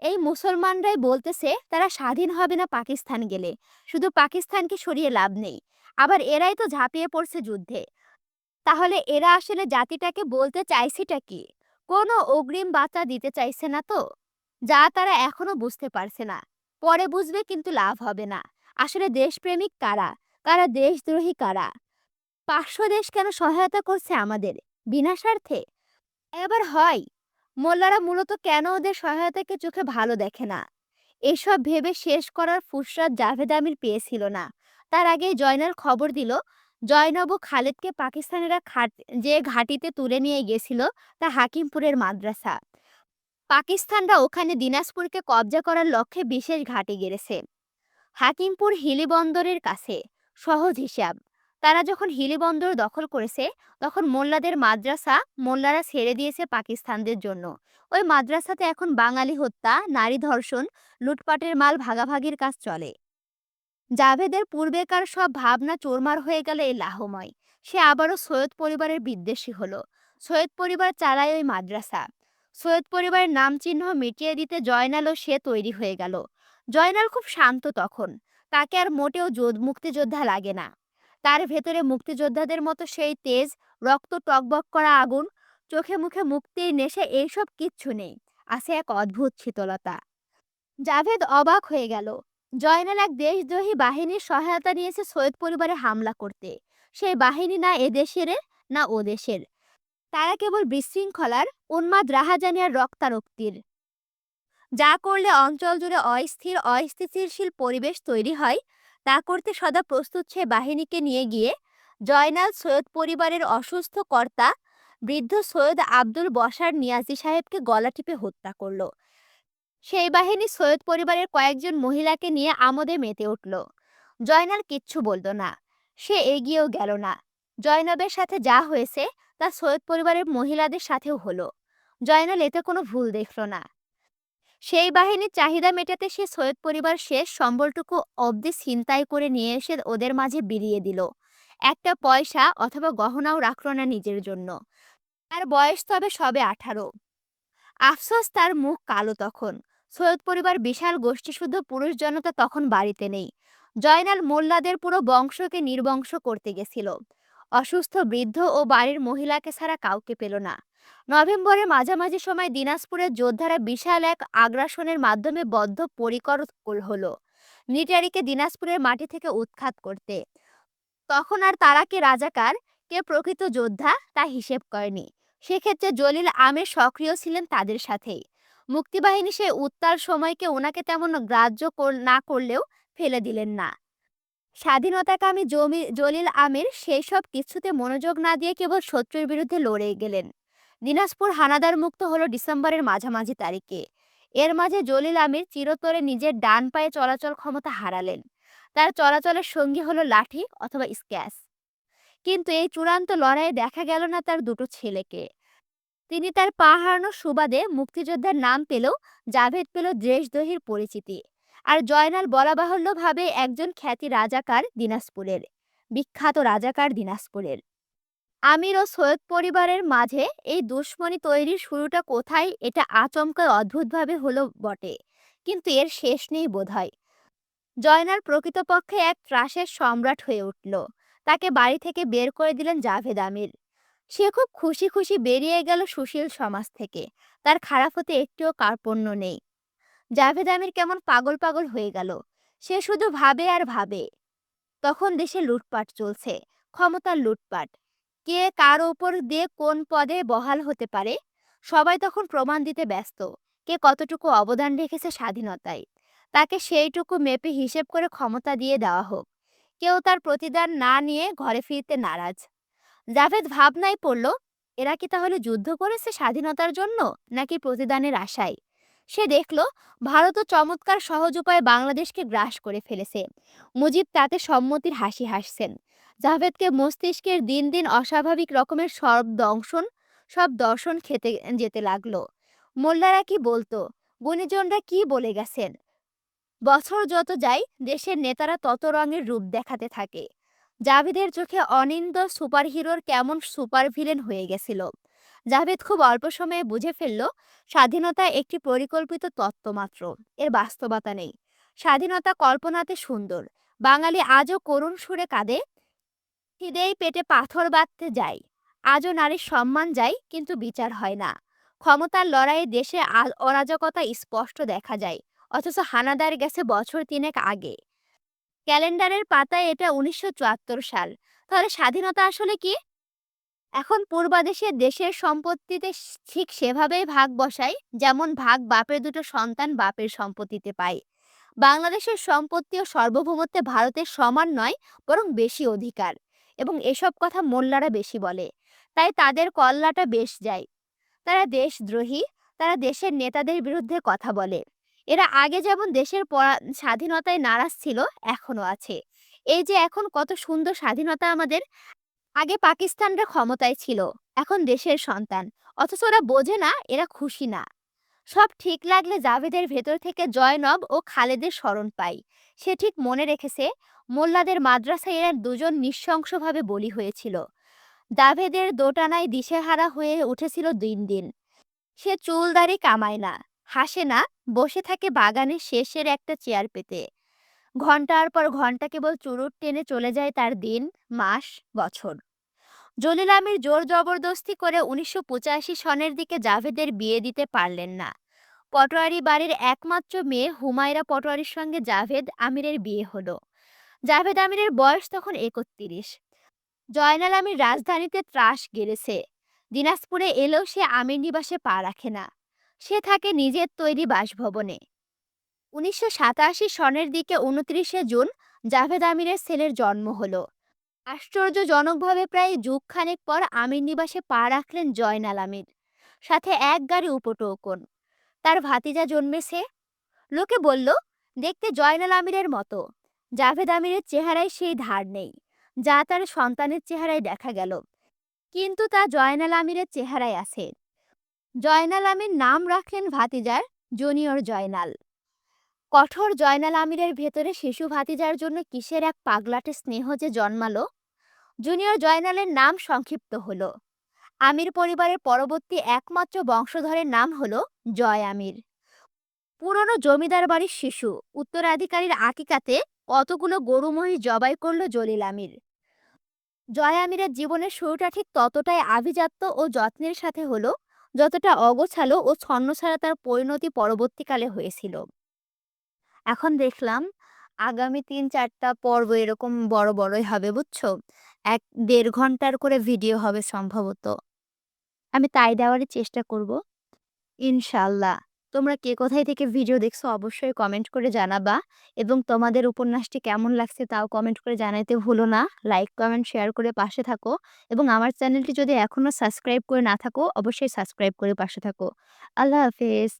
এই মুসলমানরাই বলতেছে তারা স্বাধীন হবে না পাকিস্তান গেলে, শুধু পাকিস্তানকে সরিয়ে লাভ নেই। আবার এরাই তো ঝাঁপিয়ে পড়ছে যুদ্ধে। তাহলে এরা আসলে জাতিটাকে বলতে চাইছেটা কি? কোনো অগ্রিম বার্তা দিতে চাইছে না তো? যা তারা এখনো বুঝতে পারছে না। পরে বুঝবে, কিন্তু লাভ হবে না। আসলে দেশপ্রেমিক কারা, কারা দেশদ্রোহী কারা? 500 দেশ কেন সহায়তা করছে আমাদের বিনা স্বার্থে? এবার হয়, মোল্লারা মূলত কেন ওদের সহায়তাকে চোখে ভালো দেখে না? এসব ভেবে শেষ করার ফুসরাত জাভেদ আমির পেয়েছিল না। তার আগেই জয়নাল খবর দিল, জয়নব ও খালেদকে পাকিস্তানিরা যে ঘাঁটিতে তুলে নিয়ে গেছিল তা হাকিমপুরের মাদ্রাসা। পাকিস্তানরা ওখানে দিনাজপুরকে কবজা করার লক্ষ্যে বিশেষ ঘাঁটি গেড়েছে। হাকিমপুর হিলি বন্দরের কাছে। সহজ হিসাব, তারা যখন হিলি বন্দর দখল করেছে, তখন মোল্লাদের মাদ্রাসা মোল্লারা ছেড়ে দিয়েছে পাকিস্তানদের জন্য। ওই মাদ্রাসাতে এখন বাঙালি হত্যা, নারী ধর্ষণ, লুটপাটের মাল ভাগাভাগির কাজ চলে। জাভেদের পূর্বেকার সব ভাবনা চোরমার হয়ে গেল এই লাহময়। সে আবারও সৈয়দ পরিবারের বিদ্বেষী হলো। সৈয়দ পরিবার চালায় ওই মাদ্রাসা। সৈয়দ পরিবারের নাম চিহ্ন মিটিয়ে দিতে জয়নালও সে তৈরি হয়ে গেল। জয়নাল খুব শান্ত তখন। তাকে আর মোটেও মুক্তিযোদ্ধা লাগে না। তার ভেতরে মুক্তিযোদ্ধাদের মতো সেই তেজ, রক্ত টকবক করা আগুন, চোখে মুখে মুক্তির নেশে, এইসব কিচ্ছু নেই। আছে এক অদ্ভুত শীতলতা। জাভেদ অবাক হয়ে গেল। জয়নাল এক দেশদ্রোহী বাহিনীর সহায়তা নিয়েছে সৈয়দ পরিবারে হামলা করতে। সেই বাহিনী না এদেশের, না ও দেশের। তারা কেবল বিশৃঙ্খলার, উন্মাদ রাহাজানি আর রক্তারক্তির। যা করলে অঞ্চল জুড়ে অস্থিতিশীল পরিবেশ তৈরি হয়, তা করতে সদা প্রস্তুত সে বাহিনীকে নিয়ে গিয়ে জয়নাল সৈয়দ পরিবারের অসুস্থ কর্তা বৃদ্ধ সৈয়দ আব্দুল বসার নিয়াজি সাহেবকে গলা টিপে হত্যা করল। সেই বাহিনী সৈয়দ পরিবারের কয়েকজন মহিলাকে নিয়ে আমোদে মেতে উঠল। জয়নাল কিচ্ছু বলল না। সে এগিয়েও গেল না। জয়নবের সাথে যা হয়েছে তা সৈয়দ পরিবারের মহিলাদের সাথেও হলো। জয়নাল এতে কোনো ভুল দেখল না। সেই বাহিনীর চাহিদা মেটাতে সে সৈয়দ পরিবার শেষ সম্বলটুকু অবধি ছিনতাই করে নিয়ে এসে ওদের মাঝে বিলিয়ে দিল। একটা পয়সা অথবা গহনাও রাখল না নিজের জন্য। তার বয়স তবে সবে 18। আফসোস, তার মুখ কালো তখন। সৈয়দ পরিবার বিশাল গোষ্ঠীসুদ্ধ পুরুষ জনতা তখন বাড়িতে নেই। জয়নাল মোল্লাদের পুরো বংশকে নির্বংশ করতে গেছিল। অসুস্থ বৃদ্ধ ও বাড়ির মহিলাকে ছাড়া কাউকে পেল না। নভেম্বরের মাঝামাঝি সময় দিনাজপুরের যোদ্ধারা বিশাল এক আগ্রাসনের মাধ্যমে বদ্ধপরিকর হলো মিলিটারিকে দিনাজপুরের মাটি থেকে উৎখাত করতে। তখন আর তারা কে রাজাকার, কে প্রকৃত যোদ্ধা তা হিসেব করেনি। সেক্ষেত্রে জলিল আমির সক্রিয় ছিলেন তাদের সাথেই। মুক্তিবাহিনী সেই উত্তাল সময়কে ওনাকে তেমন গ্রাহ্য না করলেও ফেলে দিলেন না। স্বাধীনতাকামী জলিল আমির সেই সব কিছুতে মনোযোগ না দিয়ে কেবল শত্রুর বিরুদ্ধে লড়ে গেলেন। দিনাজপুর হানাদার মুক্ত হলো ডিসেম্বরের মাঝামাঝি তারিখে। এর মাঝে জলিল আমির চিরতরে নিজের ডান পায়ে চলাচল ক্ষমতা হারালেন। তার চলাচলের সঙ্গী হলো লাঠি অথবা স্ক্যাচ। কিন্তু এই চূড়ান্ত লড়াইয়ে দেখা গেল না তার দুটো ছেলেকে। তিনি তার পা হারানোর সুবাদে মুক্তিযোদ্ধার নাম পেলেও জাভেদ পেল দেশদ্রোহীর পরিচিতি। আর জয়নাল বলাবাহুল্যভাবে একজন খ্যাতি রাজাকার দিনাজপুরের, বিখ্যাত রাজাকার দিনাজপুরের। আমির ও সৈয়দ পরিবারের মাঝে এই দুশ্মনী তৈরির শুরুটা কোথায়, এটা আচমকা অদ্ভুতভাবে হলো বটে, কিন্তু এর শেষ নেই বোধহয়। জয়নাল প্রকৃতপক্ষে এক ত্রাসের সম্রাট হয়ে উঠল। তাকে বাড়ি থেকে বের করে দিলেন জাভেদ আমির। সে খুব খুশি খুশি বেরিয়ে গেল সুশীল সমাজ থেকে। তার খারাপ হতে একটিও কার্পণ্য নেই। জাভেদ আমির কেমন পাগল পাগল হয়ে গেল। সে শুধু ভাবে আর ভাবে। তখন দেশে লুটপাট চলছে, ক্ষমতার লুটপাট। কে কার ওপর দিয়ে কোন পদে বহাল হতে পারে, সবাই তখন প্রমাণ দিতে ব্যস্ত। কে কতটুকু অবদান রেখেছে স্বাধীনতায়, তাকে সেইটুকু মেপে হিসেব করে ক্ষমতা দিয়ে দেওয়া হোক। কেউ তার প্রতিদান না নিয়ে ঘরে ফিরতে নারাজ। জাভেদ ভাবনায় পড়ল, এরা কি তাহলে যুদ্ধ করেছে স্বাধীনতার জন্য, নাকি প্রতিদানের আশায়? সে দেখল ভারতও চমৎকার সহজ উপায়ে বাংলাদেশকে গ্রাস করে ফেলেছে। মুজিব তাতে সম্মতির হাসি হাসছেন। জাভেদকে মস্তিষ্কের দিন দিন অস্বাভাবিক রকমের সব দর্শন খেতে যেতে লাগলো। মোল্লারা কি বলতো, গুণীজনরা কি বলে গেছেন। বছর যত যায় দেশের নেতারা তত রঙের রূপ দেখাতে থাকে। জাভেদের চোখে অনিন্দ সুপারহিরোর কেমন সুপার ভিলেন হয়ে গেছিল। জাভেদ খুব অল্প সময়ে বুঝে ফেলল, স্বাধীনতা একটি পরিকল্পিত তত্ত্ব মাত্র, এর বাস্তবতা নেই। স্বাধীনতা কল্পনাতে সুন্দর। বাঙালি আজও করুণ সুরে কাঁদে, খিদেই পেটে পাথর বাঁধতে যায়। আজও নারীর সম্মান যায়, কিন্তু বিচার হয় না। ক্ষমতার লড়াইয়ে দেশে অরাজকতা স্পষ্ট দেখা যায়, অথচ হানাদার গেছে বছর 3 আগে। ক্যালেন্ডারের পাতায় এটা 1974 সাল। তাহলে স্বাধীনতা আসলে কি? এখন পূর্বাদেশে দেশের সম্পত্তিতে ঠিক সেভাবেই ভাগ বসায়, যেমন ভাগ বাপের দুটো সন্তান বাপের সম্পত্তিতে পায়। বাংলাদেশের সম্পত্তি ও সার্বভৌমত্বে ভারতের সমান নয়, বরং বেশি অধিকার। এবং এসব কথা মোল্লারা বেশি বলে, তাই তাদের কল্লাটা বেশ যায়। তারা দেশদ্রোহী। তারা দেশের নেতাদের বিরুদ্ধে কথা বলে। এরা আগে যেমন দেশের স্বাধীনতায় নারাজ ছিল, এখনো আছে। এই যে এখন কত সুন্দর স্বাধীনতা আমাদের। আগে পাকিস্তানরা ক্ষমতায় ছিল, এখন দেশের সন্তান। অথচ ওরা বোঝে না এরা খুশি না। সব ঠিক লাগলে জাভেদের ভেতর থেকে জয়নব ও খালেদের স্মরণ পাই। সে ঠিক মনে রেখেছে মোল্লাদের মাদ্রাসায় এরা দুজন নৃশংসভাবে বলি হয়েছিল। জাভেদের দোটানায় দিশেহারা হয়ে উঠেছিল দিন দিন। সে চুল দাড়ি কামায় না, হাসে না, বসে থাকে বাগানের শেষের একটা চেয়ার পেতে। ঘন্টার পর ঘন্টা কেবল চুরুট টেনে চলে যায় তার দিন, মাস, বছর। জলিল আমির জোর জবরদস্তি করে ১৯৮৫ সনের দিকে জাভেদের বিয়ে দিতে পারলেন না। পটোয়ারি বাড়ির একমাত্র মেয়ে হুমায়রা পটোয়ারির সঙ্গে জাভেদ আমিরের বিয়ে হলো। জাভেদ আমিরের বয়স তখন ৩১। জয়নাল আমির রাজধানীতে ত্রাস গেড়েছে। দিনাজপুরে এলেও সে আমির নিবাসে পা রাখে না। সে থাকে নিজের তৈরি বাসভবনে। ১৯৮৭ সনের দিকে ২৯শে জুন জাভেদ আমিরের ছেলের জন্ম হলো। আশ্চর্যজনকভাবে প্রায় যুগখানেক পর আমির নিবাসে পা রাখলেন জয়নাল আমির। সাথে এক গাড়ি উপটৌকন। তার ভাতিজা জন্মেছে। লোকে বলল, দেখতে জয়নাল আমিরের মতো। জাভেদ আমিরের চেহারায় সেই ধার নেই, যা তার সন্তানের চেহারায় দেখা গেল। কিন্তু তা জয়নাল আমিরের চেহারায় আছে। জয়নাল আমির নাম রাখলেন ভাতিজার জুনিয়র জয়নাল। কঠোর জয়নাল আমিরের ভেতরে শিশু ভাতিজার জন্য কিসের এক পাগলাটে স্নেহ যে জন্মালো। জুনিয়র জয়নালের নাম সংক্ষিপ্ত হলো। আমির পরিবারের পরবর্তী একমাত্র বংশধরের নাম হলো জয় আমির। পুরনো জমিদার বাড়ির শিশু, উত্তরাধিকারীর আকিকাতে কতগুলো গরু মহিষ জবাই করলো জলিল আমির। জয় আমিরের জীবনের শুরুটা ঠিক ততটাই আভিজাত্য ও যত্নের সাথে হলো, যতটা অগোছালো ও ছন্নছাড়া তার পরিণতি পরবর্তীকালে হয়েছিল। এখন দেখলাম আগামী ৩-৪টা পর্ব এরকম বড় বড়ই হবে, বুঝছো? ১-১.৫ ঘন্টার করে ভিডিও হবে সম্ভবত। আমি তাই দেওয়ারই চেষ্টা করব, ইনশাআল্লাহ। তোমরা কে কোথায় থেকে ভিডিও দেখছো অবশ্যই কমেন্ট করে জানাবা, এবং তোমাদের উপন্যাসটি কেমন লাগছে তাও কমেন্ট করে জানাইতে ভুলো না। লাইক, কমেন্ট, শেয়ার করে পাশে থাকো, এবং আমার চ্যানেলটি যদি এখনো সাবস্ক্রাইব করে না থাকো অবশ্যই সাবস্ক্রাইব করে পাশে থাকো। আল্লাহ হাফেজ।